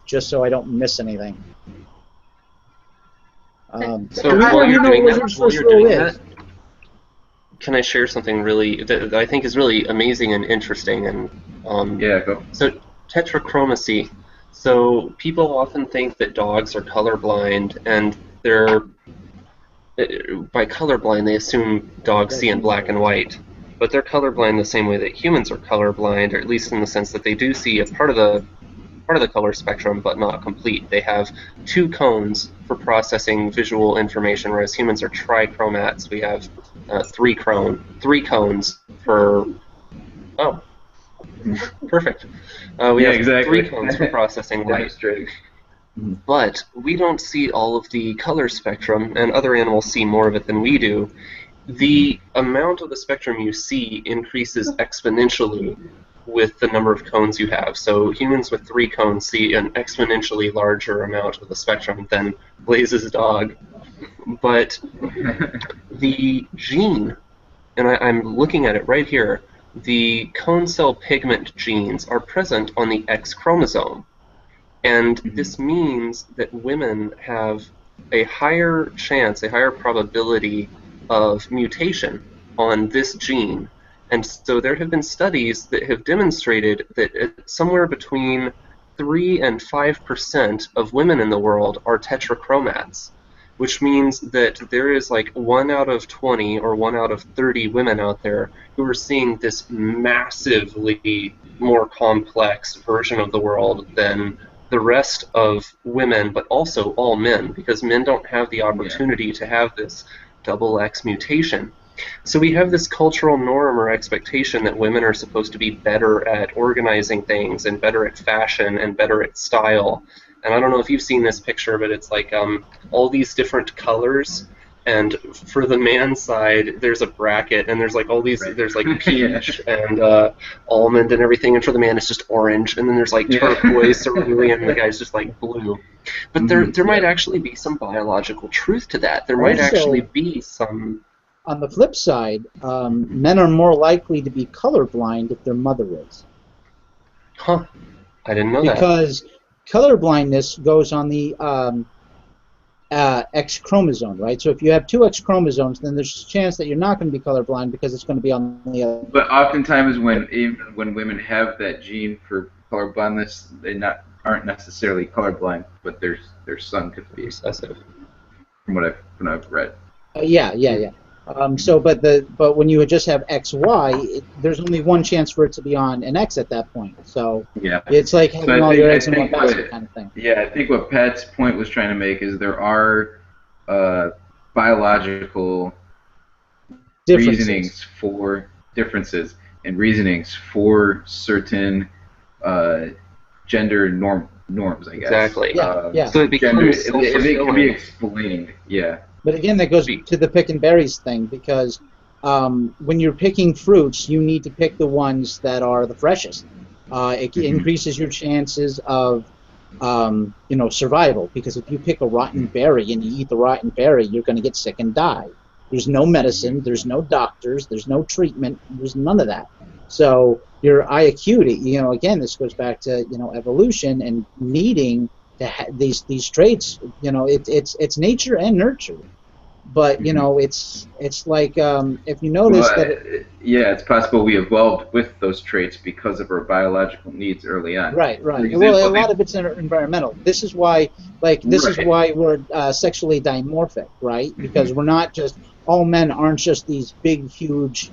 Speaker 1: Just so I don't miss anything.
Speaker 2: So while you're doing that, can I share something really that I think is really amazing and interesting? And
Speaker 4: yeah, go.
Speaker 2: So tetrachromacy. So people often think that dogs are colorblind, and they're by colorblind, they assume dogs see in black and white, but they're colorblind the same way that humans are colorblind, or at least in the sense that they do see a part of the color spectrum, but not complete. They have 2 cones for processing visual information, whereas humans are trichromats. We have 3 cones for. Oh, perfect. We have
Speaker 4: exactly.
Speaker 2: 3 cones for processing light. But we don't see all of the color spectrum, and other animals see more of it than we do. The amount of the spectrum you see increases exponentially with the number of cones you have. So humans with 3 cones see an exponentially larger amount of the spectrum than Blaise's dog. But the gene, and I'm looking at it right here, the cone cell pigment genes are present on the X chromosome. And this means that women have a higher chance, a higher probability of mutation on this gene. And so there have been studies that have demonstrated that somewhere between 3 and 5% of women in the world are tetrachromats, which means that there is like 1 out of 20 or 1 out of 30 women out there who are seeing this massively more complex version of the world than the rest of women, but also all men, because men don't have the opportunity to have this double X mutation. So we have this cultural norm or expectation that women are supposed to be better at organizing things and better at fashion and better at style. And I don't know if you've seen this picture, but it's like all these different colors. And for the man side, there's a bracket, and there's like all these, there's like peach and almond and everything, and for the man it's just orange, and then there's like turquoise, cerulean, and the guy's just like blue. But there might actually be some biological truth to that. There might actually be some...
Speaker 1: On the flip side, men are more likely to be colorblind if their mother is.
Speaker 2: Huh. I didn't know that.
Speaker 1: Because colorblindness goes on the X chromosome, right? So if you have 2 X chromosomes, then there's a chance that you're not going to be colorblind because it's going to be on the other.
Speaker 4: But oftentimes when women have that gene for colorblindness, they aren't necessarily colorblind, but their son could be
Speaker 2: recessive,
Speaker 4: from what I've read.
Speaker 1: Yeah. But when you just have XY, there's only one chance for it to be on an X at that point. So it's like having all your eggs in one basket kind of thing.
Speaker 4: Yeah, I think what Pat's point was trying to make is there are biological reasonings for differences and reasonings for certain gender norms, I guess.
Speaker 2: Exactly.
Speaker 1: Yeah.
Speaker 2: So it becomes
Speaker 4: it can be explained. Yeah.
Speaker 1: But again, that goes to the pick and berries thing, because when you're picking fruits, you need to pick the ones that are the freshest. It increases your chances of survival, because if you pick a rotten berry and you eat the rotten berry, you're going to get sick and die. There's no medicine, there's no doctors, there's no treatment, there's none of that. So your eye acuity, again, this goes back to evolution and needing to these traits. It's nature and nurture. But it's like if you notice
Speaker 4: it's possible we evolved with those traits because of our biological needs early on.
Speaker 1: Right. Well, a lot of it's environmental. This is why we're sexually dimorphic, right? Because we're not just all men aren't just these big, huge,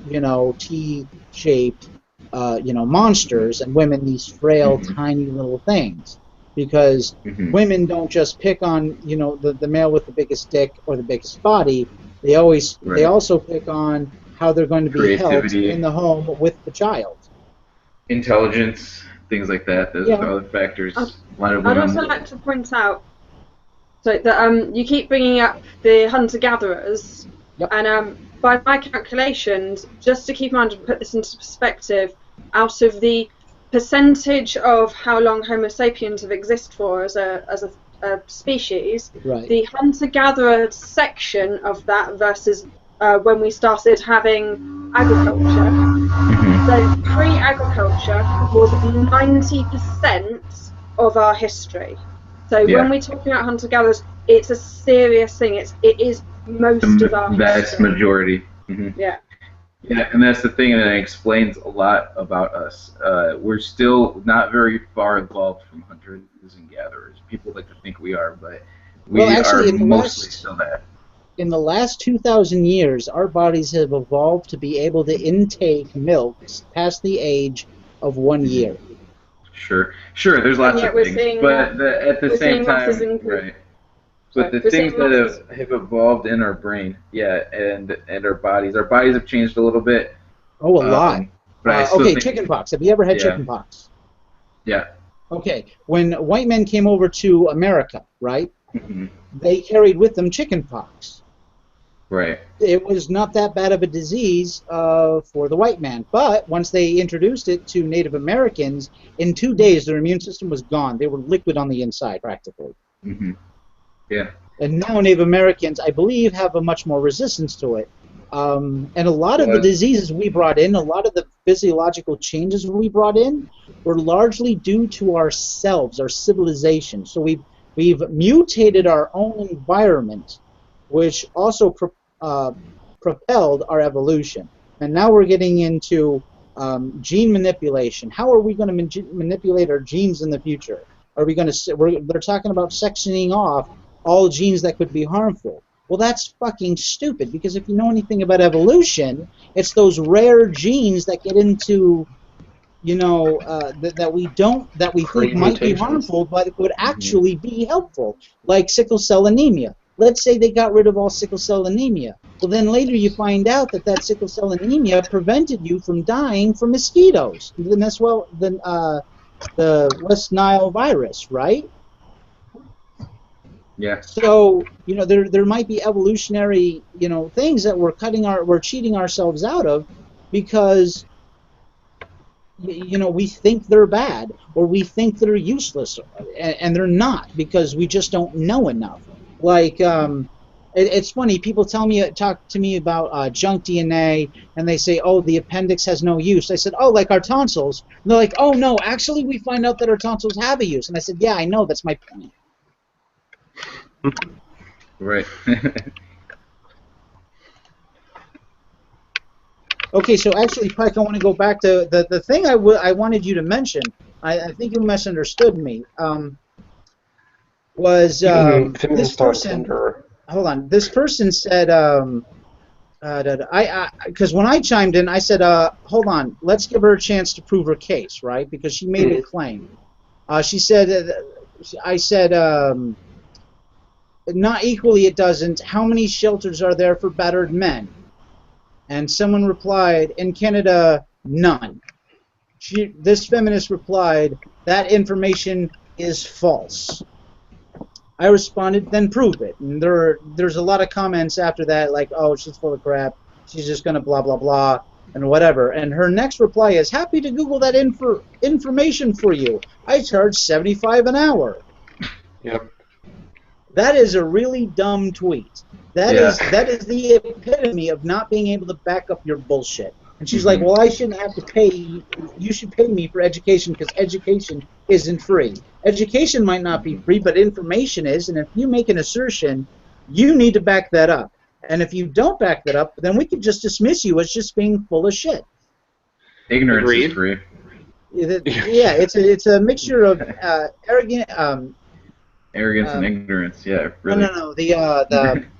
Speaker 1: T-shaped, monsters, and women these frail, tiny little things. Because women don't just pick on the male with the biggest dick or the biggest body. They also pick on how they're going to be helped in the home with the child.
Speaker 4: Intelligence, things like that. Those are other factors.
Speaker 3: I'd also like to point out that you keep bringing up the hunter-gatherers, and by my calculations, just to keep in mind and put this into perspective, out of the percentage of how long Homo sapiens have existed for as a species, the hunter-gatherer section of that versus when we started having agriculture. So pre-agriculture was 90% of our history. So when we're talking about hunter-gatherers, it's a serious thing. It is most of our history.
Speaker 4: That's majority. Yeah, and that's the thing, and it explains a lot about us. We're still not very far evolved from hunters and gatherers. People like to think we are, but we are mostly still that.
Speaker 1: in the last 2,000 years, our bodies have evolved to be able to intake milk past the age of 1 year.
Speaker 4: Sure. There's
Speaker 3: And
Speaker 4: lots
Speaker 3: yet
Speaker 4: of
Speaker 3: we're
Speaker 4: things,
Speaker 3: seeing
Speaker 4: but at the
Speaker 3: we're
Speaker 4: same
Speaker 3: seeing masses
Speaker 4: time,
Speaker 3: increase.
Speaker 4: right? But the
Speaker 3: We're
Speaker 4: things
Speaker 3: seeing
Speaker 4: that
Speaker 3: masses.
Speaker 4: have evolved in our brain, yeah, and our bodies have changed a little bit.
Speaker 1: Oh, a lot.
Speaker 4: But I still
Speaker 1: okay,
Speaker 4: think,
Speaker 1: chickenpox. Have you ever had
Speaker 4: Yeah.
Speaker 1: chickenpox?
Speaker 4: yeah.
Speaker 1: Okay, when white men came over to America, right,
Speaker 4: Hmm.
Speaker 1: they carried with them chickenpox.
Speaker 4: Right.
Speaker 1: It was not that bad of a disease for the white man, but once they introduced it to Native Americans, in 2 days their immune system was gone. They were liquid on the inside, practically.
Speaker 4: Hmm. Yeah.
Speaker 1: And now Native Americans, I believe, have a much more resistance to it. And a lot of the diseases we brought in, a lot of the physiological changes we brought in, were largely due to ourselves, our civilization. So we've mutated our own environment, which also propelled our evolution. And now we're getting into gene manipulation. How are we going to manipulate our genes in the future? Are we going to? They're talking about sectioning off all genes that could be harmful. Well, that's fucking stupid, because if you know anything about evolution, it's those rare genes that get into, that we think might be
Speaker 2: Pre-mutations.
Speaker 1: harmful, but it would actually be helpful, like sickle cell anemia. Let's say they got rid of all sickle cell anemia. Well, then later you find out that sickle cell anemia prevented you from dying from mosquitoes, and as well the West Nile virus, right?
Speaker 4: Yeah.
Speaker 1: So there might be evolutionary things that we're cheating ourselves out of, because we think they're bad, or we think they're useless, and they're not, because we just don't know enough. Like it's funny, people talk to me about junk DNA, and they say, oh, the appendix has no use. I said, oh, like our tonsils. And they're like, oh no, actually we find out that our tonsils have a use. And I said, yeah, I know, that's my point.
Speaker 4: Right.
Speaker 1: Okay, so actually, Pike, I want to go back to the thing I wanted you to mention. I think you misunderstood me. Was this person? Hold on. This person said, because when I chimed in, I said, hold on, let's give her a chance to prove her case, right? Because she made a claim. She said, I said, not equally it doesn't. How many shelters are there for battered men? And someone replied, in Canada, none. This feminist replied, that information is false. I responded, then prove it. And there's a lot of comments after that, like, oh, she's full of crap, she's just going to blah, blah, blah, and whatever. And her next reply is, happy to Google that information for you. I charge $75 an hour.
Speaker 2: Yep.
Speaker 1: That is a really dumb tweet. That is the epitome of not being able to back up your bullshit. And she's like, well, I shouldn't have to pay you. You should pay me for education, because education isn't free. Education might not be free, but information is. And if you make an assertion, you need to back that up. And if you don't back that up, then we could just dismiss you as just being full of shit.
Speaker 4: Ignorance is free.
Speaker 1: Yeah, it's a mixture of
Speaker 4: arrogance and ignorance, yeah, really.
Speaker 1: No. The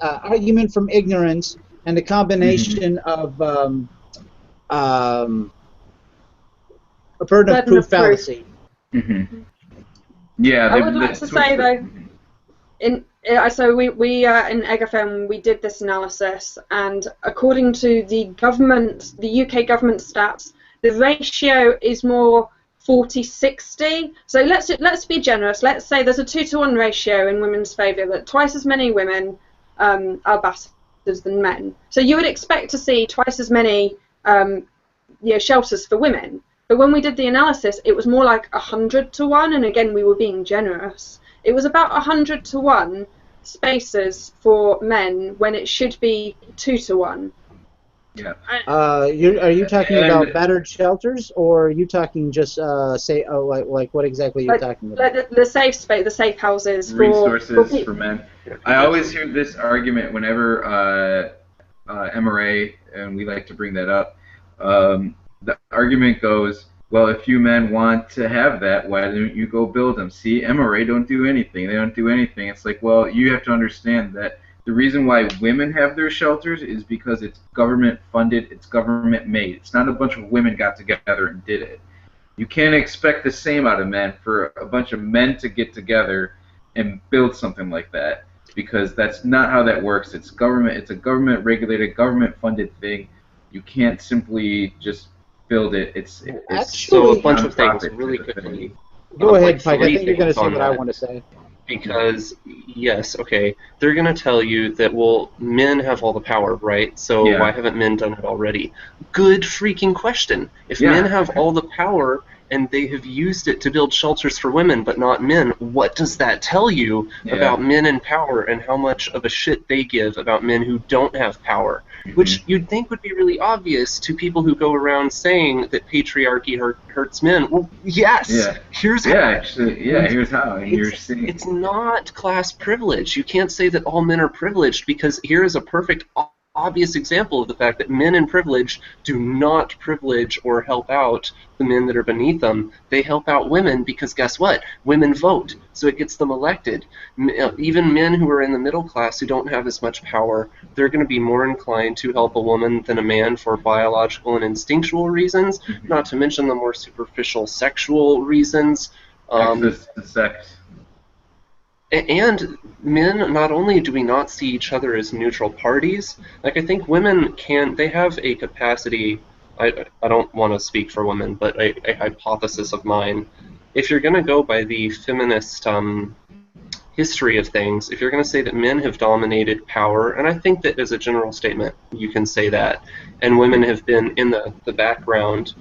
Speaker 1: argument from ignorance and the combination of a burden of proof fallacy.
Speaker 4: Yeah.
Speaker 3: I would like to say though, so we in EGAFM we did this analysis, and according to the UK government stats, the ratio is more 40-60. So let's be generous. Let's say there's a 2-to-1 ratio in women's favour, that twice as many women are bastards than men. So you would expect to see twice as many shelters for women. But when we did the analysis, it was more like 100-to-1, and again we were being generous. It was about 100-to-1 spaces for men when it should be 2-to-1.
Speaker 4: Yeah.
Speaker 1: Are you talking about battered shelters, or are you talking just like what exactly you're talking about?
Speaker 3: Like the safe space, the safe houses,
Speaker 4: resources for men. I always hear this argument whenever MRA, and we like to bring that up. The argument goes, well, if you men want to have that, why don't you go build them? See, MRA don't do anything. They don't do anything. It's like, well, you have to understand that The reason why women have their shelters is because it's government funded, it's government made. It's not a bunch of women got together and did it. You can't expect the same out of men for a bunch of men to get together and build something like that, because that's not how that works. It's government. It's a government regulated, government funded thing. You can't simply just build it. It's
Speaker 2: so a bunch of things really quickly.
Speaker 1: Go ahead,
Speaker 2: like
Speaker 1: Pike. I think you're going to say
Speaker 2: on
Speaker 1: what I
Speaker 2: that.
Speaker 1: want to say.
Speaker 2: Because, yes, okay, they're going to tell you that, well, men have all the power, right? So
Speaker 4: Yeah.
Speaker 2: why haven't men done it already? Good freaking question. If
Speaker 4: Yeah.
Speaker 2: men have all the power and they have used it to build shelters for women but not men, what does that tell you
Speaker 4: Yeah.
Speaker 2: about men in power and how much of a shit they give about men who don't have power? Which you'd think would be really obvious to people who go around saying that patriarchy hurts men. Well, yes.
Speaker 4: Yeah.
Speaker 2: Here's how.
Speaker 4: Actually, here's how. And you're seeing.
Speaker 2: It's not class privilege. You can't say that all men are privileged, because here is a perfect obvious example of the fact that men in privilege do not privilege or help out the men that are beneath them. They help out women because guess what? Women vote, so it gets them elected. Even men who are in the middle class who don't have as much power, they're going to be more inclined to help a woman than a man for biological and instinctual reasons, not to mention the more superficial sexual reasons.
Speaker 4: Access to sex.
Speaker 2: And men, not only do we not see each other as neutral parties, like I think women they have a capacity, I don't want to speak for women, but a hypothesis of mine. If you're going to go by the feminist history of things, if you're going to say that men have dominated power, and I think that as a general statement you can say that, and women have been in the background,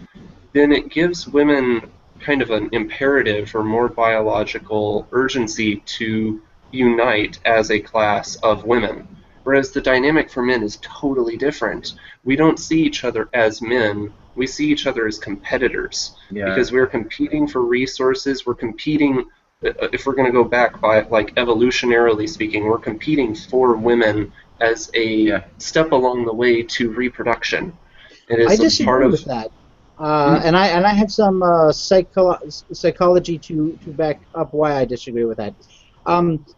Speaker 2: then it gives women kind of an imperative or more biological urgency to unite as a class of women. Whereas the dynamic for men is totally different. We don't see each other as men. We see each other as competitors.
Speaker 4: Yeah.
Speaker 2: Because we're competing for resources. We're competing, if we're going to go back by like evolutionarily speaking, we're competing for women as a step along the way to reproduction. It is
Speaker 1: I disagree with that. And I have some psychology to back up why I disagree with that.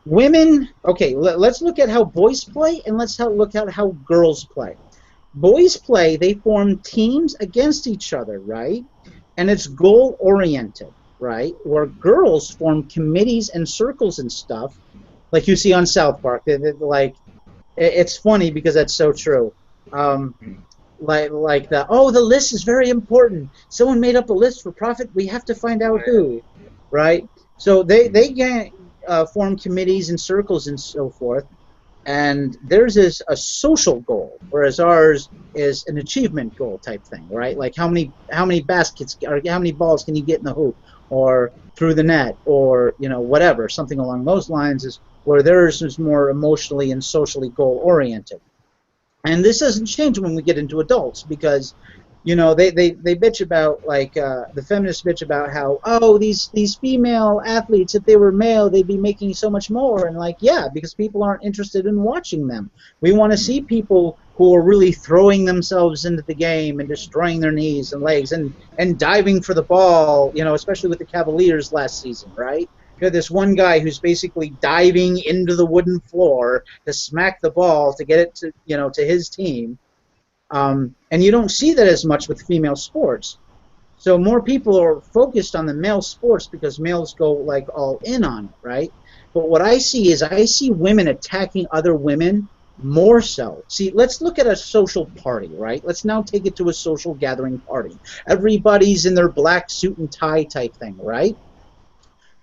Speaker 1: Women, okay, let's look at how boys play, and let's look at how girls play. Boys play, they form teams against each other, right? And it's goal-oriented, right? Where girls form committees and circles and stuff, like you see on South Park. It's funny because that's so true. The list is very important. Someone made up a list for profit. We have to find out who, right? So they can form committees and circles and so forth, and theirs is a social goal, whereas ours is an achievement goal type thing, right? Like how many baskets or how many balls can you get in the hoop or through the net, or whatever, something along those lines, is where theirs is more emotionally and socially goal oriented. And this doesn't change when we get into adults, because, they bitch about, the feminists bitch about how, these female athletes, if they were male, they'd be making so much more. And yeah, because people aren't interested in watching them. We want to see people who are really throwing themselves into the game and destroying their knees and legs and diving for the ball, especially with the Cavaliers last season, right? You had this one guy who's basically diving into the wooden floor to smack the ball to get it to to his team, and you don't see that as much with female sports. So more people are focused on the male sports because males go all in on it, right? But what I see women attacking other women more so. See, let's look at a social party, right? Let's now take it to a social gathering party. Everybody's in their black suit and tie type thing, right?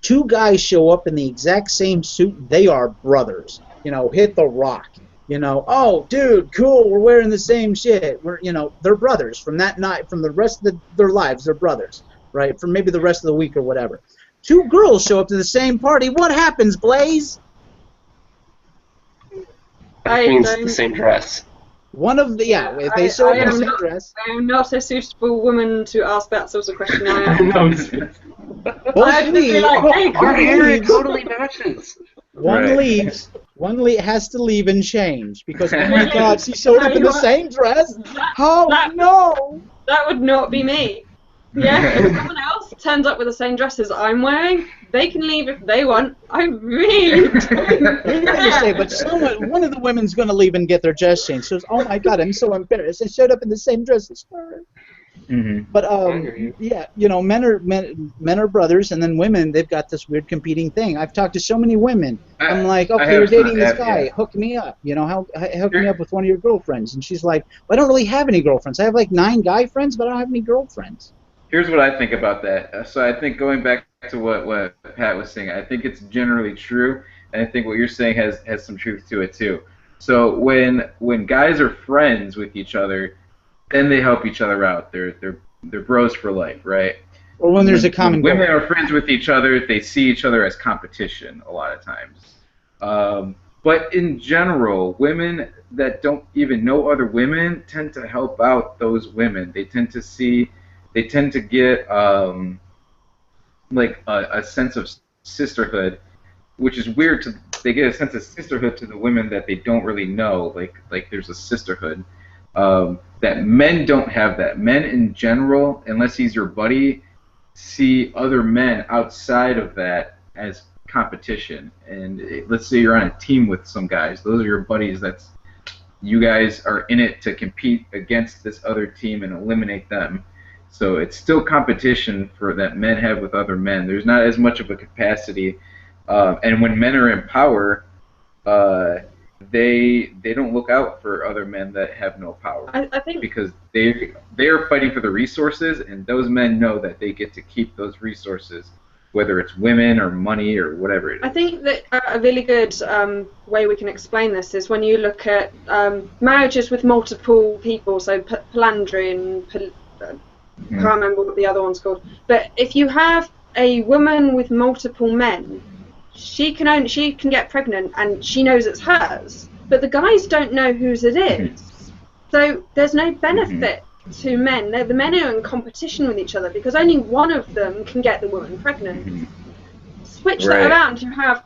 Speaker 1: Two guys show up in the exact same suit. They are brothers. Hit the rock. Oh, dude, cool. We're wearing the same shit. They're brothers from that night, from the rest of their lives. They're brothers, right? For maybe the rest of the week or whatever. Two girls show up to the same party. What happens, Blaise?
Speaker 2: It means the same dress.
Speaker 1: If they show up in the same dress.
Speaker 3: I am not a suitable woman to ask that sort of question.
Speaker 2: Our hair totally matches.
Speaker 1: One has to leave and change because, oh my God, she showed up in the same dress. No!
Speaker 3: That would not be me. Yeah, it's someone else. turns up with the same dresses I'm wearing, they can leave if they want. I really don't.
Speaker 1: I say, but one of the women's going to leave and get their dress changed. So, oh my God, I'm so embarrassed. I showed up in the same dress as her.
Speaker 4: Mm-hmm.
Speaker 1: But yeah, men are brothers, and then women, they've got this weird competing thing. I've talked to so many women. I'm like, okay, you're dating this guy. Yeah. Hook me up. Hook me up with one of your girlfriends. And she's like, well, I don't really have any girlfriends. I have like 9 guy friends, but I don't have any girlfriends.
Speaker 4: Here's what I think about that. So I think going back to what Pat was saying, I think it's generally true, and I think what you're saying has some truth to it too. So when guys are friends with each other, then they help each other out. They're bros for life, right?
Speaker 1: Or when there's a common goal.
Speaker 4: When women are friends with each other, they see each other as competition a lot of times. But in general, women that don't even know other women tend to help out those women. They tend to get like a sense of sisterhood, which is weird. They get a sense of sisterhood to the women that they don't really know. Like there's a sisterhood. That men don't have that. Men in general, unless he's your buddy, see other men outside of that as competition. And let's say you're on a team with some guys. Those are your buddies. You guys are in it to compete against this other team and eliminate them. So it's still competition that men have with other men. There's not as much of a capacity. And when men are in power, they don't look out for other men that have no power.
Speaker 3: I think
Speaker 4: because they are fighting for the resources, and those men know that they get to keep those resources, whether it's women or money or whatever it is.
Speaker 3: I think that a really good way we can explain this is when you look at marriages with multiple people, so polyandry and I can't remember what the other one's called. But if you have a woman with multiple men, she can get pregnant and she knows it's hers, but the guys don't know whose it is. So there's no benefit to men. The men are in competition with each other because only one of them can get the woman pregnant. Switch that around, you have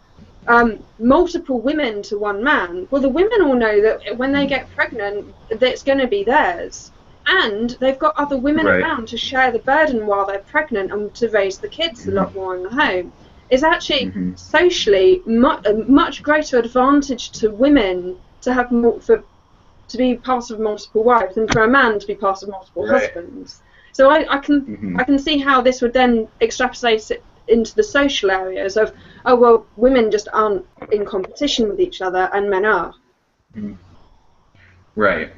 Speaker 3: multiple women to one man. Well, the women all know that when they get pregnant, that it's going to be theirs. And they've got other women around to share the burden while they're pregnant and to raise the kids a lot more in the home. It's actually socially a much greater advantage to women to have to be part of multiple wives than for a man to be part of multiple husbands. So I can see how this would then extrapolate it into the social areas of, oh well, women just aren't in competition with each other and men are.
Speaker 4: Right.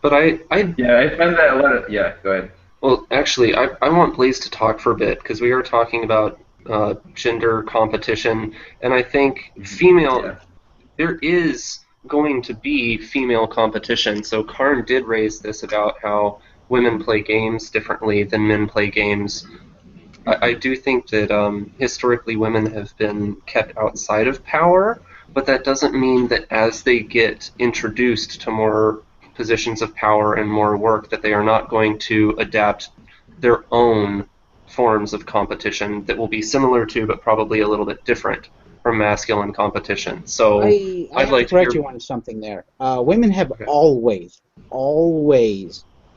Speaker 2: But I
Speaker 4: find that a lot of go ahead.
Speaker 2: Well, actually, I want Blaise to talk for a bit because we are talking about gender competition, and I think there is going to be female competition. So Karn did raise this about how women play games differently than men play games. I do think that historically women have been kept outside of power, but that doesn't mean that as they get introduced to more positions of power and more work that they are not going to adapt their own forms of competition that will be similar to but probably a little bit different from masculine competition. So
Speaker 1: I'd like to correct you on something there. Women have always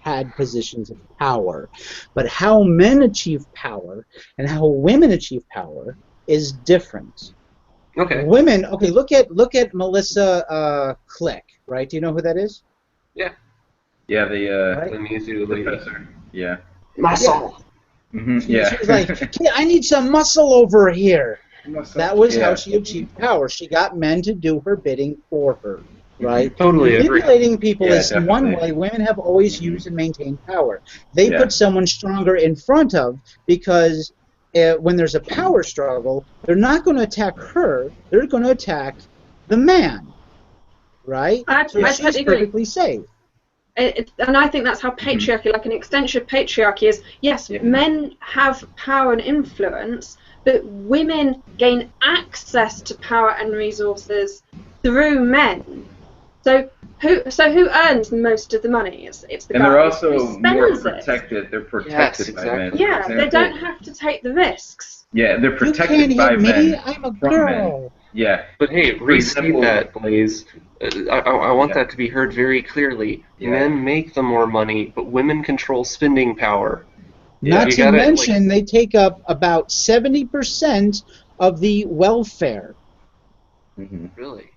Speaker 1: had positions of power, but how men achieve power and how women achieve power is different.
Speaker 2: Okay.
Speaker 1: Women. Look at Melissa Click. Right? Do you know who that is?
Speaker 2: Yeah.
Speaker 4: Yeah, the
Speaker 2: Mizu lady.
Speaker 4: Professor. Yeah.
Speaker 2: Muscle.
Speaker 4: Yeah.
Speaker 1: She was like, "Kid, I need some muscle over here." That was how she achieved power. She got men to do her bidding for her. Right?
Speaker 2: Totally agree.
Speaker 1: Manipulating people is one way women have always used and maintained power. They put someone stronger in front of because when there's a power struggle, they're not going to attack her. They're going to attack the man. Right? She's perfectly safe.
Speaker 3: And I think that's how patriarchy, like an extension of patriarchy, is. Yes, men have power and influence, but women gain access to power and resources through men. So who earns most of the money? It's the guy.
Speaker 4: And they're also
Speaker 3: who
Speaker 4: more
Speaker 3: spends
Speaker 4: protected. They're protected by men.
Speaker 3: Yeah, they don't have to take the risks.
Speaker 4: Yeah, they're protected
Speaker 1: you can't
Speaker 4: by
Speaker 1: hit
Speaker 4: men.
Speaker 1: Me. I'm a girl.
Speaker 4: Men. Yeah.
Speaker 2: But hey, restate that, Blaise. I want that to be heard very clearly. Men make the more money, but women control spending power.
Speaker 1: Not
Speaker 2: You
Speaker 1: to
Speaker 2: gotta,
Speaker 1: mention, they take up about 70% of the welfare.
Speaker 2: Really?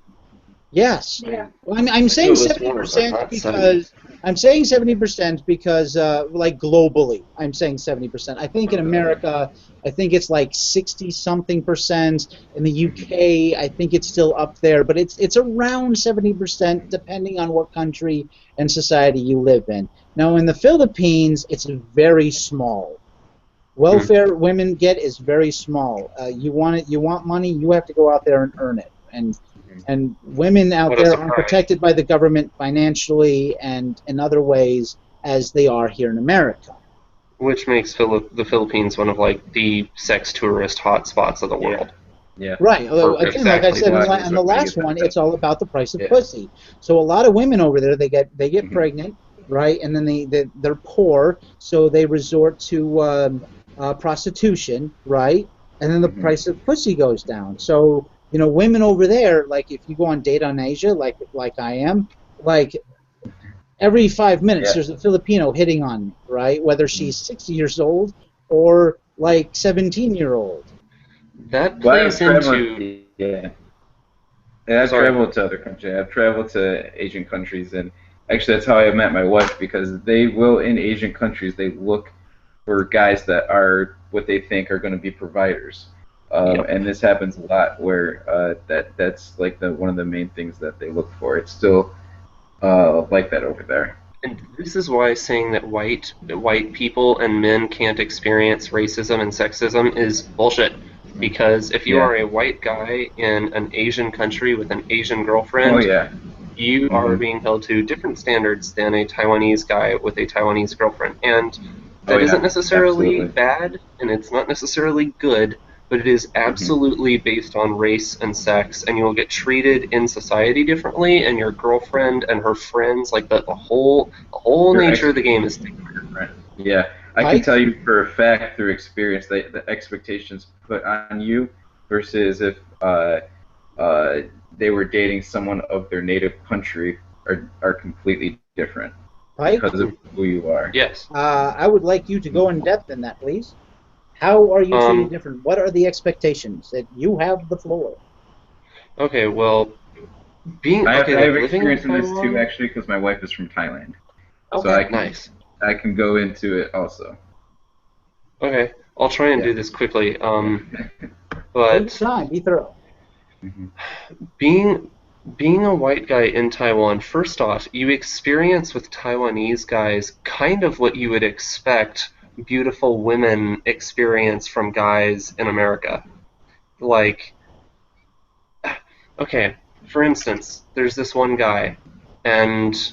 Speaker 1: Yes.
Speaker 3: Yeah.
Speaker 1: Well, I'm
Speaker 2: I knew
Speaker 1: saying
Speaker 2: it was more, but
Speaker 1: 70%
Speaker 2: not 70.
Speaker 1: because I'm saying 70% because like globally, I'm saying 70%. I think in America, I think it's like 60 something percent. In the UK, I think it's still up there, but it's around 70% depending on what country and society you live in. Now in the Philippines, it's very small. Welfare women get is very small. You want it, you want money, you have to go out there and earn it. And women out
Speaker 2: What a
Speaker 1: there aren't
Speaker 2: surprise.
Speaker 1: protected by the government financially and in other ways as they are here in America.
Speaker 2: Which makes the Philippines one of like the sex tourist hotspots of the world.
Speaker 4: Yeah.
Speaker 1: Right. Although
Speaker 2: Or
Speaker 1: again, like I
Speaker 2: exactly
Speaker 1: said
Speaker 2: what
Speaker 1: on the last one, it's all about the price of
Speaker 4: Yeah.
Speaker 1: pussy. So a lot of women over there, they get
Speaker 4: Mhm.
Speaker 1: pregnant, right, and then they're poor, so they resort to prostitution, right, and then the
Speaker 4: Mhm.
Speaker 1: price of pussy goes down. So women over there, like if you go on Date on Asia, like I am, like every 5 minutes
Speaker 4: Yeah.
Speaker 1: there's a Filipino hitting on me, right, whether she's 60 years old or like 17-year-old.
Speaker 2: That
Speaker 4: Well,
Speaker 2: plays into.
Speaker 4: And I've
Speaker 2: Sorry.
Speaker 4: traveled to other countries. I've traveled to Asian countries, and actually, that's how I met my wife because they will in Asian countries they look for guys that are what they think are going to be providers,
Speaker 2: Yep.
Speaker 4: and this happens a lot where that's like one of the main things that they look for. It's still like that over there.
Speaker 2: And this is why saying that white people and men can't experience racism and sexism is bullshit. Because if you
Speaker 4: Yeah.
Speaker 2: are a white guy in an Asian country with an Asian girlfriend,
Speaker 4: Oh yeah.
Speaker 2: you are being held to different standards than a Taiwanese guy with a Taiwanese girlfriend. And that
Speaker 4: Oh, yeah.
Speaker 2: isn't necessarily
Speaker 4: Absolutely.
Speaker 2: bad, and it's not necessarily good, but it is absolutely based on race and sex, and you'll get treated in society differently, and your girlfriend and her friends, like the whole
Speaker 4: Your
Speaker 2: nature of the game is different.
Speaker 4: Yeah, I can tell you for a fact through experience that the expectations put on you versus if they were dating someone of their native country are completely different
Speaker 1: Right?
Speaker 4: because of who you are.
Speaker 2: Yes.
Speaker 1: I would like you to go in depth in that, please. How are you treated different? What are the expectations? That you have the floor.
Speaker 2: Okay, well,
Speaker 4: I have
Speaker 2: living
Speaker 4: experience in this
Speaker 2: Taiwan-
Speaker 4: too, actually, because my wife is from Thailand,
Speaker 1: Okay.
Speaker 4: so
Speaker 2: Nice.
Speaker 4: I can go into it also.
Speaker 2: Okay, I'll try and
Speaker 4: Yeah.
Speaker 2: do this quickly.
Speaker 1: Take your
Speaker 2: But
Speaker 1: time. Be thorough.
Speaker 2: being a white guy in Taiwan, first off, you experience with Taiwanese guys kind of what you would expect beautiful women experience from guys in America. Like, okay, for instance, there's this one guy, and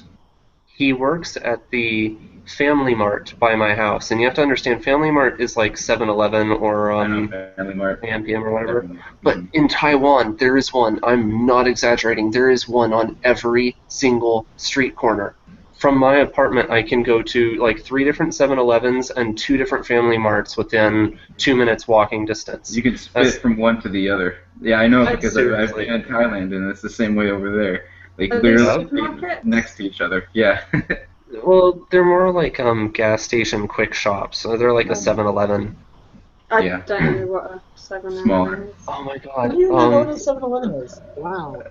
Speaker 2: he works at the Family Mart by my house, and you have to understand, Family Mart is like 7-Eleven or
Speaker 4: Family Mart.
Speaker 2: AMPM or whatever.
Speaker 4: Definitely.
Speaker 2: But in Taiwan, there is one. I'm not exaggerating. There is one on every single street corner. From my apartment, I can go to like 3 different 7-Elevens and 2 different Family Marts within 2 minutes walking distance.
Speaker 4: You can spit from one to the other. Yeah, I know because I've
Speaker 2: Seriously.
Speaker 4: been in Thailand, and it's the same way over there. Like
Speaker 3: Are these
Speaker 4: literally
Speaker 3: supermarkets?
Speaker 4: next to each other. Yeah.
Speaker 2: Well, they're more like gas station quick shops. So they're like a 7-Eleven.
Speaker 3: I
Speaker 4: Yeah.
Speaker 3: don't know what a 7-Eleven
Speaker 4: Smaller.
Speaker 3: is.
Speaker 2: Oh my
Speaker 1: I
Speaker 2: god.
Speaker 1: don't even know what a 7-Eleven is. Wow.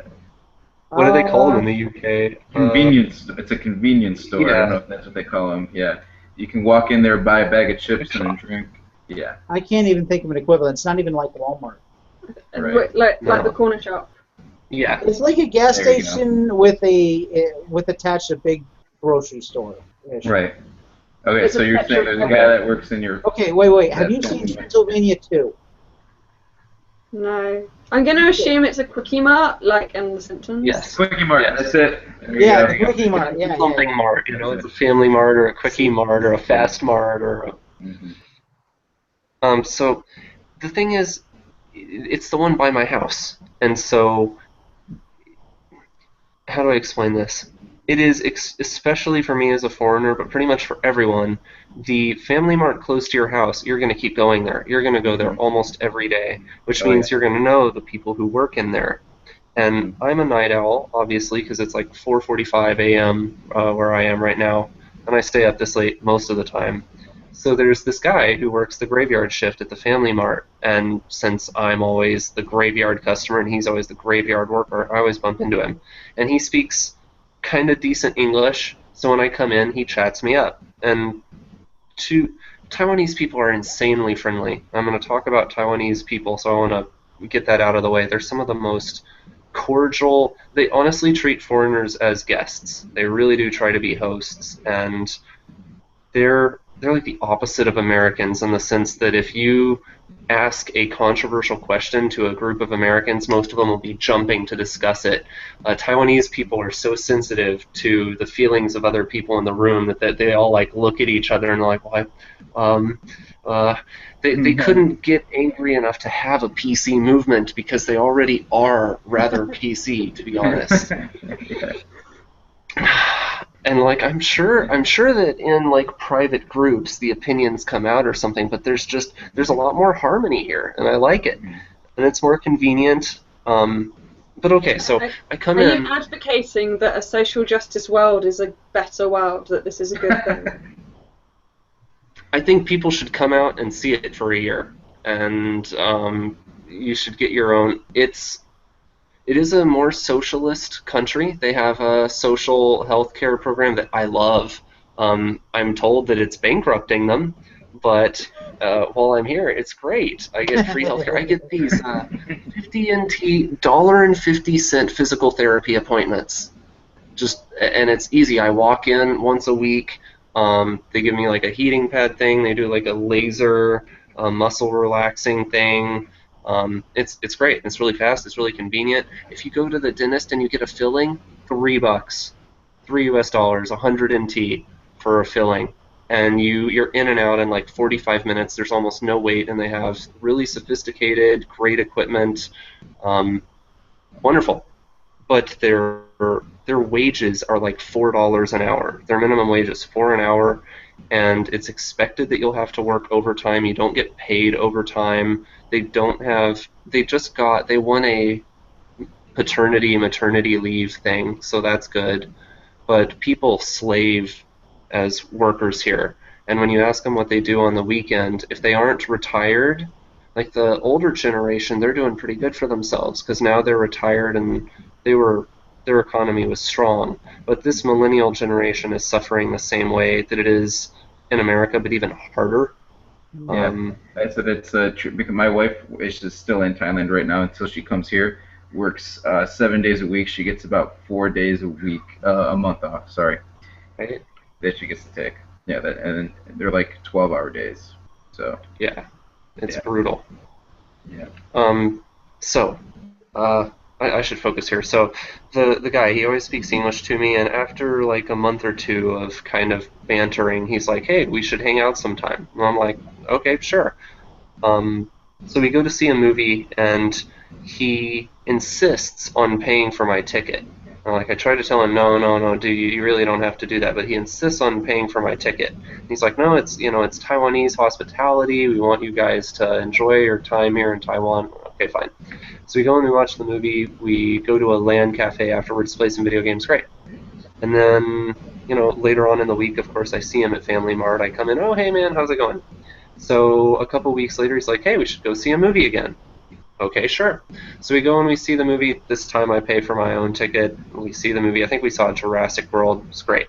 Speaker 2: What do they call them in the UK?
Speaker 4: Convenience. It's a convenience store. I
Speaker 2: yeah.
Speaker 4: don't know if that's what they call them. Yeah. You can walk in there, buy a bag of chips and a drink. Yeah.
Speaker 1: I can't even think of an equivalent. It's not even like Walmart.
Speaker 4: Right.
Speaker 3: Like
Speaker 2: No.
Speaker 3: the corner shop.
Speaker 2: Yeah.
Speaker 1: It's like a gas
Speaker 4: There you go.
Speaker 1: station with attached a big grocery store.
Speaker 4: Right. Okay,
Speaker 3: It's
Speaker 4: so
Speaker 3: a
Speaker 4: you're
Speaker 3: petrol
Speaker 4: saying there's a
Speaker 2: pump.
Speaker 4: guy that works in your.
Speaker 1: Okay, wait. Have you
Speaker 4: That's
Speaker 1: seen
Speaker 4: fine.
Speaker 1: Transylvania 2?
Speaker 3: No. I'm going to assume it's a Quickie Mart, like in The Simpsons.
Speaker 2: Yes.
Speaker 4: Quickie Mart.
Speaker 2: Yes.
Speaker 4: That's it. There you
Speaker 1: Yeah,
Speaker 4: go.
Speaker 1: it's Quickie Mart. Yeah,
Speaker 2: Something
Speaker 1: yeah.
Speaker 2: Mart, you know, it's a Family Mart or a Quickie Mart or a Fast Mart or a
Speaker 4: Mhm.
Speaker 2: So the thing is, it's the one by my house, and so how do I explain this? It is especially for me as a foreigner, but pretty much for everyone. The Family Mart close to your house, you're going to keep going there. You're going to go there almost every day, which
Speaker 4: Oh,
Speaker 2: means
Speaker 4: yeah.
Speaker 2: you're going to know the people who work in there. And I'm a night owl, obviously, because it's like 4:45 a.m. Where I am right now, and I stay up this late most of the time. So there's this guy who works the graveyard shift at the Family Mart, and since I'm always the graveyard customer and he's always the graveyard worker, I always bump into him. And he speaks kind of decent English, so when I come in, he chats me up. And Taiwanese people are insanely friendly. I'm going to talk about Taiwanese people, so I want to get that out of the way. They're some of the most cordial. They honestly treat foreigners as guests. They really do try to be hosts, and they're like the opposite of Americans in the sense that if you ask a controversial question to a group of Americans, most of them will be jumping to discuss it. Taiwanese people are so sensitive to the feelings of other people in the room that they all like look at each other and they're like, well, they couldn't get angry enough to have a PC movement because they already are rather PC, to be honest. And like I'm sure that in like private groups the opinions come out or something, but there's a lot more harmony here, and I like it, and it's more convenient. But okay, so I come in.
Speaker 3: Are you advocating that a social justice world is a better world, that this is a good thing?
Speaker 2: I think people should come out and see it for a year, and you should get your own. It is a more socialist country. They have a social health care program that I love. I'm told that it's bankrupting them, but while I'm here, it's great. I get free health care. I get these $1.50 physical therapy appointments. And it's easy. I walk in once a week. They give me like a heating pad thing. They do like a laser muscle relaxing thing. It's great. It's really fast. It's really convenient. If you go to the dentist and you get a filling, $3, $3 US, 100 NT for a filling, and you're in and out in like 45 minutes. There's almost no wait, and they have really sophisticated, great equipment. Wonderful. But their wages are like $4 an hour. Their minimum wage is $4 an hour, and it's expected that you'll have to work overtime. You don't get paid overtime. They won a maternity leave thing, so that's good. But people slave as workers here. And when you ask them what they do on the weekend, if they aren't retired, like the older generation, they're doing pretty good for themselves because now they're retired and their economy was strong. But this millennial generation is suffering the same way that it is in America, but even harder.
Speaker 4: Yeah, I said it's because my wife is just still in Thailand right now until she comes here. Works 7 days a week. She gets about 4 days a month off. Sorry,
Speaker 2: right?
Speaker 4: That she gets to take. Yeah, and they're like 12-hour days. So
Speaker 2: yeah, it's brutal.
Speaker 4: Yeah.
Speaker 2: So, I should focus here. So the guy, he always speaks English to me, and after like a month or two of kind of bantering, he's like, hey, we should hang out sometime. And I'm like, okay, sure. So we go to see a movie, and he insists on paying for my ticket. Like, I try to tell him, no, dude, you really don't have to do that, but he insists on paying for my ticket. He's like, no, it's Taiwanese hospitality. We want you guys to enjoy your time here in Taiwan. Okay, fine. So we go and we watch the movie. We go to a LAN cafe afterwards, play some video games. Great. And then, later on in the week, of course, I see him at Family Mart. I come in, oh, hey, man, how's it going? So a couple weeks later, he's like, hey, we should go see a movie again. Okay, sure. So we go and we see the movie. This time I pay for my own ticket. We see the movie. I think we saw Jurassic World. It's great.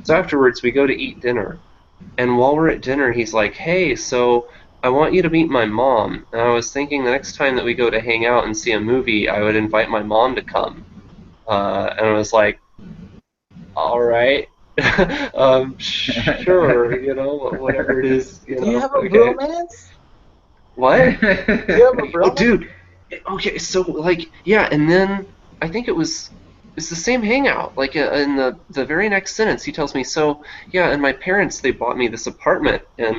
Speaker 2: So afterwards, we go to eat dinner. And while we're at dinner, he's like, hey, so I want you to meet my mom. And I was thinking the next time that we go to hang out and see a movie, I would invite my mom to come. And I was like, all right. Sure, whatever it is.
Speaker 1: Do you have a bromance?
Speaker 2: What?
Speaker 1: Do you have a bromance?
Speaker 2: Oh, dude. Okay, so, yeah, and then I think it's the same hangout. Like, in the very next sentence, he tells me, so, yeah, and my parents, they bought me this apartment in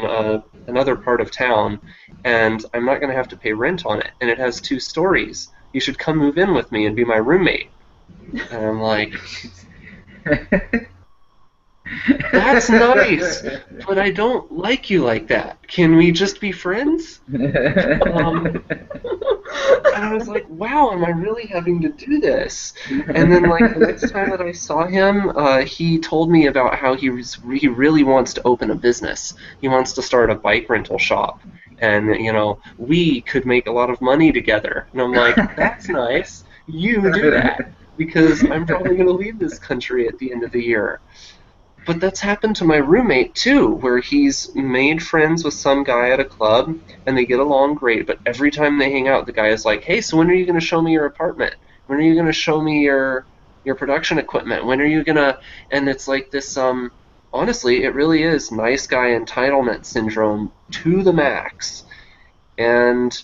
Speaker 2: another part of town, and I'm not going to have to pay rent on it, and it has 2 stories. You should come move in with me and be my roommate. And I'm like, that's nice, but I don't like you like that. Can we just be friends? And I was like, wow, am I really having to do this? And then, like, the next time that I saw him, he told me about how he really wants to open a business. He wants to start a bike rental shop. And, you know, we could make a lot of money together. And I'm like, that's nice. You do that. Because I'm probably going to leave this country at the end of the year. But that's happened to my roommate, too, where he's made friends with some guy at a club, and they get along great, but every time they hang out, the guy is like, hey, so when are you going to show me your apartment? When are you going to show me your production equipment? When are you going to... And it's like this, honestly, it really is nice guy entitlement syndrome to the max. And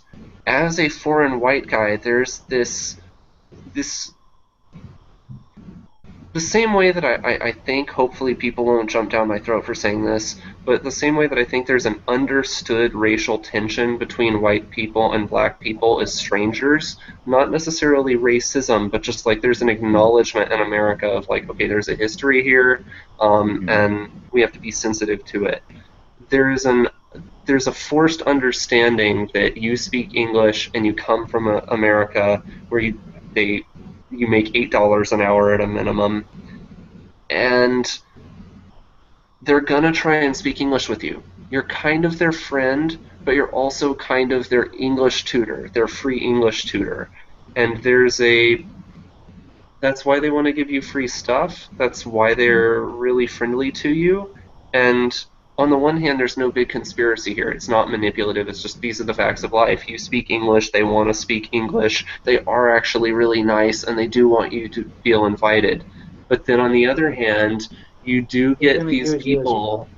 Speaker 2: as a foreign white guy, there's this the same way that I think, hopefully people won't jump down my throat for saying this, but the same way that I think there's an understood racial tension between white people and black people as strangers, not necessarily racism, but just like there's an acknowledgement in America of like, okay, there's a history here, and we have to be sensitive to it. There's a forced understanding that you speak English and you come from America where you make $8 an hour at a minimum, and they're gonna try and speak English with you. You're kind of their friend, but you're also kind of their English tutor, their free English tutor. And that's why they want to give you free stuff. That's why they're really friendly to you. And on the one hand, there's no big conspiracy here. It's not manipulative. It's just these are the facts of life. You speak English. They want to speak English. They are actually really nice, and they do want you to feel invited. But then on the other hand, you do get these people...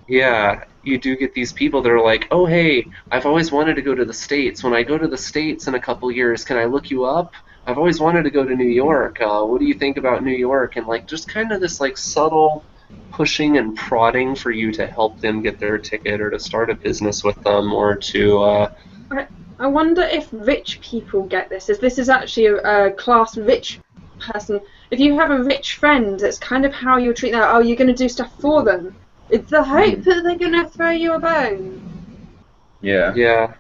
Speaker 2: Yeah, you do get these people that are like, oh, hey, I've always wanted to go to the States. When I go to the States in a couple years, can I look you up? I've always wanted to go to New York. What do you think about New York? And like just kind of this like subtle pushing and prodding for you to help them get their ticket or to start a business with them or to...
Speaker 3: I wonder if rich people get this. If this is actually a class rich person. If you have a rich friend, it's kind of how you treat them. Oh, you're going to do stuff for them. It's the hope that they're going to throw you a bone.
Speaker 4: Yeah.
Speaker 2: Yeah.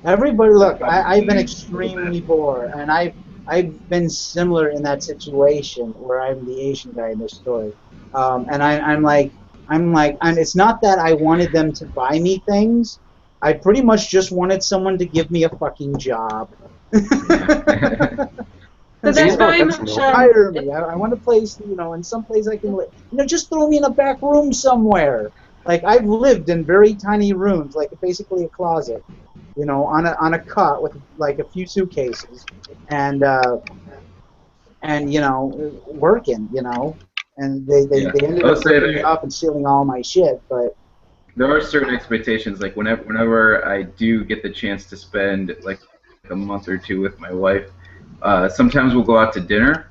Speaker 1: Everybody, look, I've been extremely poor, and I've been similar in that situation where I'm the Asian guy in this story. And I'm like, it's not that I wanted them to buy me things. I pretty much just wanted someone to give me a fucking job.
Speaker 3: So there's very much
Speaker 1: hire me. I want a place, in some place I can live. Just throw me in a back room somewhere. Like I've lived in very tiny rooms, like basically a closet, on a cot with like a few suitcases, and working, and they ended up picking me up and stealing all my shit, but.
Speaker 4: There are certain expectations, like whenever I do get the chance to spend like a month or two with my wife, sometimes we'll go out to dinner,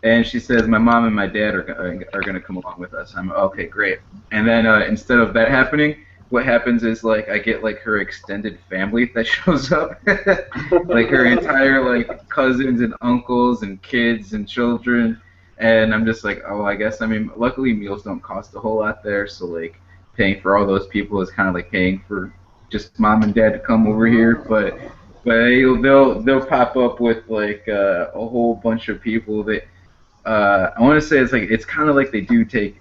Speaker 4: and she says my mom and my dad are going to come along with us. I'm okay, great. And then instead of that happening, what happens is like I get like her extended family that shows up, like her entire like cousins and uncles and kids and children, and I'm just like, oh, I guess luckily meals don't cost a whole lot there, so like paying for all those people is kind of like paying for just mom and dad to come over here, but they'll pop up with like a whole bunch of people that I want to say it's kind of like they do take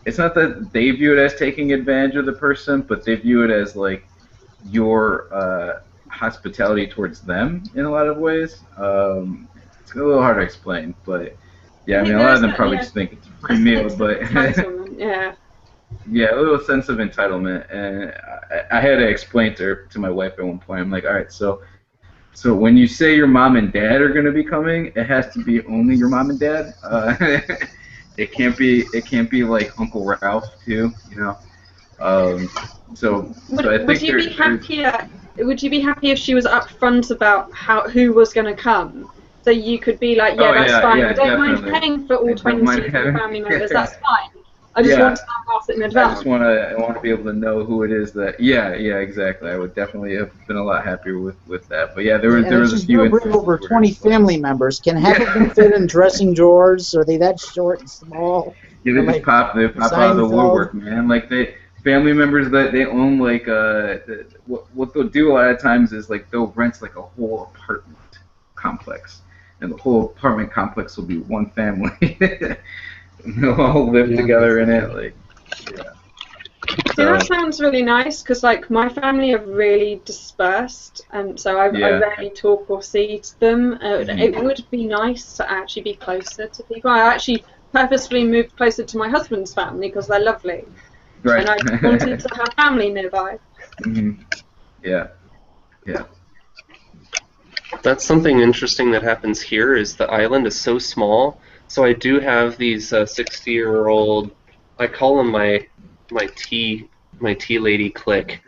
Speaker 4: it's not that they view it as taking advantage of the person, but they view it as like your hospitality towards them in a lot of ways. It's a little hard to explain, but yeah, a lot of them probably just think it's a free meal, but yeah, a little sense of entitlement, and I had to explain to my wife at one point. I'm like, all right, so when you say your mom and dad are going to be coming, it has to be only your mom and dad. It can't be like Uncle Ralph too, So I think
Speaker 3: would you be happy if she was upfront about who was going to come? So you could be like, that's fine. I don't mind paying for all 20 family members. That's fine. I just want to know about it in advance.
Speaker 4: I want to be able to know who it is that. Yeah, exactly. I would definitely have been a lot happier with that. But yeah, there was a few.
Speaker 1: Bring over 20 family members. Can half of them fit in dressing drawers? Are they that short and small?
Speaker 4: Yeah, they just pop out of the woodwork, man. Like family members that they own like what they'll do a lot of times is like they'll rent like a whole apartment complex, and the whole apartment complex will be one family. And they'll all live together in it, like. Yeah.
Speaker 3: See, that sounds really nice because, like, my family are really dispersed, and so I rarely talk or see them. It would be nice to actually be closer to people. I actually purposefully moved closer to my husband's family because they're lovely,
Speaker 4: Right.
Speaker 3: and I wanted to have family nearby.
Speaker 4: Mm-hmm. Yeah. Yeah.
Speaker 2: That's something interesting that happens here. Is the island is so small, so I do have these 60-year-old. I call them my tea lady clique.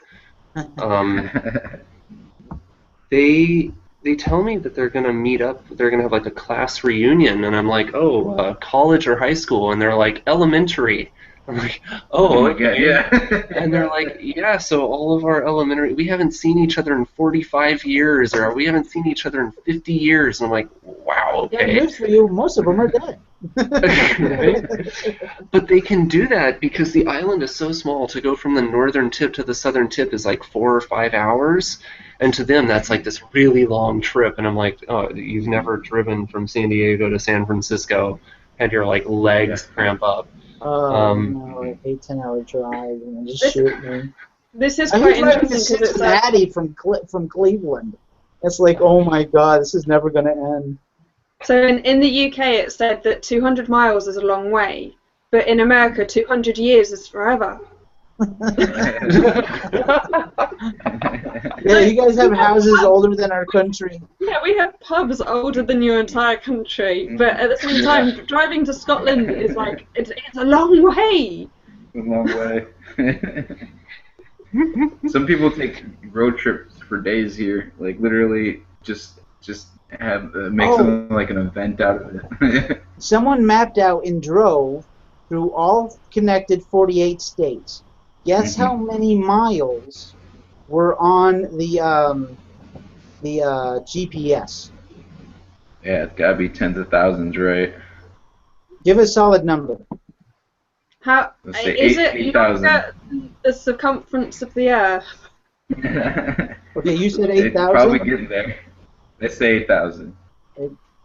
Speaker 2: They tell me that they're gonna meet up. They're gonna have like a class reunion, and I'm like, oh, college or high school, and they're like elementary. I'm like, oh, okay.
Speaker 4: Yeah.
Speaker 2: And they're like, yeah. So all of our elementary, we haven't seen each other in 45 years, or we haven't seen each other in 50 years. And I'm like, wow, okay.
Speaker 1: Yeah, good for you. Most of them are dead.
Speaker 2: Right? But they can do that because the island is so small. To go from the northern tip to the southern tip is like 4 or 5 hours, and to them that's like this really long trip. And I'm like, oh, you've never driven from San Diego to San Francisco, had your like legs cramp up.
Speaker 1: No, I hate 10-hour drive and just shoot me.
Speaker 3: This is
Speaker 1: I
Speaker 3: quite
Speaker 1: hate driving to
Speaker 3: interesting because it's like,
Speaker 1: Cincinnati from Cleveland. It's like, oh my god, this is never going to end.
Speaker 3: so in the UK it said that 200 miles is a long way, but in America 200 years is forever.
Speaker 1: Yeah, you guys have houses older than our country.
Speaker 3: Yeah, we have pubs older than your entire country, but at the same time, driving to Scotland is like, it's a long way.
Speaker 4: A long way. Some people take road trips for days here, like literally just have make something like an event out of it.
Speaker 1: Someone mapped out and drove through all connected 48 states. Guess how many miles were on the GPS?
Speaker 4: Yeah, it's gotta be tens of thousands, right?
Speaker 1: Give a solid number.
Speaker 3: How
Speaker 4: Let's say
Speaker 3: is it
Speaker 4: 8,000.
Speaker 3: longer than the circumference of the Earth?
Speaker 1: Okay, you said
Speaker 4: It's
Speaker 1: 8,000?
Speaker 4: probably getting there. Let's say 8,000.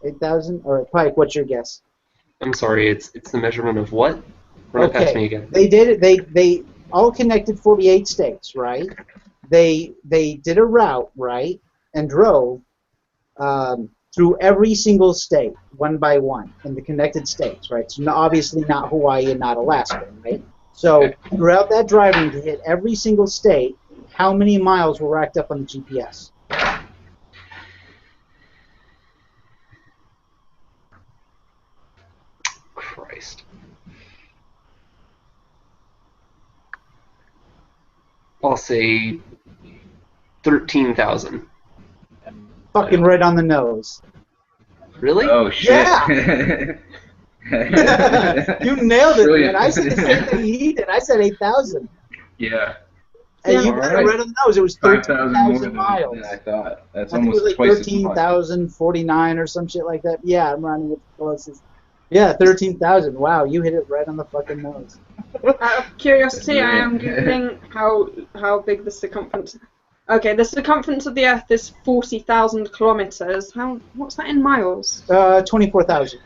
Speaker 1: 8,000? All right, Pike, what's your guess?
Speaker 2: I'm sorry, it's the measurement of what? Run it past me again.
Speaker 1: They did it. They all connected 48 states, right? They did a route, right, and drove through every single state, one by one, in the connected states, right? So obviously not Hawaii and not Alaska, right? So throughout that driving to hit every single state, how many miles were racked up on the GPS?
Speaker 2: Christ. I'll say 13,000.
Speaker 1: Fucking right on the nose.
Speaker 2: Really?
Speaker 4: Oh shit!
Speaker 1: Yeah. You nailed it,
Speaker 4: Brilliant.
Speaker 1: man. I said the same thing he did. I said 8,000.
Speaker 4: Yeah.
Speaker 1: And you got it right on the nose. It was
Speaker 4: 5,000 more
Speaker 1: 13,000 miles.
Speaker 4: than I thought. That's
Speaker 1: I think it was
Speaker 4: almost
Speaker 1: like
Speaker 4: twice as much.
Speaker 1: 13,049 or some shit like that. Yeah, I'm rounding it closest. Yeah, 13,000. Wow, you hit it right on the fucking nose.
Speaker 3: Out of curiosity, I am googling how big the circumference. Okay, the circumference of the Earth is 40,000 kilometers. What's that in miles?
Speaker 1: 24,000.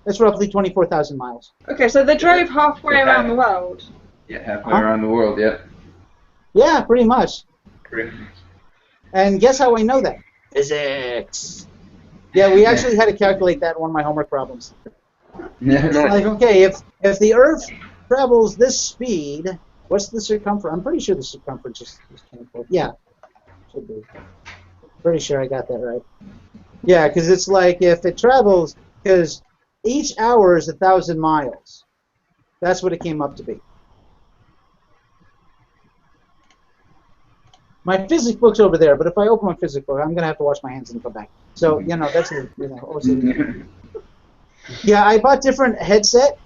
Speaker 1: That's roughly 24,000 miles.
Speaker 3: Okay, so they drove halfway around the world.
Speaker 4: Yeah, halfway around the world. Yeah.
Speaker 1: Yeah, pretty much.
Speaker 4: Pretty much.
Speaker 1: And guess how I know that? Physics. Yeah, we actually had to calculate that in one of my homework problems. It's like, okay, if the Earth travels this speed, what's the circumference? I'm pretty sure the circumference is 24. Yeah, should be. Pretty sure I got that right. Yeah, because it's like if it travels, because each hour is 1,000 miles. That's what it came up to be. My physics book's over there, but if I open my physics book, I'm gonna have to wash my hands and come back. So that's OCD. Yeah, I bought different headset,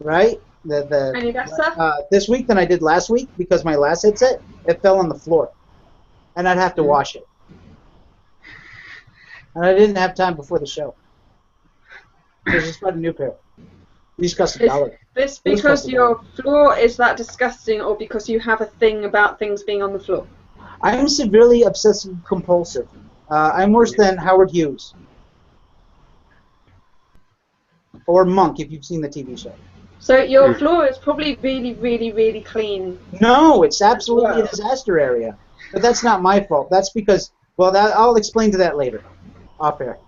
Speaker 1: right?
Speaker 3: Any better?
Speaker 1: This week than I did last week because my last headset it fell on the floor, and I'd have to wash it, and I didn't have time before the show. So I just bought a new pair. Discuss dollar.
Speaker 3: This because your floor is that disgusting, or because you have a thing about things being on the floor?
Speaker 1: I'm severely obsessive compulsive. I'm worse than Howard Hughes. Or Monk, if you've seen the TV show.
Speaker 3: So your floor is probably really, really, really clean.
Speaker 1: No, it's absolutely a disaster area. But that's not my fault. That's because, well, I'll explain to that later. Off air.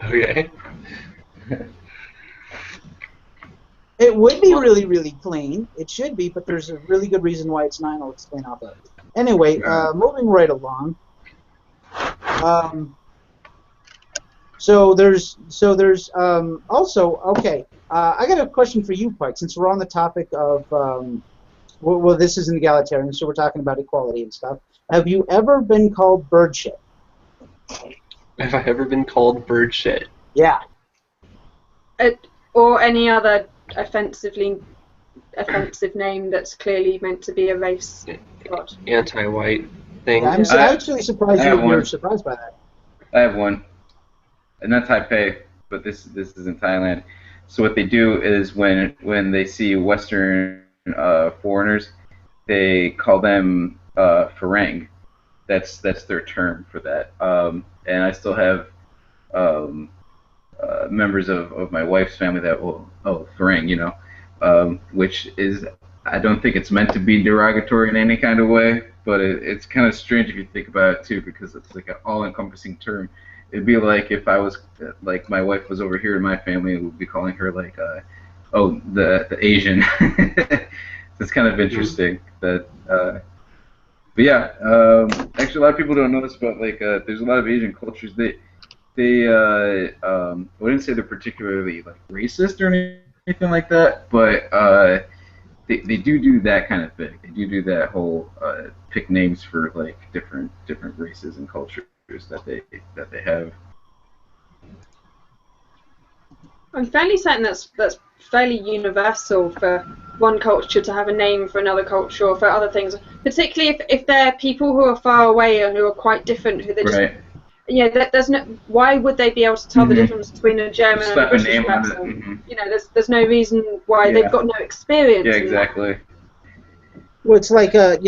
Speaker 2: Okay.
Speaker 1: It would be really, really clean. It should be, but there's a really good reason why it's not. I'll explain off air. Anyway, moving right along. So there's also, okay, I got a question for you, Pike, since we're on the topic of, well, this is an egalitarian, so we're talking about equality and stuff. Have you ever been called bird shit?
Speaker 2: Have I ever been called bird shit?
Speaker 1: Yeah.
Speaker 3: Or any other offensive name that's clearly meant to be a race plot.
Speaker 2: Anti-white thing.
Speaker 1: Yeah, I'm actually surprised you're surprised by that.
Speaker 4: I have one. Not Taipei, but this is in Thailand. So what they do is when they see Western foreigners, they call them Farang. That's their term for that. And I still have members of my wife's family that will Farang, which is, I don't think it's meant to be derogatory in any kind of way, but it's kind of strange if you think about it too, because it's like an all-encompassing term. It'd be like if I was, like, my wife was over here in my family, we would be calling her, like, the Asian. It's kind of interesting that, but yeah, actually a lot of people don't know this, but, like, there's a lot of Asian cultures, I wouldn't say they're particularly, like, racist or anything like that, but they do that kind of thing. They do that whole pick names for, like, different races and cultures that they have.
Speaker 3: I'm fairly certain that's fairly universal for one culture to have a name for another culture or for other things, particularly if they're people who are far away or who are quite different, who they just,
Speaker 4: right.
Speaker 3: Yeah, there's no. Why would they be able to tell the difference between a German and a British person? There's no reason why they've got no experience.
Speaker 4: Yeah, exactly.
Speaker 1: Well, it's like if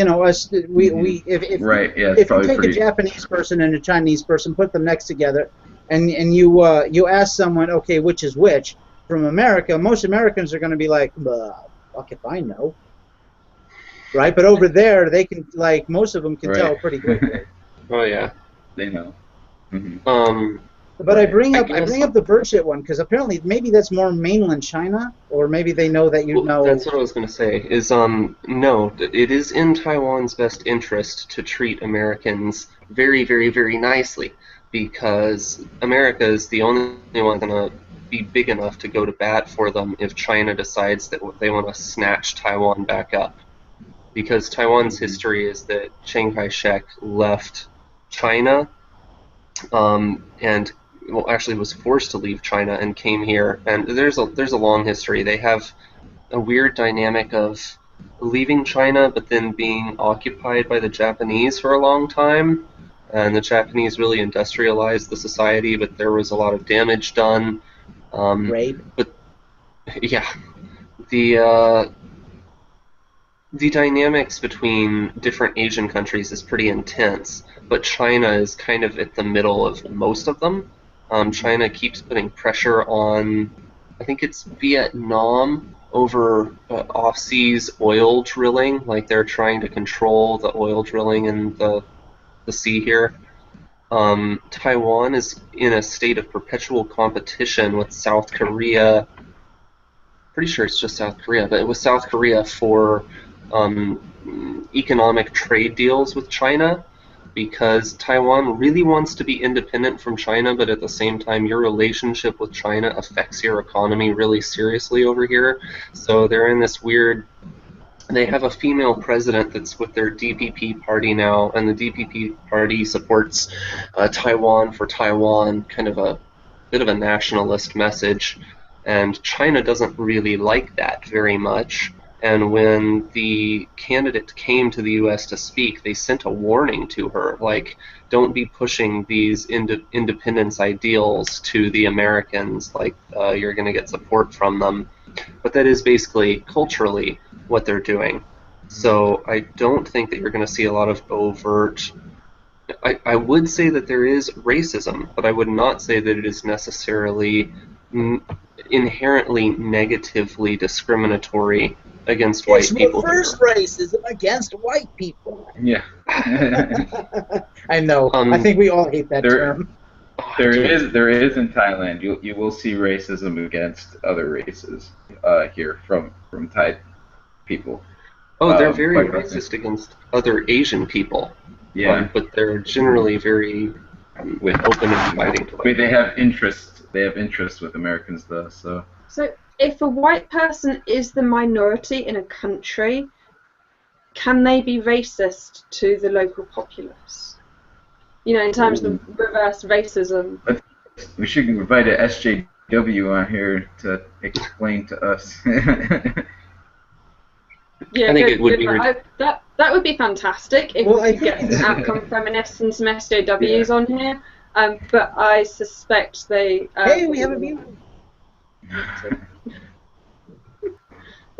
Speaker 1: you take a Japanese person and a Chinese person, put them next together, and you ask someone, okay, which is which from America, most Americans are going to be like, fuck if I know, right? But over there, they can, like, most of them can tell pretty quickly.
Speaker 2: Oh yeah,
Speaker 4: they know.
Speaker 1: But I bring up the bird shit one because apparently maybe that's more mainland China, or maybe they know that you know.
Speaker 2: That's what I was going to say. Is no, it is in Taiwan's best interest to treat Americans very, very, very nicely, because America is the only one going to be big enough to go to bat for them if China decides that they want to snatch Taiwan back up. Because Taiwan's history is that Chiang Kai-shek left China, and actually was forced to leave China and came here. And there's a long history. They have a weird dynamic of leaving China but then being occupied by the Japanese for a long time. And the Japanese really industrialized the society, but there was a lot of damage done.
Speaker 1: Rape.
Speaker 2: But yeah, the dynamics between different Asian countries is pretty intense, but China is kind of at the middle of most of them. China keeps putting pressure on, I think it's Vietnam, over off-seas oil drilling. Like, they're trying to control the oil drilling in the sea here. Taiwan is in a state of perpetual competition with South Korea. Pretty sure it's just South Korea, but it was South Korea for economic trade deals with China, because Taiwan really wants to be independent from China, but at the same time your relationship with China affects your economy really seriously over here. So they're in this weird, they have a female president that's with their DPP party now, and the DPP party supports Taiwan for Taiwan, kind of a bit of a nationalist message, and China doesn't really like that very much. And when the candidate came to the U.S. to speak, they sent a warning to her, like, don't be pushing these independence ideals to the Americans, like, you're going to get support from them. But that is basically culturally what they're doing. So I don't think that you're going to see a lot of overt... I would say that there is racism, but I would not say that it is necessarily inherently negatively discriminatory against white people.
Speaker 1: It's reverse racism against white people.
Speaker 4: Yeah.
Speaker 1: I know. I think we all hate that term.
Speaker 4: There is in Thailand. You will see racism against other races here from Thai people.
Speaker 2: Oh, they're very racist against other Asian people.
Speaker 4: Yeah,
Speaker 2: but they're generally very open and inviting to them.
Speaker 4: They have interest. They have interest with Americans, though. So
Speaker 3: if a white person is the minority in a country, can they be racist to the local populace? You know, in terms of reverse racism.
Speaker 4: We should invite a SJW on here to explain to us.
Speaker 3: Yeah,
Speaker 2: I think it would be
Speaker 3: that would be fantastic if we could get some outcome feminists and some SJWs on here. But I suspect they.
Speaker 1: Hey, we have a view.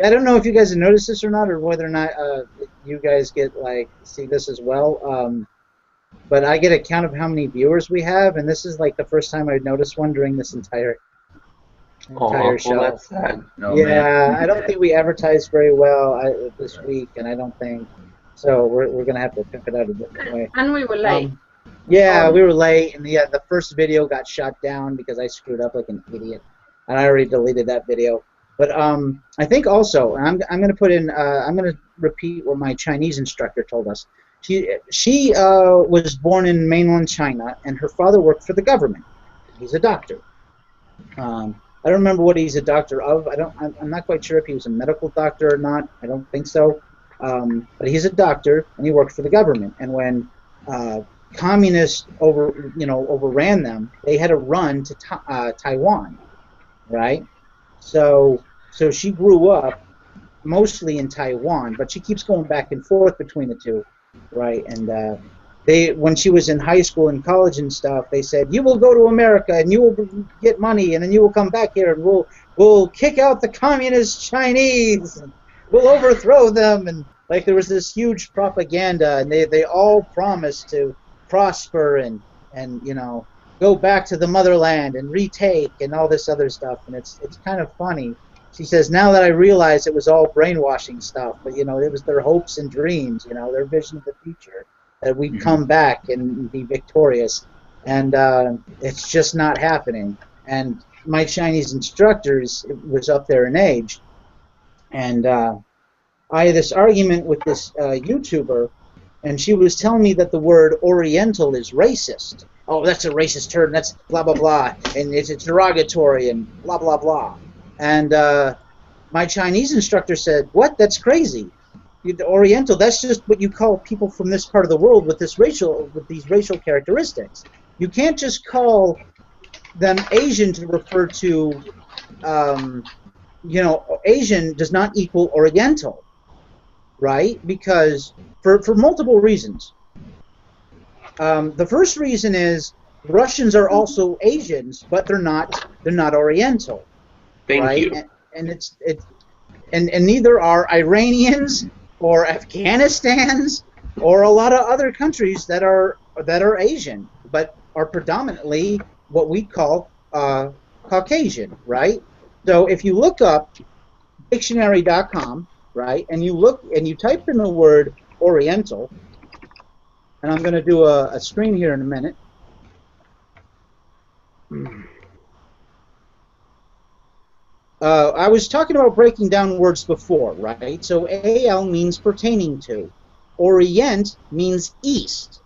Speaker 1: I don't know if you guys have noticed this or not, or whether or not you guys get see this as well. But I get a count of how many viewers we have, and this is like the first time I've noticed one during this entire show.
Speaker 2: Well, that's sad.
Speaker 4: Oh,
Speaker 1: yeah,
Speaker 4: man.
Speaker 1: I don't think we advertised very well this week, and I don't think so. We're gonna have to pick it out a different way.
Speaker 3: And we were late.
Speaker 1: Yeah, we were late, and the first video got shot down because I screwed up like an idiot, and I already deleted that video. But I think also, and I'm gonna put in, I'm gonna repeat what my Chinese instructor told us. She was born in mainland China, and her father worked for the government. He's a doctor. I don't remember what he's a doctor of. I'm not quite sure if he was a medical doctor or not. I don't think so. But he's a doctor, and he worked for the government. And when communists overran them, they had to run to Taiwan, right? So she grew up mostly in Taiwan, but she keeps going back and forth between the two, right? And when she was in high school and college and stuff, they said, you will go to America and you will get money, and then you will come back here and we'll kick out the communist Chinese, and we'll overthrow them. And like there was this huge propaganda, and they all promised to prosper and go back to the motherland and retake and all this other stuff. And it's kind of funny. She says, now that I realize it was all brainwashing stuff, but it was their hopes and dreams, their vision of the future, that we'd come back and be victorious, and it's just not happening. And my Chinese instructor was up there in age, and I had this argument with this YouTuber, and she was telling me that the word Oriental is racist. Oh, that's a racist term. That's blah blah blah, and it's derogatory and blah blah blah. And my Chinese instructor said, "What? That's crazy. The Oriental, that's just what you call people from this part of the world with these racial characteristics. You can't just call them Asian to refer to, Asian does not equal Oriental, right? Because for multiple reasons. The first reason is Russians are also Asians, but they're not Oriental,
Speaker 2: Thank
Speaker 1: right?
Speaker 2: you.
Speaker 1: And neither are Iranians or Afghanistan's, or a lot of other countries that are Asian, but are predominantly what we call Caucasian, right? So if you look up dictionary.com, right, and you type in the word Oriental, and I'm going to do a screen here in a minute. I was talking about breaking down words before, right? So AL means pertaining to. Orient means east.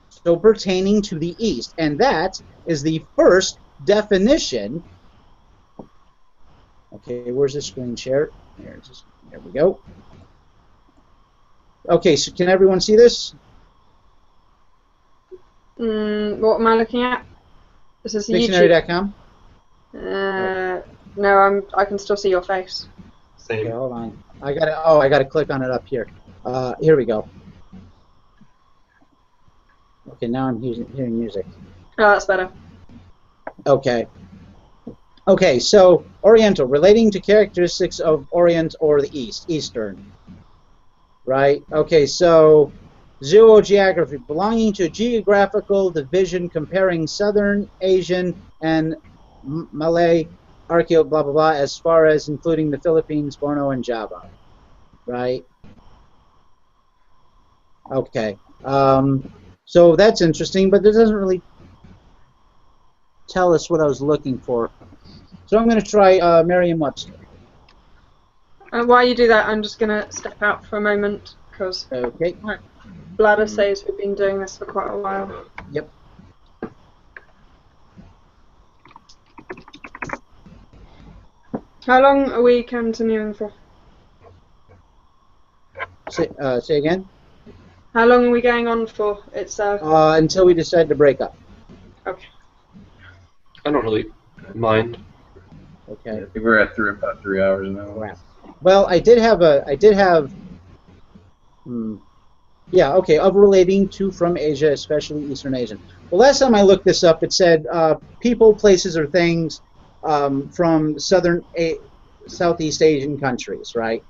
Speaker 1: So pertaining to the east. And that is the first definition. Okay, where's the screen share? There we go. Okay, so can everyone see this?
Speaker 3: What am I looking at? This is
Speaker 1: Dictionary.com?
Speaker 3: No, I can still see your face.
Speaker 2: Same.
Speaker 1: Okay, hold on. I gotta click on it up here. Here we go. Okay, now I'm hearing music.
Speaker 3: Oh, that's better.
Speaker 1: Okay. Okay, so Oriental, relating to characteristics of Orient or the East, Eastern. Right? Okay, so zoogeography, belonging to a geographical division comparing Southern Asian and Malay archeo blah blah blah as far as including the Philippines, Borneo, and Java. Right? Okay. So that's interesting, but it doesn't really tell us what I was looking for. So I'm going to try Merriam-Webster.
Speaker 3: While you do that, I'm just going to step out for a moment, because
Speaker 1: Okay.
Speaker 3: my bladder says we've been doing this for quite a while.
Speaker 1: Yep.
Speaker 3: How long are we continuing for?
Speaker 1: Say again?
Speaker 3: How long are we going on for? It's
Speaker 1: Until we decide to break up.
Speaker 3: okay.
Speaker 2: I don't really mind.
Speaker 1: Okay.
Speaker 4: I think we're at about 3 hours now.
Speaker 1: Crap. Well, I did have yeah, okay, of relating to from Asia, especially Eastern Asian. The last time I looked this up, it said people, places, or things from Southeast Asian countries, right?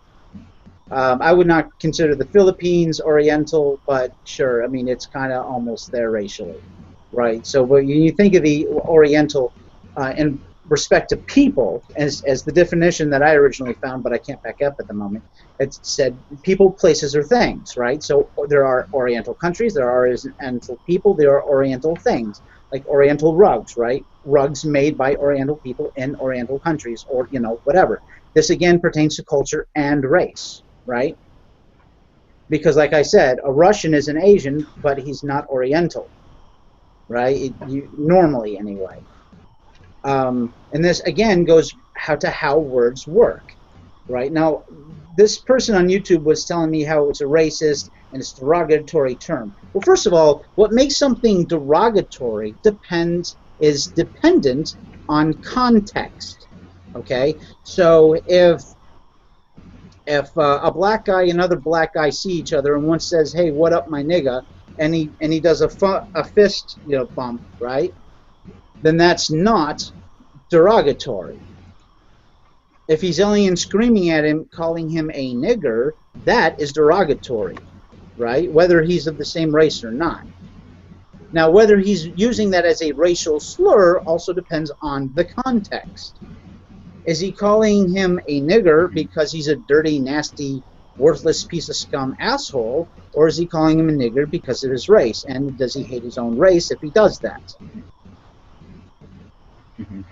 Speaker 1: I would not consider the Philippines Oriental, but sure, I mean, it's kind of almost there racially, right? So when you think of the Oriental in respect to people, as the definition that I originally found, but I can't back up at the moment, it said people, places, or things, right? So there are Oriental countries, there are Oriental people, there are Oriental things, like Oriental rugs, right? Rugs made by Oriental people in Oriental countries, or, you know, whatever. This, again, pertains to culture and race, right? Because, like I said, a Russian is an Asian, but he's not Oriental, right? Normally, anyway. And this, again, goes to how words work, right? Now, this person on YouTube was telling me how it's a racist and it's a derogatory term. Well, first of all, what makes something derogatory is dependent on context, okay? So if a black guy and another black guy see each other and one says, "Hey, what up, my nigga," and he does a fist, you know, bump, right? Then that's not derogatory. If he's yelling and screaming at him, calling him a nigger, that is derogatory, right? Whether he's of the same race or not. Now, whether he's using that as a racial slur also depends on the context. Is he calling him a nigger because he's a dirty, nasty, worthless piece of scum asshole, or is he calling him a nigger because of his race? And does he hate his own race if he does that?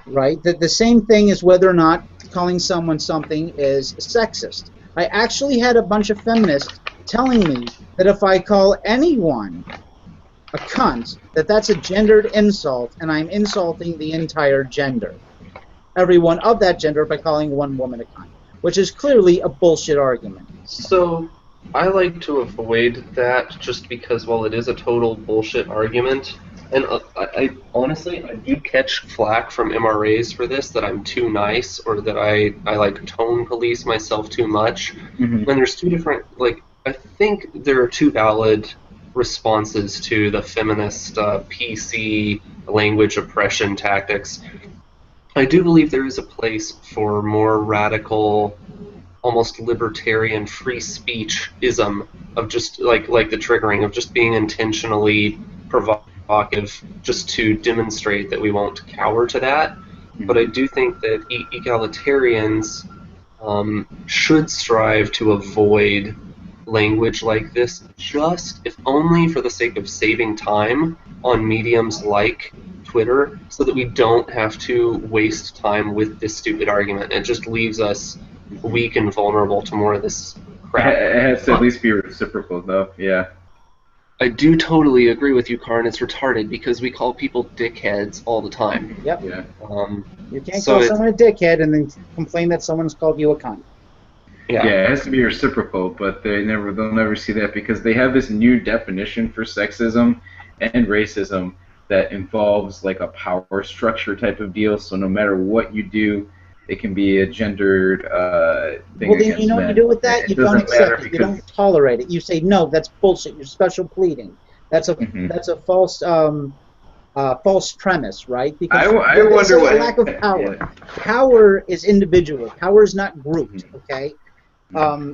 Speaker 1: Right? The same thing is whether or not calling someone something is sexist. I actually had a bunch of feminists telling me that if I call anyone a cunt, that's a gendered insult, and I'm insulting the entire gender. Everyone of that gender by calling one woman a cunt, which is clearly a bullshit argument.
Speaker 2: So, I like to avoid that just because, while it is a total bullshit argument, and I honestly, I do catch flack from MRAs for this, that I'm too nice, or that I like tone police myself too much. And there's two different, like, I think there are two valid responses to the feminist PC language oppression tactics. I do believe there is a place for more radical, almost libertarian free speech-ism of just, like the triggering, of just being intentionally provocative just to demonstrate that we won't cower to that. But I do think that egalitarians should strive to avoid language like this, just if only for the sake of saving time on mediums like Twitter, so that we don't have to waste time with this stupid argument. It just leaves us weak and vulnerable to more of this crap.
Speaker 4: It has to at least be reciprocal, though. Yeah.
Speaker 2: I do totally agree with you, Karn. It's retarded because we call people dickheads all the time.
Speaker 1: Yep.
Speaker 4: Yeah.
Speaker 1: You can't call someone a dickhead and then complain that someone's called you a cunt.
Speaker 2: Yeah.
Speaker 4: It has to be reciprocal, but they'll never see that because they have this new definition for sexism and racism that involves like a power structure type of deal. So no matter what you do, it can be a gendered thing
Speaker 1: Well, then
Speaker 4: against
Speaker 1: you know what
Speaker 4: men.
Speaker 1: you do with that? You don't
Speaker 4: doesn't matter
Speaker 1: accept it. You
Speaker 4: because
Speaker 1: don't tolerate it. You say, no, that's bullshit. You're special pleading. That's a false false premise, right? Because
Speaker 4: I
Speaker 1: they
Speaker 4: wonder
Speaker 1: say
Speaker 4: what
Speaker 1: a lack of power.
Speaker 4: yeah.
Speaker 1: Power is individual. Power is not grouped. Okay.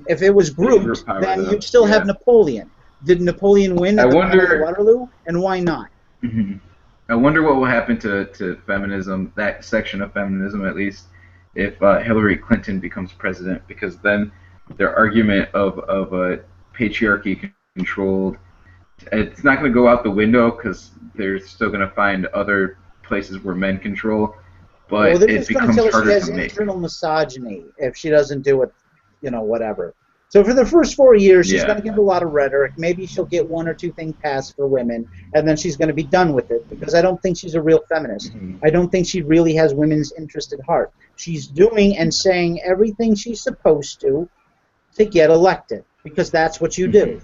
Speaker 1: If it was grouped,
Speaker 4: group power,
Speaker 1: then
Speaker 4: though.
Speaker 1: you'd still
Speaker 4: Yeah.
Speaker 1: have Napoleon. Did Napoleon win
Speaker 4: I
Speaker 1: at the Battle
Speaker 4: wonder-
Speaker 1: of Waterloo? And why not?
Speaker 4: I wonder what will happen to feminism, that section of feminism at least, if Hillary Clinton becomes president, because then their argument of a patriarchy controlled, it's not going to go out the window because they're still going to find other places where men control, but
Speaker 1: Well, they're
Speaker 4: it
Speaker 1: just going to
Speaker 4: becomes
Speaker 1: tell her she
Speaker 4: harder
Speaker 1: has
Speaker 4: to make.
Speaker 1: internal misogyny if she doesn't do it, you know, whatever. So for the first 4 years, she's
Speaker 4: Yeah.
Speaker 1: going to give a lot of rhetoric. Maybe she'll get 1 or 2 things passed for women, and then she's going to be done with it, because I don't think she's a real feminist. I don't think she really has women's interest at heart. She's doing and saying everything she's supposed to get elected, because that's what you do.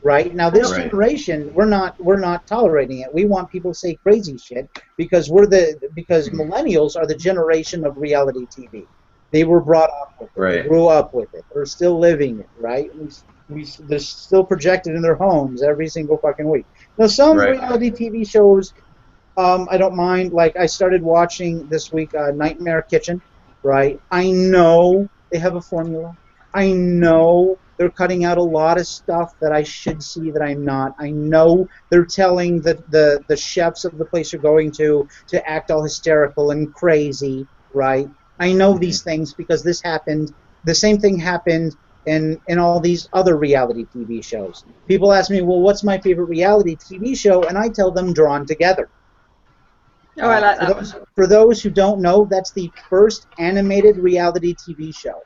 Speaker 1: Right? Now this generation, we're not tolerating it. We want people to say crazy shit because because millennials are the generation of reality TV. They were brought up with it. They grew up with it. They're still living it, right? They're still projected in their homes every single fucking week. Now some reality TV shows I don't mind. Like I started watching this week Nightmare Kitchen, right? I know they have a formula. I know they're cutting out a lot of stuff that I should see that I'm not. I know they're telling the chefs of the place you're going to act all hysterical and crazy, right? I know these things because this happened. The same thing happened in all these other reality TV shows. People ask me, well, what's my favorite reality TV show? And I tell them Drawn Together.
Speaker 3: Oh, I like that.
Speaker 1: For those who don't know, that's the first animated reality TV show.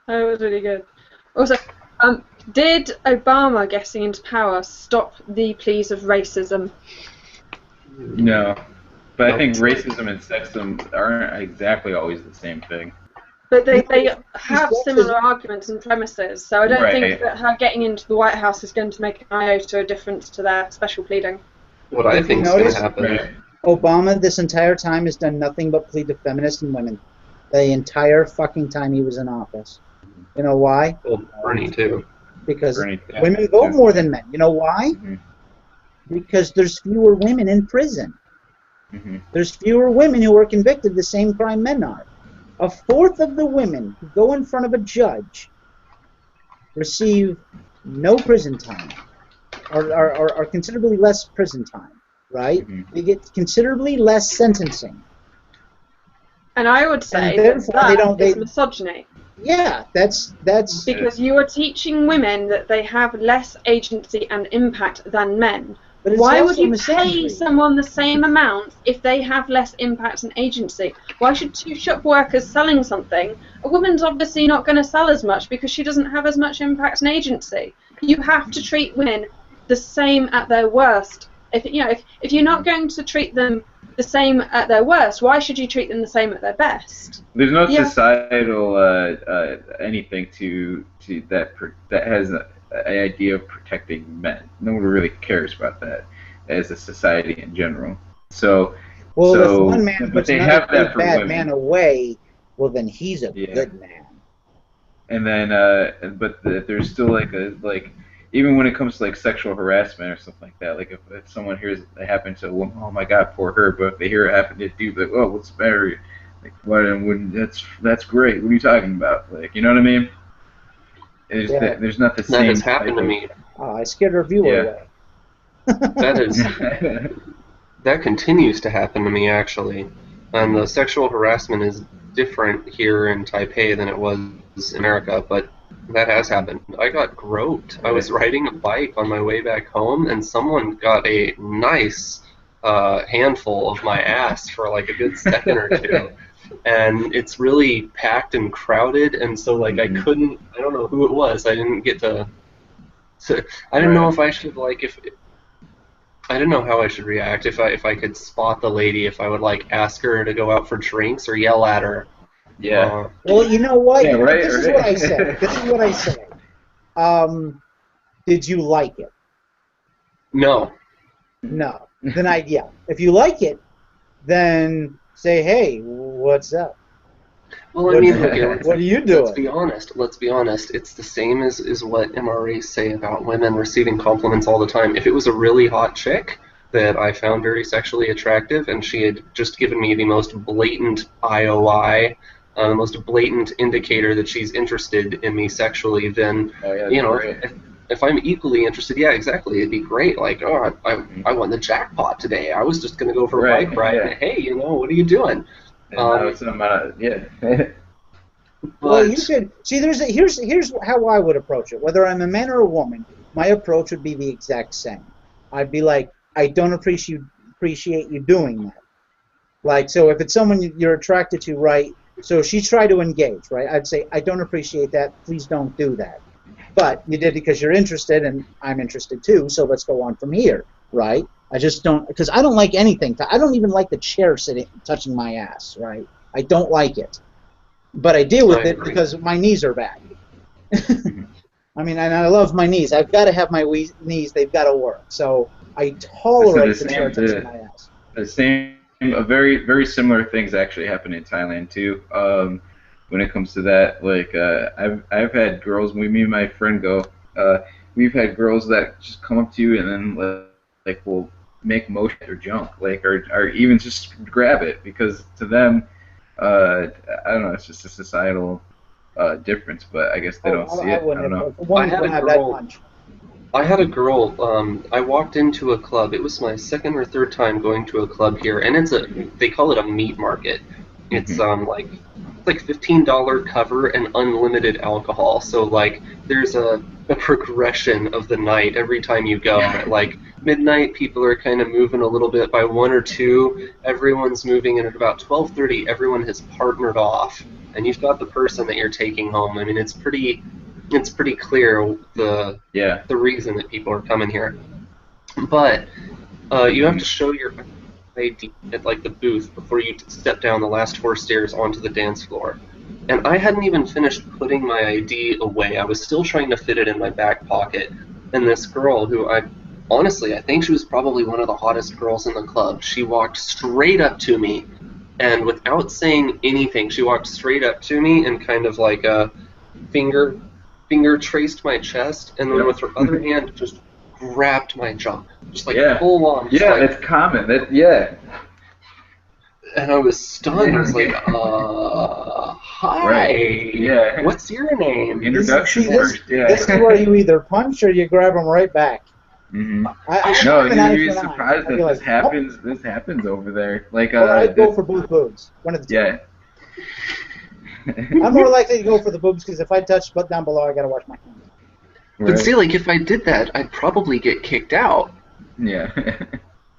Speaker 3: Oh, it was really good. Also, did Obama getting into power stop the pleas of racism?
Speaker 4: No. But I think racism and sexism aren't exactly always the same thing.
Speaker 3: But they have similar arguments and premises, so I don't think that her getting into the White House is going to make an iota of difference to their special pleading.
Speaker 2: What I think is going to happen.
Speaker 1: Obama this entire time has done nothing but plead to feminists and women. The entire fucking time he was in office. You know why?
Speaker 2: Well, Bernie too.
Speaker 1: Because women vote more than men. You know why? Because there's fewer women in prison. There's fewer women who are convicted of the same crime men are. 1/4 of the women who go in front of a judge receive no prison time, or considerably less prison time, right? They get considerably less sentencing.
Speaker 3: And I would say that is misogyny.
Speaker 1: Yeah, that's
Speaker 3: because you are teaching women that they have less agency and impact than men.
Speaker 1: But
Speaker 3: why would you pay someone the same amount if they have less impact and agency? Why should 2 shop workers selling something? A woman's obviously not going to sell as much because she doesn't have as much impact and agency. You have to treat women the same at their worst. If you're not going to treat them the same at their worst, why should you treat them the same at their best?
Speaker 4: There's no societal anything to that has an idea of protecting men. No one really cares about that as a society in general. So,
Speaker 1: if one man puts another bad
Speaker 4: women.
Speaker 1: Man away, well then he's a good man.
Speaker 4: And then, but there's still like even when it comes to like sexual harassment or something like that, like if someone hears it happen to a woman, oh my god, poor her. But if they hear it happen to a dude, like, oh, what's the matter? Like, what? That's great. What are you talking about? Like, you know what I mean? There's not the same.
Speaker 2: That has happened to me.
Speaker 1: Oh, I scared our viewer away.
Speaker 2: That continues to happen to me actually, and the sexual harassment is different here in Taipei than it was in America, but that has happened. I got groped. I was riding a bike on my way back home, and someone got a nice handful of my ass for like a good second or two. And it's really packed and crowded, and so like I don't know who it was. I didn't get to I didn't know if I should I didn't know how I should react if I could spot the lady, if I would like ask her to go out for drinks or yell at her.
Speaker 4: Yeah.
Speaker 1: Well, you know what?
Speaker 4: Yeah, right,
Speaker 1: this is what I said. This is what I said. Did you like it?
Speaker 2: No.
Speaker 1: No. Then if you like it, then say, hey, what's up?
Speaker 2: Well, I mean, okay,
Speaker 1: what are you
Speaker 2: let's
Speaker 1: doing?
Speaker 2: be honest. Let's be honest. It's the same as what MRAs say about women receiving compliments all the time. If it was a really hot chick that I found very sexually attractive, and she had just given me the most blatant IOI, the most blatant indicator that she's interested in me sexually, then, you know, if I'm equally interested, yeah, exactly, it'd be great. Like, oh, I won the jackpot today. I was just going to go for a bike ride.
Speaker 4: Yeah.
Speaker 2: Hey, you know, what are you doing?
Speaker 4: Yeah.
Speaker 1: Well, you could see. Here's how I would approach it. Whether I'm a man or a woman, my approach would be the exact same. I'd be like, I don't appreciate you doing that. Like, so if it's someone you're attracted to, right? So she tried to engage, right? I'd say, I don't appreciate that. Please don't do that. But you did it because you're interested, and I'm interested too. So let's go on from here, right? I just don't, because I don't like anything. I don't even like the chair touching my ass, right? I don't like it. But I deal with it because my knees are bad. I mean, and I love my knees. I've got to have my knees. They've got to work. So I tolerate the chair touching my ass.
Speaker 4: Very, very similar things actually happen in Thailand too. When it comes to that, like I've had girls. When me and my friend go, we've had girls that just come up to you and then like will make motion or junk, like or even just grab it, because to them, I don't know, it's just a societal difference, but I guess they don't see it. I don't know.
Speaker 2: I had a girl. I walked into a club. It was my second or third time going to a club here, and they call it a meat market. It's like $15 cover and unlimited alcohol. So like there's a progression of the night every time you go. At like midnight, people are kind of moving a little bit. By 1 or 2, everyone's moving, and at about 12:30, everyone has partnered off, and you've got the person that you're taking home. I mean, it's pretty clear the reason that people are coming here. But you have to show your ID at like the booth before you step down the last 4 stairs onto the dance floor. And I hadn't even finished putting my ID away. I was still trying to fit it in my back pocket. And this girl, who I think she was probably one of the hottest girls in the club, she walked straight up to me, and without saying anything, she walked straight up to me and kind of like a finger traced my chest, and then with her other hand just grabbed my junk, just like full on.
Speaker 4: Yeah, like, it's common.
Speaker 2: And I was stunned. I was like, hi.
Speaker 4: Right. Yeah.
Speaker 2: What's your name?
Speaker 4: Introduction first.
Speaker 1: This is where you either punch or you grab them right back.
Speaker 4: Mm-hmm. You'd be surprised that this happens. Oh. This happens over there. Like,
Speaker 1: I'd go for both boobs. One of the two.
Speaker 4: Yeah.
Speaker 1: I'm more likely to go for the boobs because if I touch butt down below, I gotta wash my hands.
Speaker 2: Right. But see, like, if I did that, I'd probably get kicked out.
Speaker 4: Yeah.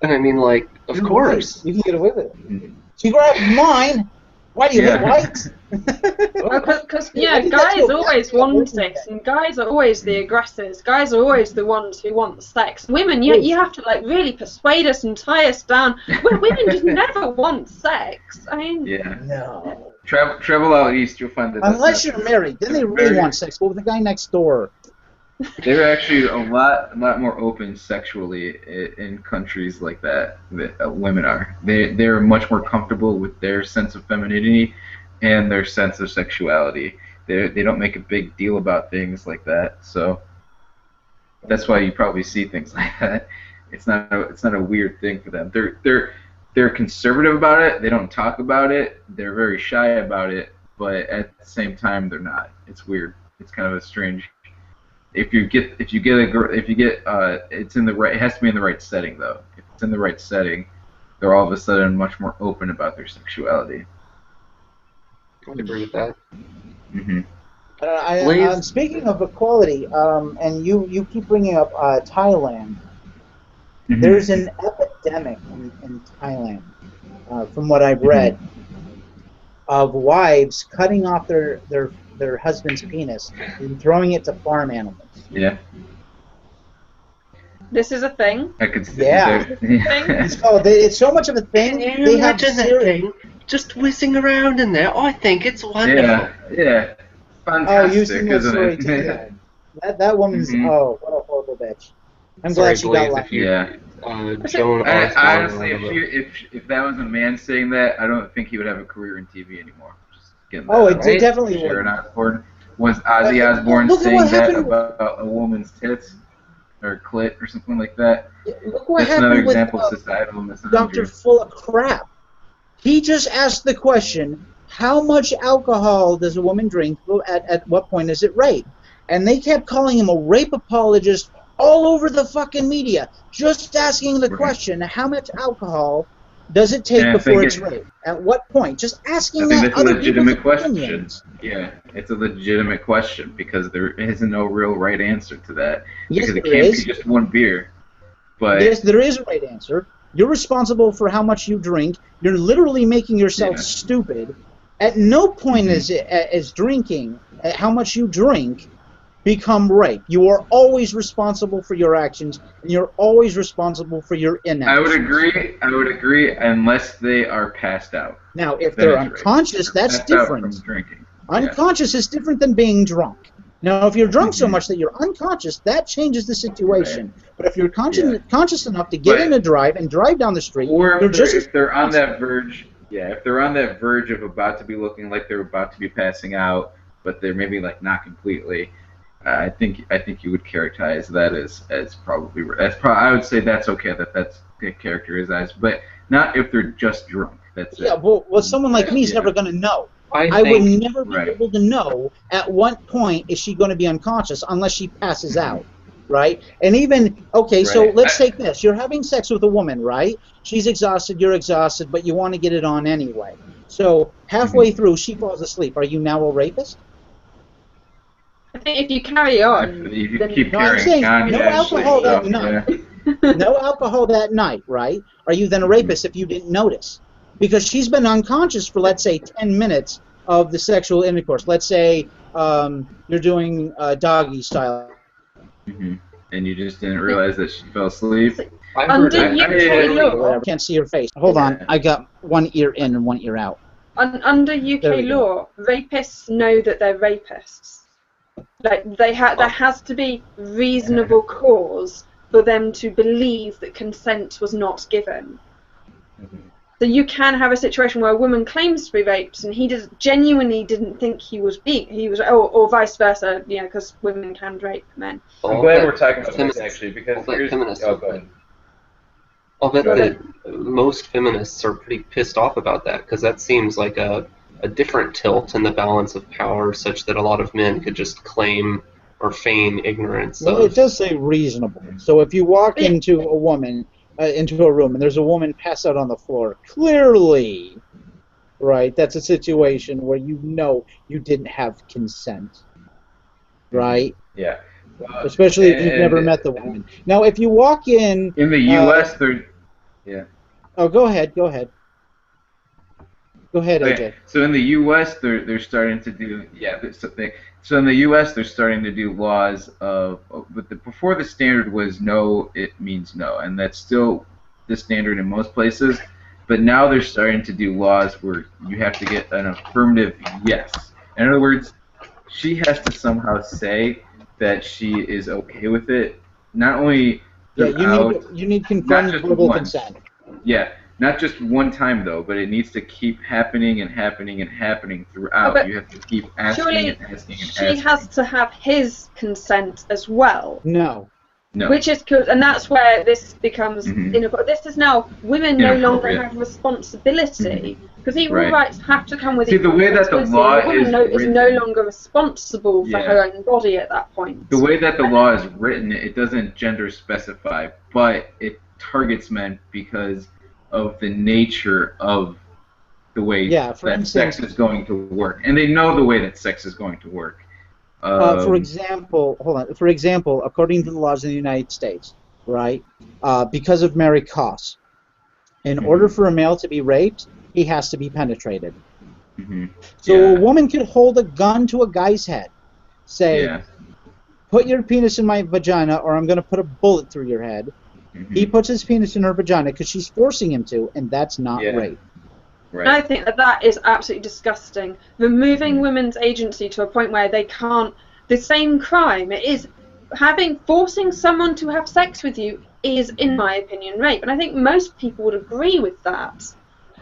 Speaker 2: And I mean, like, of course.
Speaker 1: You can get away with it. She grabbed mine. Why do you hate whites?
Speaker 3: Because guys always want sex, and guys are always the aggressors. Guys are always the ones who want sex. Women, you have to like really persuade us and tie us down. Women just never want sex. I mean,
Speaker 1: no.
Speaker 4: Travel out east, you'll find that.
Speaker 1: Unless you're married, then they really want sex. But with the guy next door.
Speaker 4: They're actually a lot more open sexually in countries like that women are. They're much more comfortable with their sense of femininity and their sense of sexuality. They don't make a big deal about things like that. So that's why you probably see things like that. It's not a weird thing for them. They're conservative about it. They don't talk about it. They're very shy about it. But at the same time, they're not. It's weird. It's kind of a strange. If you get a girl, it's in the right. It has to be in the right setting, though. If it's in the right setting, they're all of a sudden much more open about their sexuality.
Speaker 2: I would agree with that.
Speaker 4: Mm-hmm.
Speaker 1: Speaking of equality, and you keep bringing up Thailand. Mm-hmm. There's an epidemic in Thailand, from what I've read, of wives cutting off their husband's penis and throwing it to farm animals.
Speaker 4: Yeah.
Speaker 3: This is a thing.
Speaker 4: I could see
Speaker 1: it's so much of a thing.
Speaker 2: Can you imagine that thing just whizzing around in there? I think it's wonderful.
Speaker 4: Yeah. Fantastic, isn't it?
Speaker 1: That woman's what a horrible bitch. I'm glad she got lucky.
Speaker 4: Yeah. Honestly, if that was a man saying that, I don't think he would have a career in TV anymore. getting that
Speaker 1: Oh,
Speaker 4: out.
Speaker 1: it definitely would.
Speaker 4: Sharon Osbourne. Was Ozzy Osbourne
Speaker 1: Look at
Speaker 4: saying
Speaker 1: what
Speaker 4: that
Speaker 1: happened-
Speaker 4: about a woman's tits or clit or something like that?
Speaker 1: Look what
Speaker 4: That's another
Speaker 1: happened with
Speaker 4: example of societal
Speaker 1: Dr.
Speaker 4: misandry.
Speaker 1: Full of Crap. He just asked the question, how much alcohol does a woman drink? At what point is it rape? And they kept calling him a rape apologist all over the fucking media, just asking the
Speaker 4: Right.
Speaker 1: question, how much alcohol does it take
Speaker 4: And I
Speaker 1: before
Speaker 4: think
Speaker 1: it's rape? At what point? Just asking
Speaker 4: I think
Speaker 1: that
Speaker 4: that's a
Speaker 1: other
Speaker 4: legitimate
Speaker 1: people's
Speaker 4: question.
Speaker 1: opinions.
Speaker 4: Yeah, it's a legitimate question because there is no real right answer to that.
Speaker 1: Yes,
Speaker 4: Because it
Speaker 1: there
Speaker 4: can't
Speaker 1: is.
Speaker 4: be just one beer. But
Speaker 1: Yes, there is a right answer. You're responsible for how much you drink. You're literally making yourself
Speaker 4: Yeah.
Speaker 1: stupid. At no point
Speaker 4: Mhm.
Speaker 1: is drinking, how much you drink, become rape. You are always responsible for your actions, and you're always responsible for your inactions.
Speaker 4: I would agree unless they are passed out.
Speaker 1: Now, if
Speaker 4: Then
Speaker 1: they're
Speaker 4: it's rape.
Speaker 1: unconscious, that's
Speaker 4: Passed out from
Speaker 1: different.
Speaker 4: drinking.
Speaker 1: Unconscious is different than being drunk. Now, if you're drunk so
Speaker 4: Mhm.
Speaker 1: much that you're unconscious, that changes the situation. But if you're
Speaker 4: Yeah.
Speaker 1: conscious enough to get
Speaker 4: But-
Speaker 1: in a drive and drive down the street,
Speaker 4: Or
Speaker 1: you're
Speaker 4: if
Speaker 1: just
Speaker 4: they're,
Speaker 1: as
Speaker 4: if they're on
Speaker 1: responsible.
Speaker 4: that verge, yeah, if they're on that verge of about to be looking like they're about to be passing out, but they're maybe like not completely. I think you would characterize that as probably I would say that's okay that's characterized, but not if they're just drunk. That's
Speaker 1: Yeah,
Speaker 4: it.
Speaker 1: well, someone like me is
Speaker 4: Yeah.
Speaker 1: never going to know. I
Speaker 2: I
Speaker 1: would
Speaker 2: think
Speaker 1: never be
Speaker 4: Right.
Speaker 1: able to know at what point is she going to be unconscious unless she passes out, right? And even, okay, so
Speaker 4: Right.
Speaker 1: let's take this. You're having sex with a woman, right? She's exhausted, you're exhausted, but you want to get it on anyway. So halfway through, she falls asleep. Are you now a rapist?
Speaker 3: I think if you carry on,
Speaker 4: If you
Speaker 3: then
Speaker 4: keep
Speaker 1: No, I'm
Speaker 4: carrying
Speaker 1: saying
Speaker 4: on,
Speaker 1: no
Speaker 4: yeah,
Speaker 1: alcohol that
Speaker 4: so,
Speaker 1: night.
Speaker 4: yeah.
Speaker 1: No alcohol that night, right? Are you then a rapist if you didn't notice? Because she's been unconscious for, let's say, 10 minutes of the sexual intercourse. Let's say you're doing doggy style.
Speaker 4: Mhm. And you just didn't realize that she fell asleep.
Speaker 2: I heard
Speaker 3: Under
Speaker 2: that.
Speaker 3: UK law,
Speaker 1: Whatever. Can't see her face. Hold on,
Speaker 4: Yeah.
Speaker 1: I got one ear in and one ear out.
Speaker 3: under
Speaker 1: There
Speaker 3: UK
Speaker 1: we go.
Speaker 3: law, rapists know that they're rapists. Like there has to be reasonable cause for them to believe that consent was not given. So you can have a situation where a woman claims to be raped and he genuinely didn't think he was, or vice versa, you know, because women can rape men.
Speaker 4: I'm glad we're talking about this actually because
Speaker 2: I'll bet
Speaker 4: here's
Speaker 2: feminists
Speaker 4: oh,
Speaker 2: would
Speaker 4: go ahead.
Speaker 2: I'll bet
Speaker 4: Go
Speaker 2: that
Speaker 4: ahead.
Speaker 2: most feminists are pretty pissed off about that because that seems like a different tilt in the balance of power such that a lot of men could just claim or feign ignorance
Speaker 1: Well,
Speaker 2: of.
Speaker 1: it does say reasonable. So if you walk into a woman, into a room, and there's a woman passed out on the floor, clearly, right, that's a situation where you know you didn't have consent, right?
Speaker 4: Yeah.
Speaker 1: Especially if you've never met the woman. Now, if you walk in...
Speaker 4: In the U.S., yeah.
Speaker 1: Oh, go ahead, Go ahead, AJ.
Speaker 4: Okay. So in the U.S., they're starting to do So in the U.S., they're starting to do laws but before the standard was no, it means no, and that's still the standard in most places. But now they're starting to do laws where you have to get an affirmative yes. In other words, she has to somehow say that she is okay with it. Not only throughout,
Speaker 1: you need
Speaker 4: not
Speaker 1: confirmed
Speaker 4: just
Speaker 1: verbal
Speaker 4: once.
Speaker 1: consent.
Speaker 4: Yeah, not just one time though, but it needs to keep happening and happening and happening throughout.
Speaker 3: But
Speaker 4: You have to keep asking
Speaker 3: surely
Speaker 4: and asking and
Speaker 3: she
Speaker 4: asking.
Speaker 3: has to have his consent as well.
Speaker 1: No.
Speaker 4: No.
Speaker 3: Which is good, and that's where this becomes
Speaker 4: Mhm.
Speaker 3: This is now women no longer
Speaker 4: Inappropriate.
Speaker 3: have responsibility because equal
Speaker 4: Right.
Speaker 3: rights have to come with
Speaker 4: See, the
Speaker 3: equal
Speaker 4: way that the
Speaker 3: responsibility.
Speaker 4: law
Speaker 3: The woman
Speaker 4: is
Speaker 3: is no
Speaker 4: written-
Speaker 3: longer responsible for
Speaker 4: Yeah.
Speaker 3: her own body at that point.
Speaker 4: The way that the law is written, it doesn't gender specify, but it targets men because of the nature of the way
Speaker 1: For
Speaker 4: that
Speaker 1: instance,
Speaker 4: sex is going to work, and they know the way that sex is going to work.
Speaker 1: for example, according to the laws in the United States, right, because of Mary Koss, in order for a male to be raped, he has to be penetrated. So
Speaker 4: Yeah.
Speaker 1: a woman could hold a gun to a guy's head, say,
Speaker 4: Yeah.
Speaker 1: put your penis in my vagina or I'm going to put a bullet through your head. He puts his penis in her vagina because she's forcing him to, and that's not
Speaker 4: Yeah.
Speaker 1: rape.
Speaker 4: Right.
Speaker 3: I think that is absolutely disgusting. Removing women's agency to a point where they can't. The same crime it is forcing someone to have sex with you is, in my opinion, rape, and I think most people would agree with that.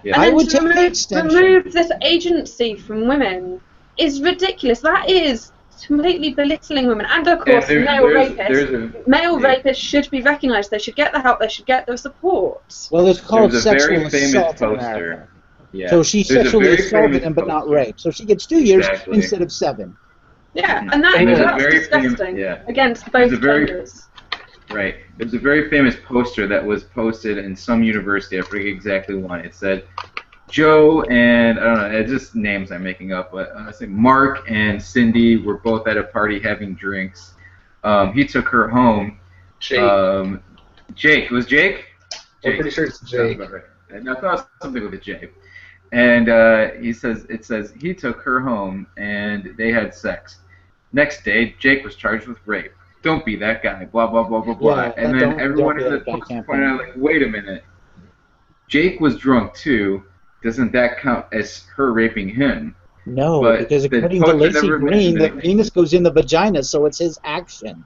Speaker 4: Yeah.
Speaker 1: I
Speaker 3: And
Speaker 1: would
Speaker 3: then
Speaker 1: take the
Speaker 3: to
Speaker 1: extension.
Speaker 3: remove this agency from women is ridiculous. That is completely belittling women. And of course, male rapists should be recognised. They should get the help. They should get the support.
Speaker 1: Well, it's called
Speaker 4: There's a very
Speaker 1: sexual
Speaker 4: famous
Speaker 1: assault in
Speaker 4: poster.
Speaker 1: America.
Speaker 4: Yeah.
Speaker 1: So she
Speaker 4: There's a
Speaker 1: sexually
Speaker 4: very
Speaker 1: assaulted
Speaker 4: famous
Speaker 1: him, but not
Speaker 4: poster.
Speaker 1: raped. So she gets 2 years
Speaker 4: Exactly.
Speaker 1: instead of 7.
Speaker 3: Yeah,
Speaker 4: Mhm.
Speaker 3: and
Speaker 2: There's a
Speaker 3: that's
Speaker 4: very
Speaker 3: disgusting
Speaker 4: yeah.
Speaker 3: against both
Speaker 4: There's a very-
Speaker 3: genders.
Speaker 4: Right. There's a very famous poster that was posted in some university. I forget exactly one. It said, Joe and, I don't know, it's just names I'm making up, but I say Mark and Cindy were both at a party having drinks. He took her home.
Speaker 2: Jake.
Speaker 4: Jake. It was Jake?
Speaker 2: I'm pretty sure it's
Speaker 4: Sounds
Speaker 2: Jake.
Speaker 4: about right. And I thought it was something with a J. And it says he took her home and they had sex. Next day, Jake was charged with rape. Don't be that guy. Blah blah blah blah blah.
Speaker 1: Yeah,
Speaker 4: and
Speaker 1: don't-
Speaker 4: then everyone
Speaker 1: don't be
Speaker 4: in the
Speaker 1: that guy
Speaker 4: post
Speaker 1: campaign.
Speaker 4: pointed out, like, wait a minute. Jake was drunk too. Doesn't that count as her raping him?
Speaker 1: No,
Speaker 4: But
Speaker 1: because
Speaker 4: the
Speaker 1: according to
Speaker 4: poster
Speaker 1: Lacey
Speaker 4: never
Speaker 1: Green,
Speaker 4: mentioned
Speaker 1: the
Speaker 4: anything.
Speaker 1: penis goes in the vagina, so it's his action,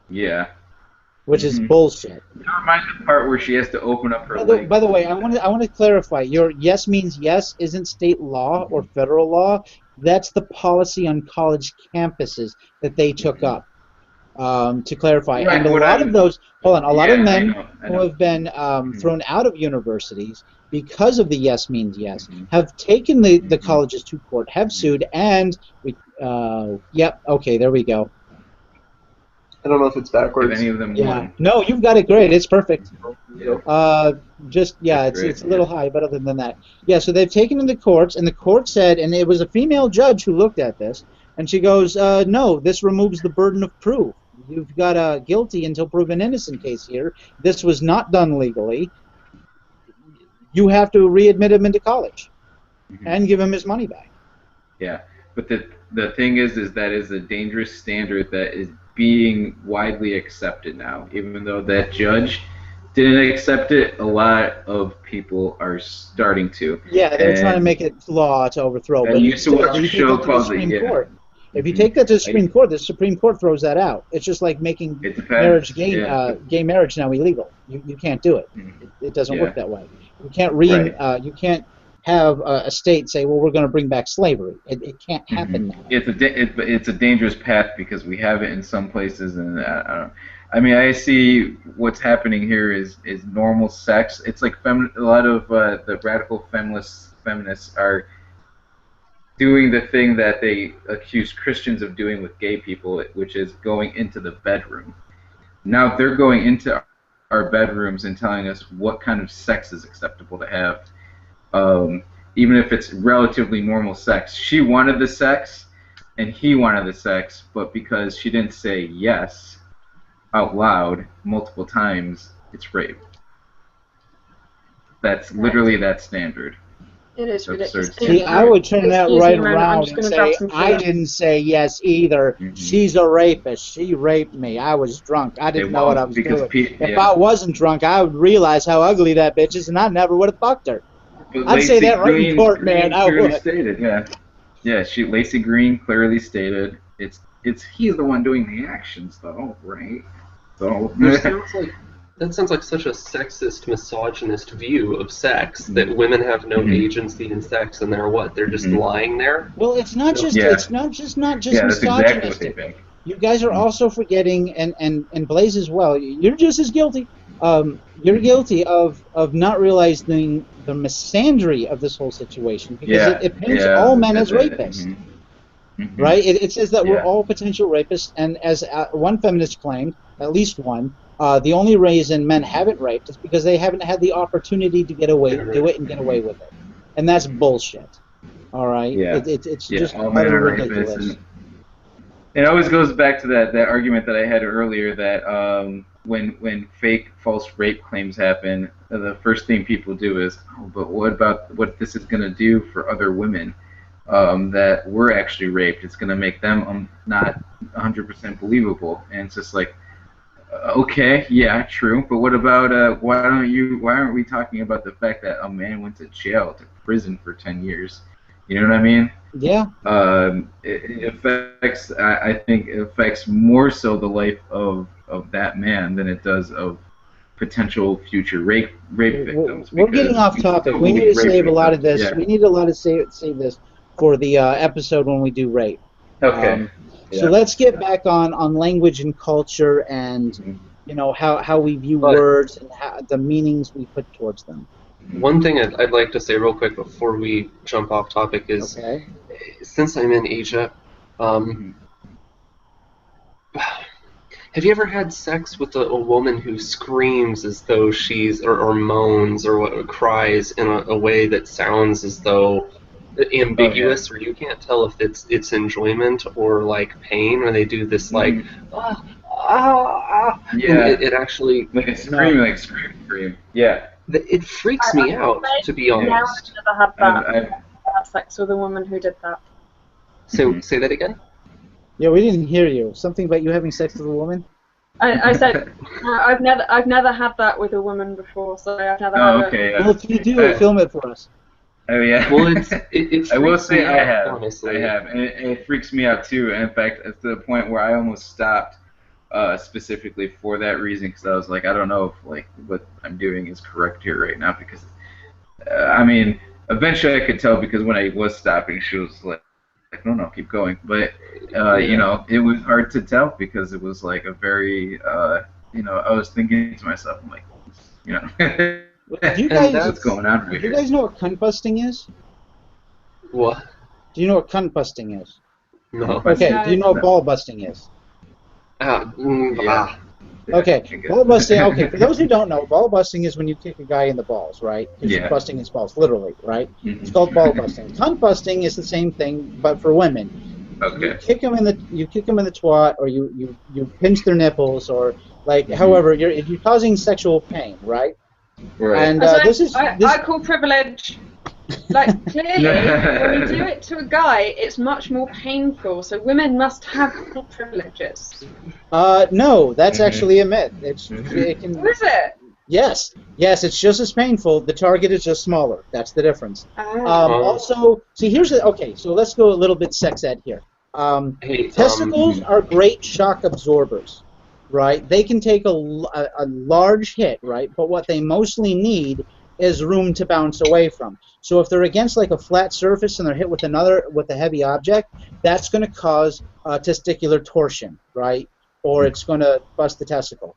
Speaker 4: Yeah.
Speaker 1: which is
Speaker 4: Mhm.
Speaker 1: bullshit.
Speaker 4: Never mind the part where she has to open up her leg.
Speaker 1: By the way, I want to clarify. Your yes means yes isn't state law or federal law. That's the policy on college campuses that they took up. To clarify,
Speaker 4: Right,
Speaker 1: and a
Speaker 4: what
Speaker 1: lot
Speaker 4: I-
Speaker 1: of those, hold on, a lot of
Speaker 4: Yeah,
Speaker 1: men
Speaker 4: I
Speaker 1: who
Speaker 4: know.
Speaker 1: have been thrown out of universities because of the yes means yes
Speaker 4: Mhm.
Speaker 1: have taken the
Speaker 4: Mhm.
Speaker 1: colleges to court, have sued, and yep, okay, there we go.
Speaker 2: I don't know if it's
Speaker 4: If
Speaker 2: backwards.
Speaker 4: any of them
Speaker 1: Yeah,
Speaker 4: won.
Speaker 1: no, you've got it great. It's perfect.
Speaker 2: Yeah.
Speaker 1: Just yeah,
Speaker 4: That's
Speaker 1: it's
Speaker 4: great,
Speaker 1: a little high, but other than that, yeah. So they've taken it to the courts, and the court said, and it was a female judge who looked at this, and she goes, no, this removes the burden of proof. You've got a guilty until proven innocent case here. This was not done legally. You have to readmit him into college
Speaker 4: Mhm.
Speaker 1: and give him his money back.
Speaker 4: Yeah, but the thing is that is a dangerous standard that is being widely accepted now. Even though that judge didn't accept it, a lot of people are starting to.
Speaker 1: Yeah, they're trying to
Speaker 4: And
Speaker 1: make it law to overthrow.
Speaker 4: I
Speaker 1: But
Speaker 4: used to
Speaker 1: still,
Speaker 4: watch
Speaker 1: if
Speaker 4: a
Speaker 1: you take
Speaker 4: show
Speaker 1: that to the
Speaker 4: called
Speaker 1: Supreme
Speaker 4: yeah.
Speaker 1: Court, if you
Speaker 4: Mhm.
Speaker 1: take that to the Supreme Court throws that out. It's just like making
Speaker 4: It depends.
Speaker 1: marriage
Speaker 4: Yeah.
Speaker 1: gay marriage now illegal. You can't do it.
Speaker 4: Mhm.
Speaker 1: It doesn't
Speaker 4: Yeah.
Speaker 1: work that way. You can't you can't have a state say, well, we're going to bring back slavery. It can't happen now.
Speaker 4: It's a dangerous path because we have it in some places, and I don't know. I mean, I see what's happening here is normal sex. It's like a lot of the radical feminists are doing the thing that they accuse Christians of doing with gay people, which is going into the bedroom. Now they're going into our bedrooms and telling us what kind of sex is acceptable to have. Even if it's relatively normal sex. She wanted the sex, and he wanted the sex, but because she didn't say yes out loud multiple times, it's rape. That's literally that standard.
Speaker 3: It is
Speaker 4: That's
Speaker 3: ridiculous.
Speaker 4: absurd.
Speaker 1: See, I would turn that
Speaker 3: Excuse me
Speaker 1: right
Speaker 3: a moment, I'm
Speaker 1: around
Speaker 3: just
Speaker 1: and
Speaker 3: gonna grab
Speaker 1: say,
Speaker 3: some
Speaker 1: I
Speaker 3: food.
Speaker 1: didn't say yes either.
Speaker 4: Mhm.
Speaker 1: She's a rapist. She raped me. I was drunk. I didn't know what I was doing. If I wasn't drunk, I would realize how ugly that bitch is, and I never would have fucked her.
Speaker 4: But
Speaker 1: I'd say
Speaker 4: Lacey
Speaker 1: that right in court, man, I
Speaker 4: clearly
Speaker 1: would.
Speaker 4: stated, yeah. Lacey Green clearly stated it's he's the one doing the actions though, right? So
Speaker 2: That sounds like such a sexist, misogynist view of sex, that women have no
Speaker 4: Mhm.
Speaker 2: agency in sex, and they're just
Speaker 4: Mhm.
Speaker 2: lying there.
Speaker 1: Well, it's not just
Speaker 4: Yeah.
Speaker 1: it's not just
Speaker 4: yeah, that's exactly what they
Speaker 1: misogynistic.
Speaker 4: think.
Speaker 1: You guys are also forgetting, and Blaise as well. You're just as guilty. You're guilty of not realizing the misandry of this whole situation because
Speaker 4: Yeah,
Speaker 1: it paints
Speaker 4: yeah,
Speaker 1: all men as
Speaker 4: that's it.
Speaker 1: rapists.
Speaker 4: Mhm.
Speaker 1: Right? It says that we're
Speaker 4: Yeah.
Speaker 1: all potential rapists, and as one feminist claimed, at least one, the only reason men haven't raped is because they haven't had the opportunity to do it and get away with it, and that's bullshit. All right?
Speaker 4: Yeah.
Speaker 1: It's
Speaker 4: Yeah,
Speaker 1: just
Speaker 4: all men
Speaker 1: utter
Speaker 4: are
Speaker 1: ridiculous.
Speaker 4: rapists. And it always goes back to that argument that I had earlier that when fake false rape claims happen, the first thing people do is, oh, but what about what this is going to do for other women that were actually raped? It's going to make them not 100% believable. And it's just like, okay, yeah, true, but what about why aren't we talking about the fact that a man went to jail, to prison for 10 years? You know what I mean?
Speaker 1: Yeah.
Speaker 4: It affects. I think it affects more so the life of that man than it does of potential future rape victims.
Speaker 1: We're getting off topic. We need to save a lot of this.
Speaker 4: Yeah.
Speaker 1: We need a lot to save this for the episode when we do rape.
Speaker 4: Okay.
Speaker 1: So let's get back on language and culture and how we view words and the meanings we put towards them.
Speaker 2: One thing I'd like to say real quick before we jump off topic is, since I'm in Asia, have you ever had sex with a woman who screams as though she's, or moans, or cries in a way that sounds as though ambiguous, where you can't tell if it's enjoyment or like pain, or they do this like it actually
Speaker 4: like a scream, like scream. Yeah.
Speaker 2: It freaks me out, to be honest.
Speaker 3: I've never had that. I had sex with a woman who did that.
Speaker 2: So say that again.
Speaker 1: Yeah, we didn't hear you. Something about you having sex with a woman?
Speaker 3: I said I've never had that with a woman before, so I've never had it.
Speaker 1: Well, if you do, film it for us.
Speaker 4: Oh yeah.
Speaker 2: Well, it
Speaker 4: I will say I have.
Speaker 2: Honestly.
Speaker 4: I have, and it freaks me out too. And in fact, it's to the point where I almost stopped specifically for that reason, because I was like, I don't know if like what I'm doing is correct here right now, because I mean, eventually I could tell, because when I was stopping, she was like, no, keep going. But it was hard to tell, because it was like a very I was thinking to myself, I'm like,
Speaker 1: Do you guys,
Speaker 4: what's going on right
Speaker 1: do
Speaker 4: here?
Speaker 1: you guys know what cunt busting is?
Speaker 2: What?
Speaker 1: Do you know what cunt busting is?
Speaker 2: No.
Speaker 1: Okay, do you know what ball busting is? Okay, ball busting. Okay, for those who don't know, ball busting is when you kick a guy in the balls, right? Because you're busting his balls, literally, right? It's called ball busting. Cunt busting is the same thing, but for women.
Speaker 4: Okay.
Speaker 1: You kick them in the twat, or you pinch their nipples, or like however you're causing sexual pain, right?
Speaker 4: Right.
Speaker 1: And
Speaker 3: I call privilege. Like, clearly, when you do it to a guy, it's much more painful, so women must have more privileges.
Speaker 1: No, that's actually a myth. It can.
Speaker 3: What is it?
Speaker 1: Yes, it's just as painful. The target is just smaller. That's the difference. Also, see, so let's go a little bit sex ed here. Testicles are great shock absorbers, right? They can take a large hit, right? But what they mostly need is room to bounce away from. So if they're against like a flat surface and they're hit with a heavy object, that's going to cause testicular torsion, right? Or it's going to bust the testicle.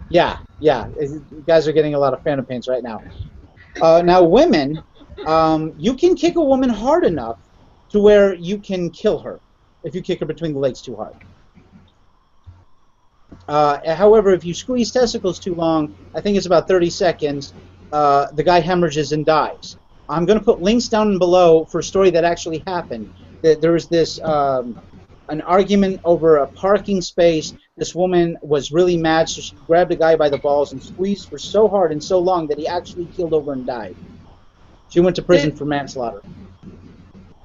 Speaker 1: Yeah. You guys are getting a lot of phantom pains right now. Now women, you can kick a woman hard enough to where you can kill her if you kick her between the legs too hard. However, if you squeeze testicles too long, I think it's about 30 seconds, the guy hemorrhages and dies. I'm going to put links down below for a story that actually happened. There was this an argument over a parking space. This woman was really mad, so she grabbed a guy by the balls and squeezed for so hard and so long that he actually keeled over and died. She went to prison for manslaughter.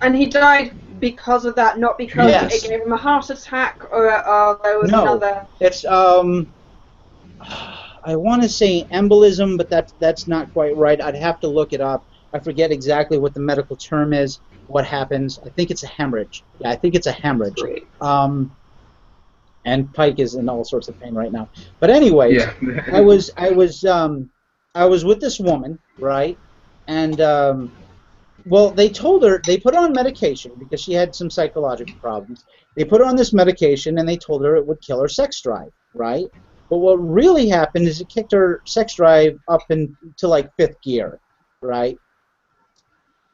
Speaker 3: And he died because of that, not because it gave him a heart attack, or there was another...
Speaker 1: It's, I want to say embolism, but that's not quite right. I'd have to look it up. I forget exactly what the medical term is, what happens. I think it's a hemorrhage. Yeah, I think it's a hemorrhage.
Speaker 2: Right.
Speaker 1: And Pike is in all sorts of pain right now. But anyways, I was with this woman, right? And well, they told her, they put her on medication because she had some psychological problems. They put her on this medication and they told her it would kill her sex drive, right? But what really happened is it kicked her sex drive up into like 5th gear, right?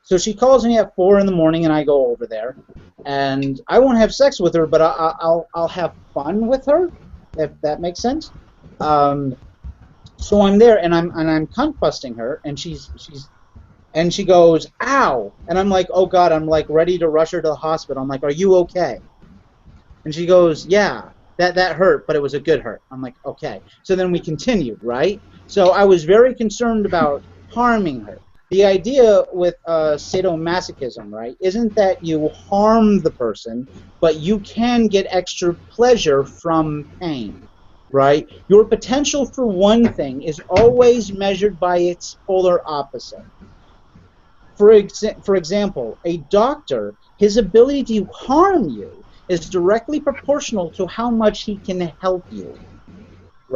Speaker 1: So she calls me at 4 in the morning and I go over there, and I won't have sex with her, but I'll have fun with her, if that makes sense. So I'm there and I'm cunt busting her, and and she goes, ow, and I'm like, oh God, I'm like ready to rush her to the hospital. I'm like, are you okay? And she goes, yeah, that hurt, but it was a good hurt. I'm like, okay. So then we continued, right? So I was very concerned about harming her. The idea with sadomasochism, right, isn't that you harm the person, but you can get extra pleasure from pain, right? Your potential for one thing is always measured by its polar opposite. For example, a doctor, his ability to harm you is directly proportional to how much he can help you.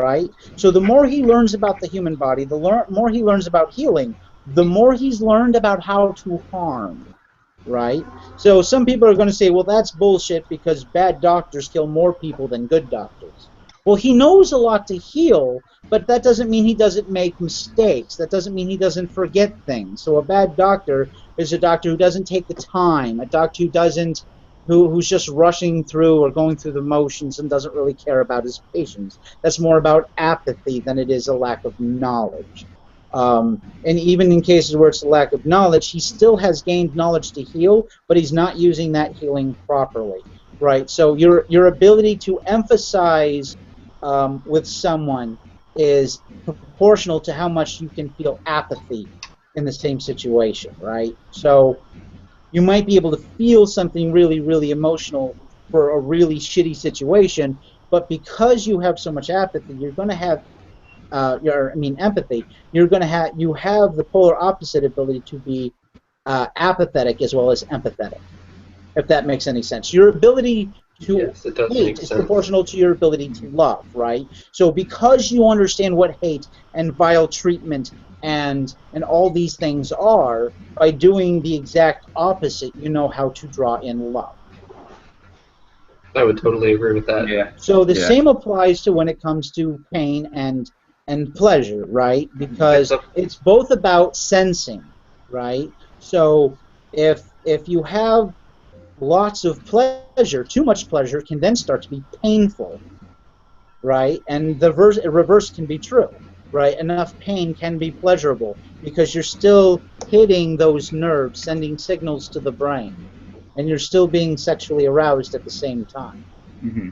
Speaker 1: right? So the more he learns about the human body, the more he learns about healing, the more he's learned about how to harm, right? So some people are going to say, well, that's bullshit because bad doctors kill more people than good doctors. Well, he knows a lot to heal, but that doesn't mean he doesn't make mistakes. That doesn't mean he doesn't forget things. So a bad doctor is a doctor who doesn't take the time, a doctor who doesn't, who's just rushing through or going through the motions and doesn't really care about his patients. That's more about apathy than it is a lack of knowledge. And even in cases where it's a lack of knowledge, he still has gained knowledge to heal, but he's not using that healing properly, right? So your ability to emphasize with someone is proportional to how much you can feel apathy in the same situation, right? So you might be able to feel something really, really emotional for a really shitty situation, but because you have so much apathy, you're going to have empathy. You have the polar opposite ability to be apathetic as well as empathetic, if that makes any sense. Your ability to
Speaker 2: Yes, it does
Speaker 1: hate
Speaker 2: make
Speaker 1: is
Speaker 2: sense.
Speaker 1: proportional to your ability to love, right? So because you understand what hate and vile treatment and all these things are, by doing the exact opposite, you know how to draw in love.
Speaker 2: I would totally agree with that.
Speaker 4: Yeah.
Speaker 1: So the
Speaker 4: Yeah.
Speaker 1: same applies to when it comes to pain and pleasure, right? Because it's both about sensing, right? So if you have lots of pleasure, too much pleasure can then start to be painful, right? And the reverse can be true, right? Enough pain can be pleasurable because you're still hitting those nerves, sending signals to the brain, and you're still being sexually aroused at the same time.
Speaker 4: Mm-hmm.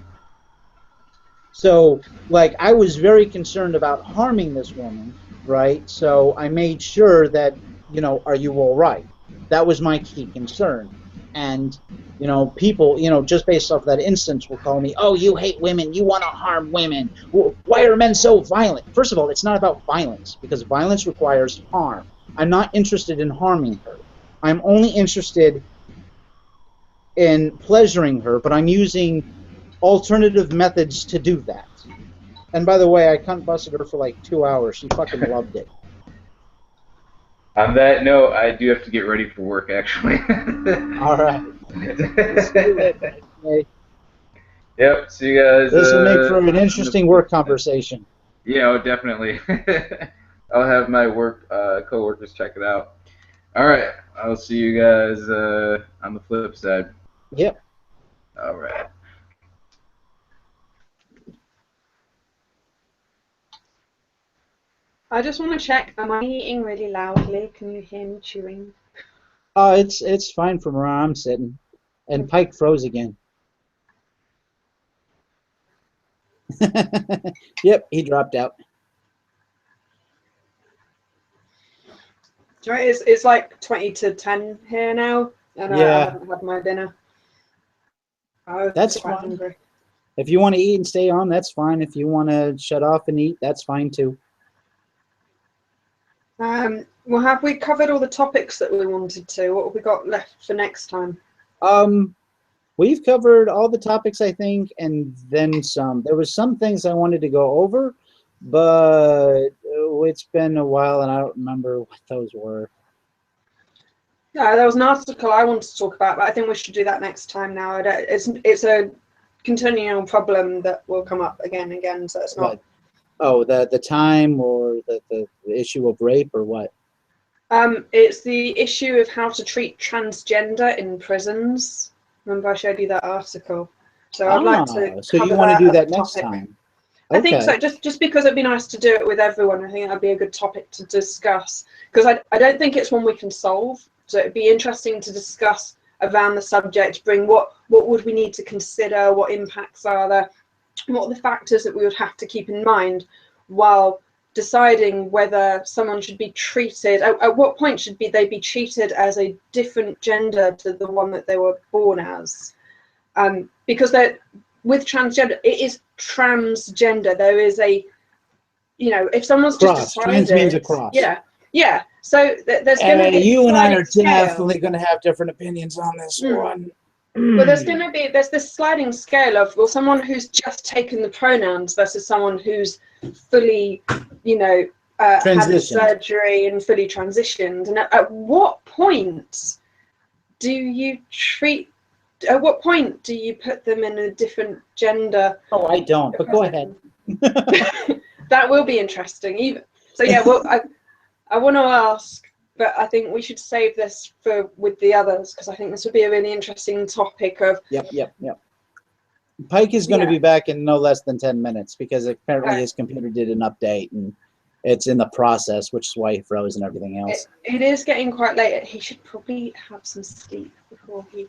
Speaker 1: So, like, I was very concerned about harming this woman, right? So I made sure that, you know, are you all right? That was my key concern. And, you know, people, you know, just based off that instance will call me, oh, you hate women, you want to harm women. Why are men so violent? First of all, it's not about violence, because violence requires harm. I'm not interested in harming her. I'm only interested in pleasuring her, but I'm using alternative methods to do that. And by the way, I cunt busted her for like 2 hours. She fucking loved it.
Speaker 4: On that note, I do have to get ready for work, actually.
Speaker 1: All right.
Speaker 4: Yep. See you guys.
Speaker 1: This will make for an interesting work conversation.
Speaker 4: Yeah, oh, definitely. I'll have my work coworkers check it out. All right. I'll see you guys on the flip side.
Speaker 1: Yep.
Speaker 4: All right.
Speaker 3: I just want to check, am I eating really loudly? Can you hear me chewing?
Speaker 1: It's fine from where I'm sitting. And Pike froze again. Yep, he dropped out.
Speaker 3: Right, it's like 20 to 10 here now, and
Speaker 1: Yeah.
Speaker 3: I haven't had my dinner.
Speaker 1: That's
Speaker 3: quite
Speaker 1: fine.
Speaker 3: hungry.
Speaker 1: If you want to eat and stay on, that's fine. If you want to shut off and eat, that's fine too.
Speaker 3: Well, have we covered all the topics that we wanted to? What have we got left for next time?
Speaker 1: We've covered all the topics, I think, and then some. There was some things I wanted to go over, but it's been a while and I don't remember what those were.
Speaker 3: Yeah, there was an article I wanted to talk about, but I think we should do that next time now. It's a continual problem that will come up again and again, so it's not...
Speaker 1: What? Oh, the time or the issue of rape or what?
Speaker 3: It's the issue of how to treat transgender in prisons. Remember I showed you that article? So I'd like to
Speaker 1: so you want to do that next time?
Speaker 3: Okay. I think so, just because it'd be nice to do it with everyone. I think that'd be a good topic to discuss, because I don't think it's one we can solve. So it'd be interesting to discuss around the subject, bring what would we need to consider, what impacts are there, what are the factors that we would have to keep in mind while deciding whether someone should be treated, at what point should they be treated as a different gender to the one that they were born as. Because with transgender, it is transgender. There is a, you know, if someone's
Speaker 1: cross.
Speaker 3: just decided...
Speaker 1: Trans means a cross.
Speaker 3: Yeah. So there's going to be...
Speaker 1: You and I are definitely going to have different opinions on this one.
Speaker 3: Well, there's this sliding scale of, well, someone who's just taken the pronouns versus someone who's fully, you know, had the
Speaker 1: Transitioned.
Speaker 3: surgery and fully transitioned. And at what point do you treat? At what point do you put them in a different gender?
Speaker 1: Oh, I don't. But go ahead.
Speaker 3: That will be interesting. Even so, yeah. Well, I want to ask, but I think we should save this for with the others, because I think this would be a really interesting topic. Of
Speaker 1: Yep. Pike is going to be back in no less than 10 minutes, because apparently his computer did an update and it's in the process, which is why he froze and everything else.
Speaker 3: It is getting quite late. He should probably have some sleep before he,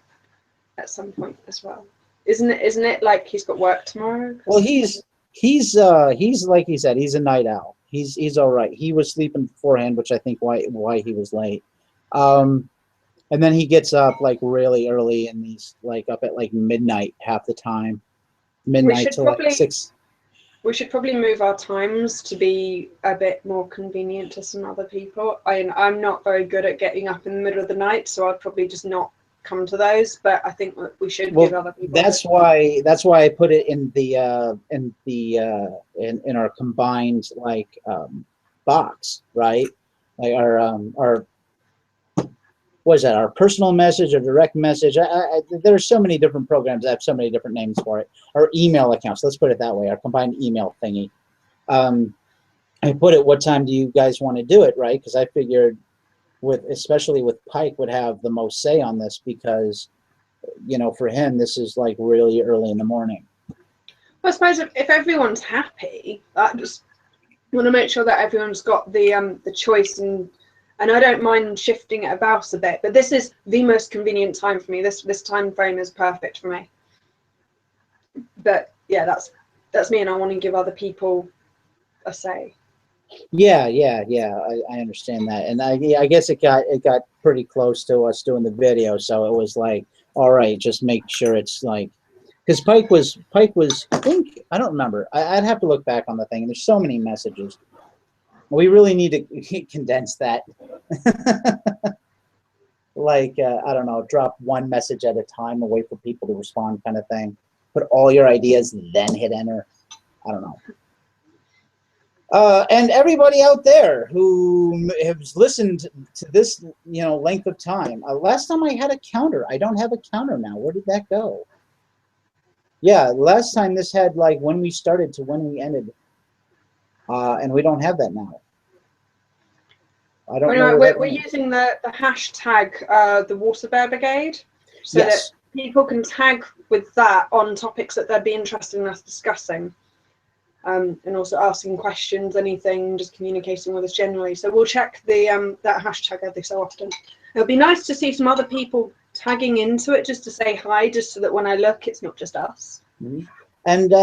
Speaker 3: at some point as well. Isn't it like he's got work tomorrow?
Speaker 1: Well, he's like he said, he's a night owl. He's all right. He was sleeping beforehand, which I think why he was late. And then he gets up like really early, and he's like up at like midnight half the time. Midnight to like 6.
Speaker 3: We should probably move our times to be a bit more convenient to some other people. I'm not very good at getting up in the middle of the night, so I'd probably just not come to those. But I think we should give other people. That's why
Speaker 1: I put it in our combined like box, right? Like our what is that? Our personal message or direct message. There's so many different programs that have so many different names for it. Our email accounts. Let's put it that way. Our combined email thingy. I put it. What time do you guys want to do it? Right? Because I figured, especially with Pike, would have the most say on this, because, you know, for him this is like really early in the morning.
Speaker 3: Well, I suppose if everyone's happy, I just want to make sure that everyone's got the choice, and I don't mind shifting it about a bit, but this is the most convenient time for me. This time frame is perfect for me. But yeah, that's me, and I want to give other people a say.
Speaker 1: Yeah, I understand that, and I guess it got pretty close to us doing the video, so it was like, all right, just make sure it's like, because Pike was I think, I don't remember. I'd have to look back on the thing. There's so many messages. We really need to condense that. Like, I don't know, drop one message at a time and wait for people to respond, kind of thing. Put all your ideas, then hit enter. I don't know. And everybody out there who has listened to this, you know, length of time. Last time I had a counter. I don't have a counter now. Where did that go? Yeah, last time this had like when we started to when we ended. And we don't have that now. I don't know.
Speaker 3: We're using the hashtag, the Water Bear Brigade, so that people can tag with that on topics that they'd be interested in us discussing. And also asking questions, anything, just communicating with us generally. So we'll check the that hashtag every so often. It'll be nice to see some other people tagging into it, just to say hi, just so that when I look, it's not just us.
Speaker 1: Mm-hmm. And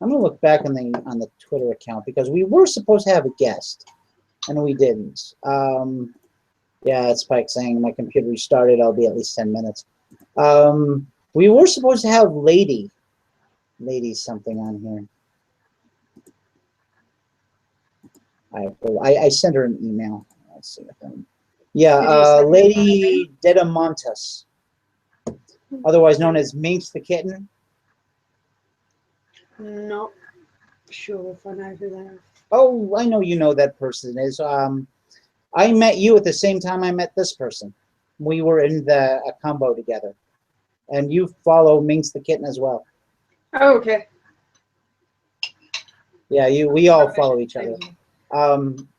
Speaker 1: I'm gonna look back on the Twitter account, because we were supposed to have a guest, and we didn't. Yeah, it's Pike saying my computer restarted. I'll be at least 10 minutes. We were supposed to have Lady something on here. I sent her an email. Let's see. Lady Dedamontis, otherwise known as Minx the Kitten.
Speaker 3: Not sure if I know who that is.
Speaker 1: Oh, I know you know that person is. I met you at the same time I met this person. We were in a combo together, and you follow Minx the Kitten as well.
Speaker 3: Oh, okay.
Speaker 1: Yeah, we all follow each other.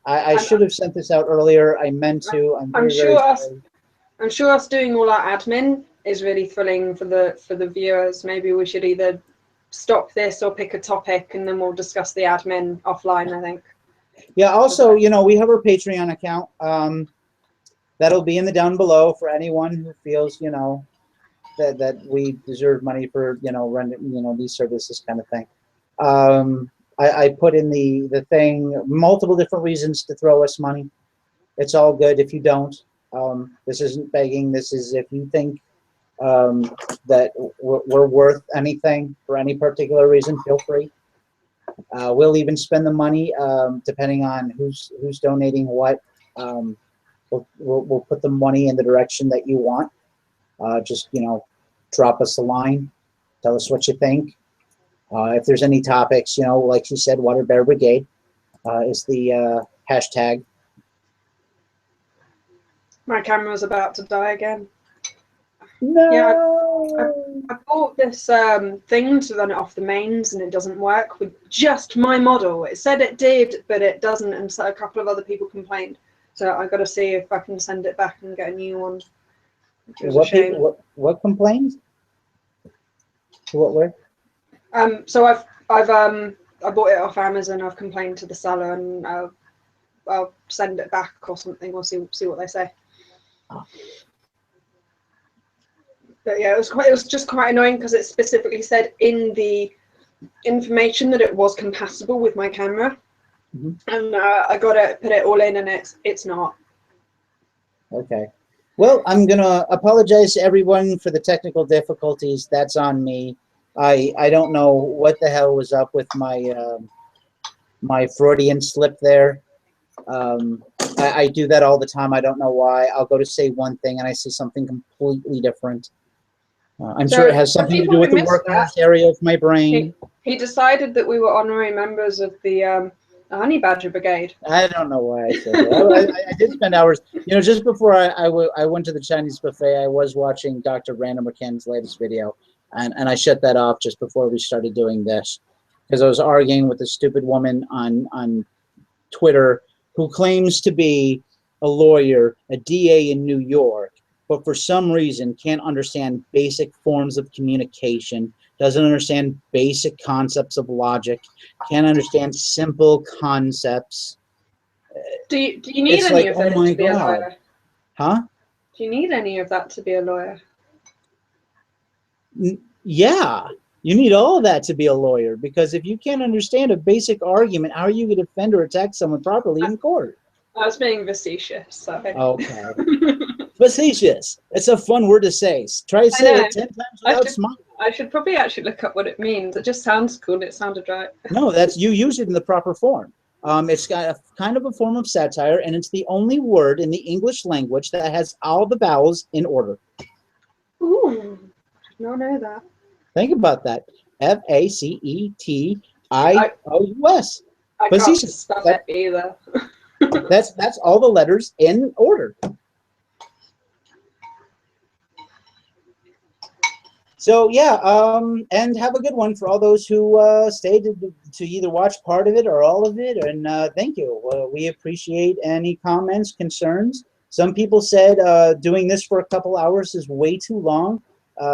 Speaker 1: I should have sent this out earlier. I meant to. I'm
Speaker 3: sure us doing all our admin is really thrilling for the viewers. Maybe we should either stop this or pick a topic, and then we'll discuss the admin offline, I think.
Speaker 1: Yeah, also, you know, we have our Patreon account. That'll be in the down below for anyone who feels, you know, that we deserve money for, you know, running, you know, these services, kind of thing. I put in the thing multiple different reasons to throw us money. It's all good if you don't. This isn't begging. This is if you think that we're worth anything for any particular reason, feel free. We'll even spend the money depending on who's donating what. We'll put the money in the direction that you want. Just, you know, drop us a line, tell us what you think. If there's any topics, you know, like she said, Water Bear Brigade is the hashtag.
Speaker 3: My camera's about to die again.
Speaker 1: No.
Speaker 3: Yeah, I bought this thing to run it off the mains, and it doesn't work with just my model. It said it did, but it doesn't, and so a couple of other people complained. So I got to see if I can send it back and get a new one. Which was a shame.
Speaker 1: What complained? What way?
Speaker 3: So I bought it off Amazon. I've complained to the seller, and I'll send it back or something. We'll see what they say.
Speaker 1: Oh.
Speaker 3: But yeah, it was just quite annoying because it specifically said in the information that it was compatible with my camera, and I got it, put it all in, and it's not.
Speaker 1: Okay. Well, I'm gonna apologize to everyone for the technical difficulties. That's on me. I don't know what the hell was up with my my Freudian slip there. I do that all the time. I don't know why. I'll go to say one thing and I say something completely different. I'm sure it has something to do with the workers area of my brain.
Speaker 3: He decided that we were honorary members of the Honey Badger Brigade.
Speaker 1: I don't know why I said that. I did spend hours. You know, just before I went to the Chinese buffet, I was watching Dr. Brandon McCann's latest video, and I shut that off just before we started doing this because I was arguing with a stupid woman on Twitter who claims to be a lawyer, a DA in New York, but for some reason can't understand basic forms of communication, doesn't understand basic concepts of logic, can't understand simple concepts.
Speaker 3: Do you need any of that to be a lawyer?
Speaker 1: Huh?
Speaker 3: Do you need any of that to be a lawyer?
Speaker 1: Yeah, you need all of that to be a lawyer, because if you can't understand a basic argument, how are you going to defend or attack someone properly in court?
Speaker 3: I was being facetious, sorry.
Speaker 1: Okay. Facetious. It's a fun word to say. Try to say it 10 times without smiling.
Speaker 3: I should probably actually look up what it means. It just sounds cool. It sounded right.
Speaker 1: No, you use it in the proper form. It's got a kind of a form of satire, and it's the only word in the English language that has all the vowels in order.
Speaker 3: Ooh, did not know that.
Speaker 1: Think about that. Facetious.
Speaker 3: I can't spell it either.
Speaker 1: That's all the letters in order. So yeah, and have a good one for all those who stayed to either watch part of it or all of it. And thank you. We appreciate any comments, concerns. Some people said doing this for a couple hours is way too long.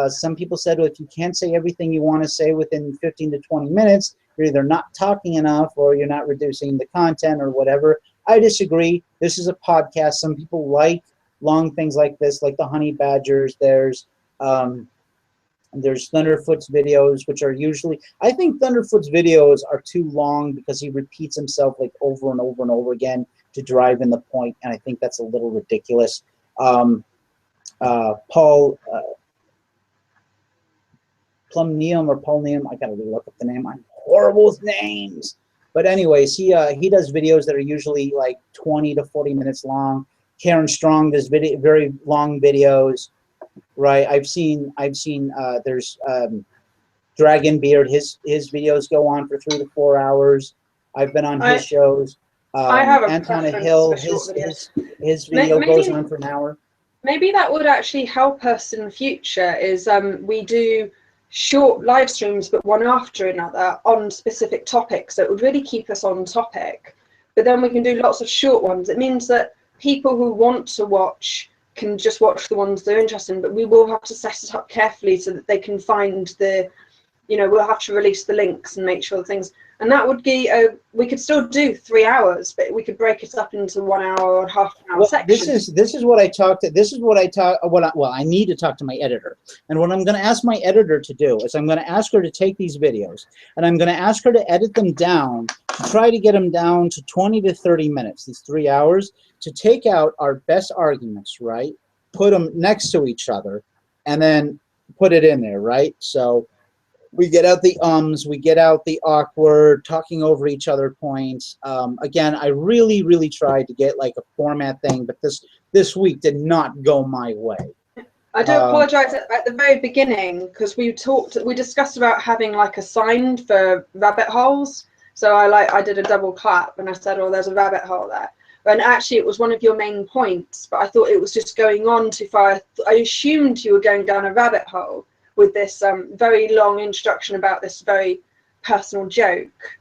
Speaker 1: Some people said, well, if you can't say everything you want to say within 15 to 20 minutes, you're either not talking enough or you're not reducing the content or whatever. I disagree. This is a podcast. Some people like long things like this, like the Honey Badgers. There's Thunderfoot's videos, which are usually, I think Thunderfoot's videos are too long because he repeats himself like over and over and over again to drive in the point, and I think that's a little ridiculous. Paul Plumneum or Paul Neum, I gotta look up the name. I'm horrible with names. But anyways, he does videos that are usually like 20 to 40 minutes long. Karen Strong does very long videos. Right, I've seen there's Dragon Beard, his videos go on for 3 to 4 hours. I've been on his shows.
Speaker 3: I have a
Speaker 1: Anton Hill, his video goes on for an hour.
Speaker 3: Maybe that would actually help us in the future, is we do short live streams but one after another on specific topics, so it would really keep us on topic. But then we can do lots of short ones. It means that people who want to watch can just watch the ones they're interested in, but we will have to set it up carefully so that they can find the, we'll have to release the links and make sure the things, and that would be, we could still do 3 hours, but we could break it up into 1 hour or half an hour sections.
Speaker 1: This is what I I need to talk to my editor, and what I'm going to ask my editor to do is I'm going to ask her to take these videos, and I'm going to ask her to edit them down, to try to get them down to 20 to 30 minutes, these 3 hours, to take out our best arguments, right? Put them next to each other, and then put it in there, right? So we get out the we get out the awkward, talking over each other points. Again, I really tried to get like a format thing, but this week did not go my way.
Speaker 3: I do apologise at the very beginning because we discussed about having like a sign for rabbit holes. So I did a double clap and I said, "Oh, there's a rabbit hole there." And actually, it was one of your main points, but I thought it was just going on too far. I assumed you were going down a rabbit hole with this very long introduction about this very personal joke.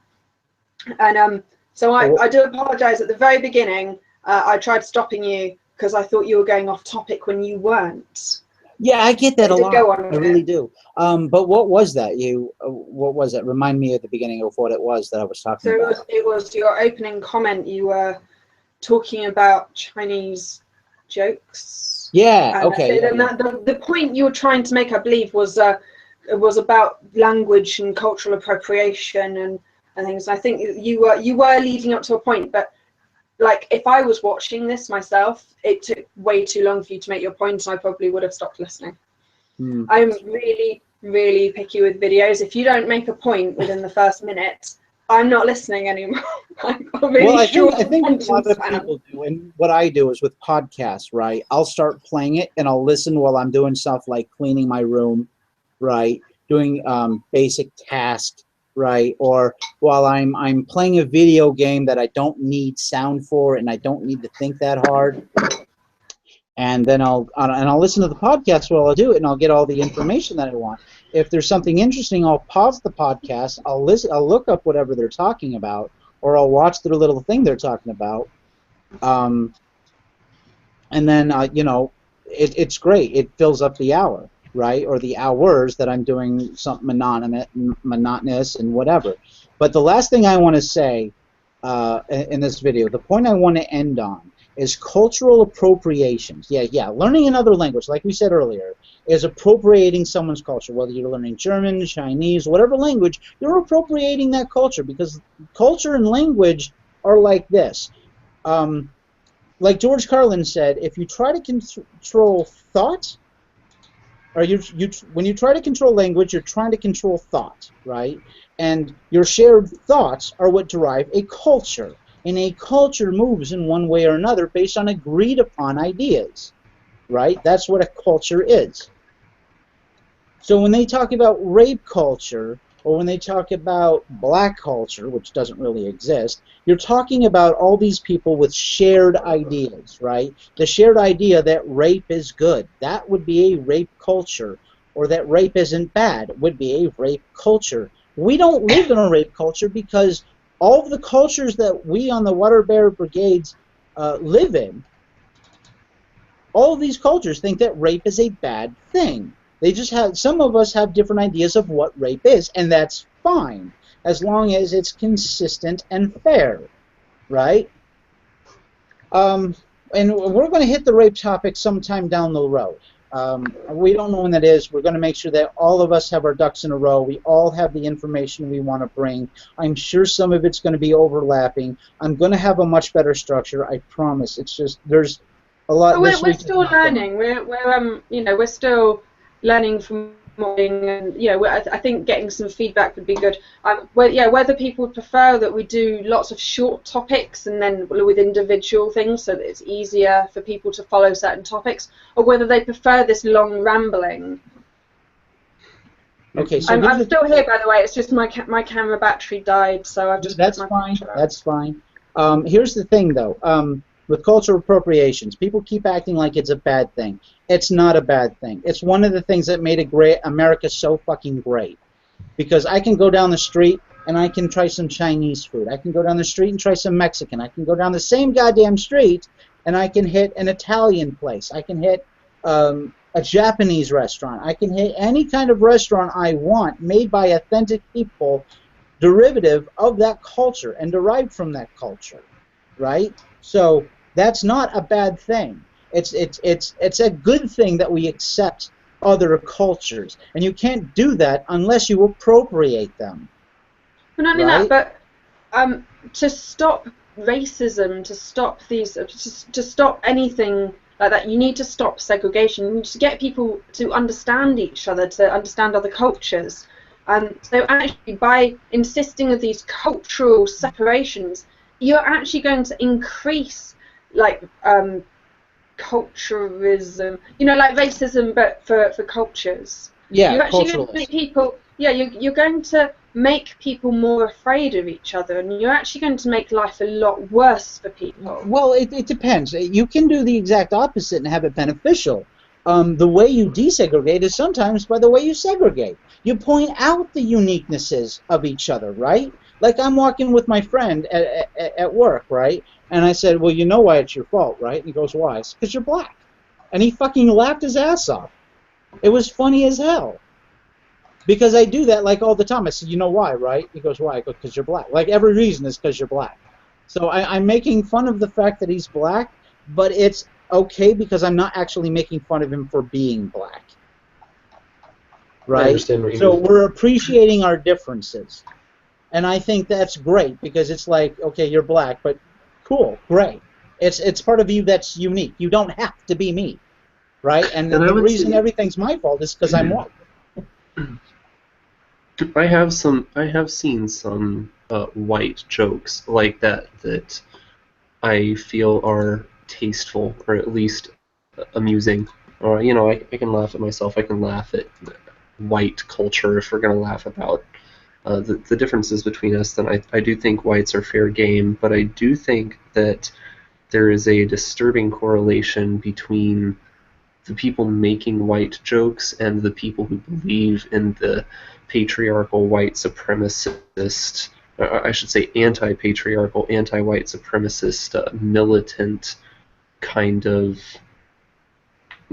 Speaker 3: And so I do apologise at the very beginning. I tried stopping you because I thought you were going off topic when you weren't.
Speaker 1: Yeah, I get that a lot.
Speaker 3: Go on
Speaker 1: I really do. But what was that? What was that? Remind me at the beginning of what it was that I was talking about.
Speaker 3: So it was your opening comment. You were talking about Chinese jokes.
Speaker 1: Yeah. Okay.
Speaker 3: And the point you were trying to make, I believe, was about language and cultural appropriation and things. I think you were leading up to a point, but like if I was watching this myself, it took way too long for you to make your point, and I probably would have stopped listening. I'm really, really picky with videos. If you don't make a point within the first minute, I'm not listening anymore.
Speaker 1: Well, I think a lot of people do, and what I do is with podcasts, right? I'll start playing it, and I'll listen while I'm doing stuff like cleaning my room, right? Doing basic tasks, right? Or while I'm playing a video game that I don't need sound for, and I don't need to think that hard. And then I'll listen to the podcast while I do it, and I'll get all the information that I want. If there's something interesting, I'll pause the podcast. I'll look up whatever they're talking about, or I'll watch their little thing they're talking about. And then it's great. It fills up the hour, right, or the hours that I'm doing something monotonous and whatever. But the last thing I want to say in this video, the point I want to end on, is cultural appropriations. Yeah. Learning another language, like we said earlier, is appropriating someone's culture. Whether you're learning German, Chinese, whatever language, you're appropriating that culture, because culture and language are like this. Like George Carlin said, if you try to control thought, or when you try to control language, you're trying to control thought, right? And your shared thoughts are what drive a culture. And a culture moves in one way or another based on agreed upon ideas, right? That's what a culture is. So when they talk about rape culture, or when they talk about black culture, which doesn't really exist, you're talking about all these people with shared ideas, right? The shared idea that rape is good, that would be a rape culture. Or that rape isn't bad, would be a rape culture. We don't live in a rape culture because all of the cultures that we on the Bear Brigades live in, all of these cultures think that rape is a bad thing. They just have, some of us have different ideas of what rape is, and that's fine, as long as it's consistent and fair, right? And we're going to hit the rape topic sometime down the road. We don't know when that is. We're going to make sure that all of us have our ducks in a row. We all have the information we want to bring. I'm sure some of it's going to be overlapping. I'm going to have a much better structure, I promise. It's just there's a lot.
Speaker 3: We're still learning. We're still learning from modeling, and I think getting some feedback would be good. Whether people prefer that we do lots of short topics and then with individual things so that it's easier for people to follow certain topics, or whether they prefer this long rambling.
Speaker 1: Okay, so
Speaker 3: I'm still here, by the way. It's just my camera battery died, so I've just.
Speaker 1: That's fine. That's fine. Here's the thing, though. With cultural appropriations, people keep acting like it's a bad thing. It's not a bad thing. It's one of the things that made America so fucking great. Because I can go down the street and I can try some Chinese food. I can go down the street and try some Mexican. I can go down the same goddamn street and I can hit an Italian place. I can hit a Japanese restaurant. I can hit any kind of restaurant I want made by authentic people, derivative of that culture and derived from that culture, right? So that's not a bad thing. It's a good thing that we accept other cultures, and you can't do that unless you appropriate them.
Speaker 3: Well, not only that, but to stop racism, to stop to stop anything like that, you need to stop segregation. You need to get people to understand each other, to understand other cultures. So actually, by insisting of these cultural separations, you're actually going to increase culturism, like racism, but for cultures.
Speaker 1: Yeah,
Speaker 3: You're actually going to
Speaker 1: culturalist.
Speaker 3: make people, you're going to make people more afraid of each other, and you're actually going to make life a lot worse for people.
Speaker 1: Well, it depends. You can do the exact opposite and have it beneficial. The way you desegregate is sometimes by the way you segregate. You point out the uniquenesses of each other, right? Like I'm walking with my friend at work, right? And I said, well, you know why it's your fault, right? And he goes, why? It's because you're black. And he fucking laughed his ass off. It was funny as hell. Because I do that like all the time. I said, you know why, right? He goes, why? I go, because you're black. Like every reason is because you're black. So I'm making fun of the fact that he's black, but it's okay because I'm not actually making fun of him for being black. Right?
Speaker 2: I understand what you
Speaker 1: So
Speaker 2: mean.
Speaker 1: we're appreciating our differences. And I think that's great because it's like, okay, you're black, but cool, great. It's part of you that's unique. You don't have to be me. Right? And the reason everything's my fault is because I'm white.
Speaker 2: I have seen some white jokes like that I feel are tasteful or at least amusing. Or I can laugh at myself. I can laugh at white culture if we're gonna laugh about the differences between us. Then I do think whites are fair game, but I do think that there is a disturbing correlation between the people making white jokes and the people who believe in the patriarchal white supremacist, I should say anti-patriarchal, anti-white supremacist, militant kind of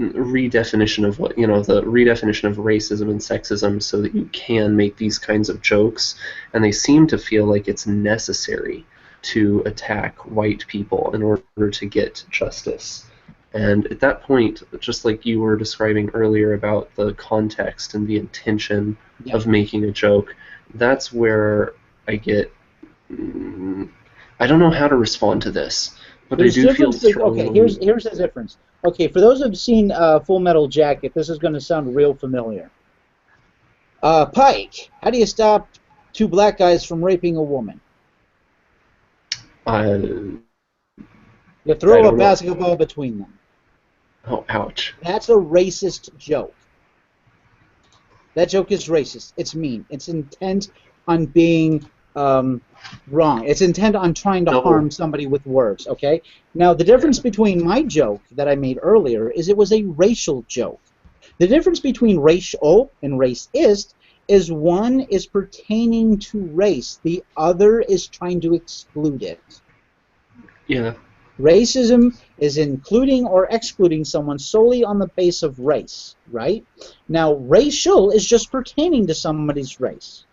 Speaker 2: redefinition of what, the redefinition of racism and sexism so that you can make these kinds of jokes, and they seem to feel like it's necessary to attack white people in order to get justice. And at that point, just like you were describing earlier about the context and the intention of making a joke, that's where I get... I don't know how to respond to this, but I do feel strongly...
Speaker 1: Okay, here's the difference. Okay, for those who've seen Full Metal Jacket, this is going to sound real familiar. Pike, how do you stop two black guys from raping a woman? You throw a basketball between them.
Speaker 2: Oh, ouch.
Speaker 1: That's a racist joke. That joke is racist. It's mean. It's intent on being wrong. It's intent on trying to harm somebody with words, okay? Now, the difference between my joke that I made earlier is it was a racial joke. The difference between racial and racist is one is pertaining to race. The other is trying to exclude it.
Speaker 2: Yeah.
Speaker 1: Racism is including or excluding someone solely on the basis of race, right? Now, racial is just pertaining to somebody's race,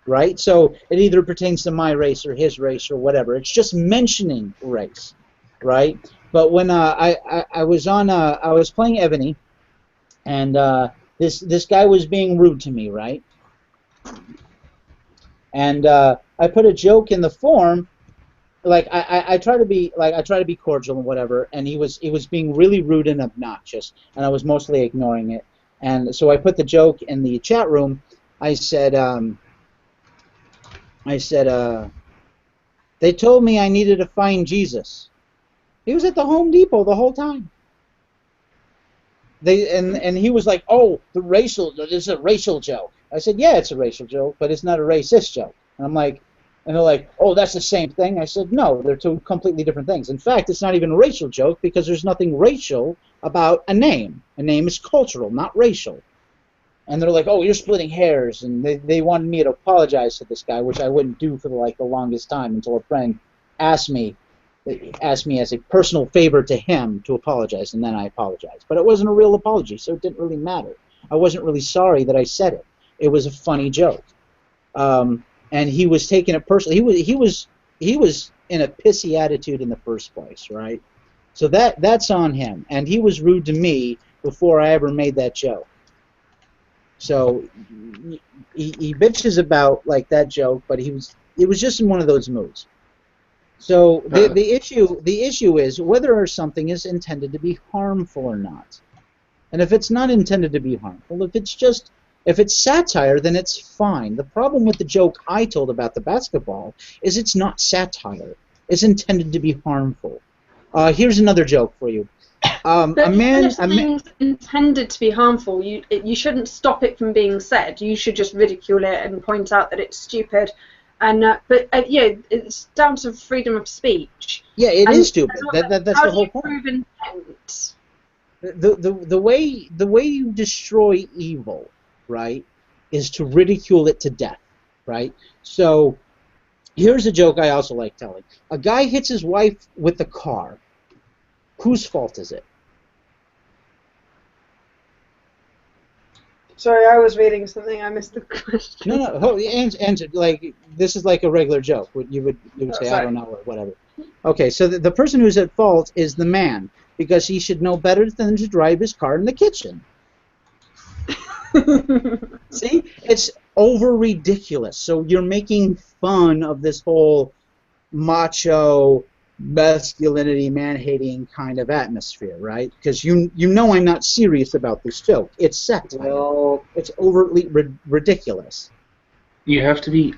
Speaker 1: right? So it either pertains to my race or his race or whatever. It's just mentioning race, right? But when I was playing Ebony, and this guy was being rude to me, right? And I put a joke in the form. Like I try to be cordial and whatever, and he was being really rude and obnoxious, and I was mostly ignoring it. And so I put the joke in the chat room. I said they told me I needed to find Jesus. He was at the Home Depot the whole time. And he was like, oh, this is a racial joke. I said, yeah, it's a racial joke, but it's not a racist joke. And I'm like. And they're like, oh, that's the same thing? I said, no, they're two completely different things. In fact, it's not even a racial joke because there's nothing racial about a name. A name is cultural, not racial. And they're like, oh, you're splitting hairs. And they wanted me to apologize to this guy, which I wouldn't do for the longest time until a friend asked me as a personal favor to him to apologize, and then I apologized. But it wasn't a real apology, so it didn't really matter. I wasn't really sorry that I said it. It was a funny joke. And he was taking it personally. He was in a pissy attitude in the first place, right? So that's on him. And he was rude to me before I ever made that joke. So he bitches about that joke, but it was just in one of those moods. So the issue is whether something is intended to be harmful or not. And if it's not intended to be harmful, if it's satire, then it's fine. The problem with the joke I told about the basketball is it's not satire. It's intended to be harmful. Here's another joke for you.
Speaker 3: But
Speaker 1: a
Speaker 3: even
Speaker 1: man,
Speaker 3: if something's intended to be harmful, you shouldn't stop it from being said. You should just ridicule it and point out that it's stupid. And yeah, it's down to freedom of speech.
Speaker 1: yeah, it
Speaker 3: And
Speaker 1: is stupid. That's
Speaker 3: how
Speaker 1: the
Speaker 3: do
Speaker 1: whole
Speaker 3: you
Speaker 1: point.
Speaker 3: prove intent?
Speaker 1: The way you destroy evil, right, is to ridicule it to death, right? So here's a joke I also like telling. A guy hits his wife with a car. Whose fault is it?
Speaker 3: Sorry, I was reading something. I missed the question.
Speaker 1: No, answer. Like, this is like a regular joke. You would say,
Speaker 3: sorry.
Speaker 1: I don't know, or whatever. Okay, so the person who's at fault is the man, because he should know better than to drive his car in the kitchen. See? It's over ridiculous. So you're making fun of this whole macho, masculinity, man-hating kind of atmosphere, right? Because you know I'm not serious about this joke. It's satire.
Speaker 2: Well,
Speaker 1: It's overtly ridiculous.
Speaker 2: you have to be.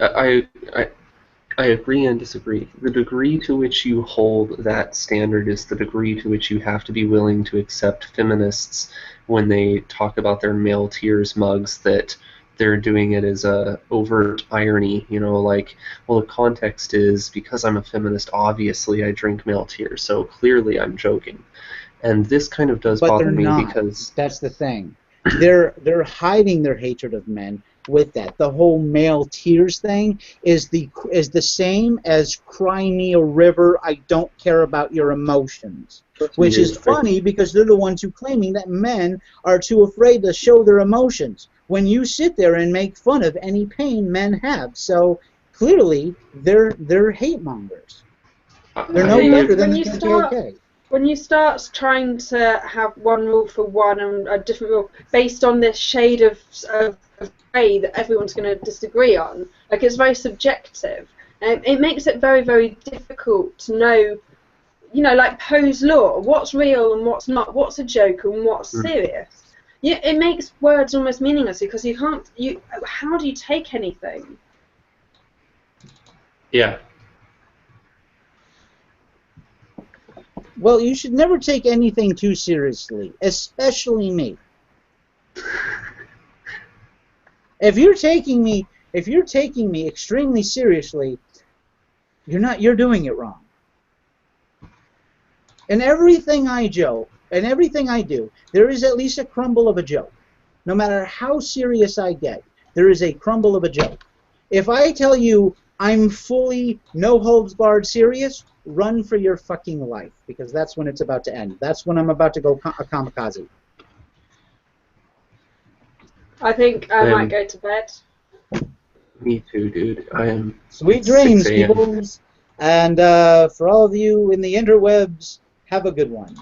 Speaker 2: I agree and disagree. The degree to which you hold that standard is the degree to which you have to be willing to accept feminists when they talk about their male tears mugs that they're doing it as a overt irony, like, well, the context is because I'm a feminist, obviously I drink male tears, so clearly I'm joking. And this kind of does bother me because
Speaker 1: that's the thing. They're hiding their hatred of men with that. The whole male tears thing is the same as cry me a river, I don't care about your emotions. Which is funny because they're the ones who claiming that men are too afraid to show their emotions when you sit there and make fun of any pain men have. So clearly they're hate mongers. They're no better than the KKK.
Speaker 3: When you start trying to have one rule for one and a different rule based on this shade of grey that everyone's going to disagree on, like, it's very subjective, and it makes it very, very difficult to know, like Poe's law, what's real and what's not, what's a joke and what's serious. Yeah, it makes words almost meaningless because you can't. How do you take anything?
Speaker 2: Yeah.
Speaker 1: Well, you should never take anything too seriously, especially me. If you're taking me extremely seriously, you're doing it wrong. In everything I joke, and everything I do, there is at least a crumble of a joke. No matter how serious I get, there is a crumble of a joke. If I tell you I'm fully no holds barred serious, run for your fucking life, because that's when it's about to end. That's when I'm about to go a kamikaze.
Speaker 3: I think I might go to bed.
Speaker 2: Me too, dude. I am.
Speaker 1: Sweet dreams, people. And for all of you in the interwebs, have a good one.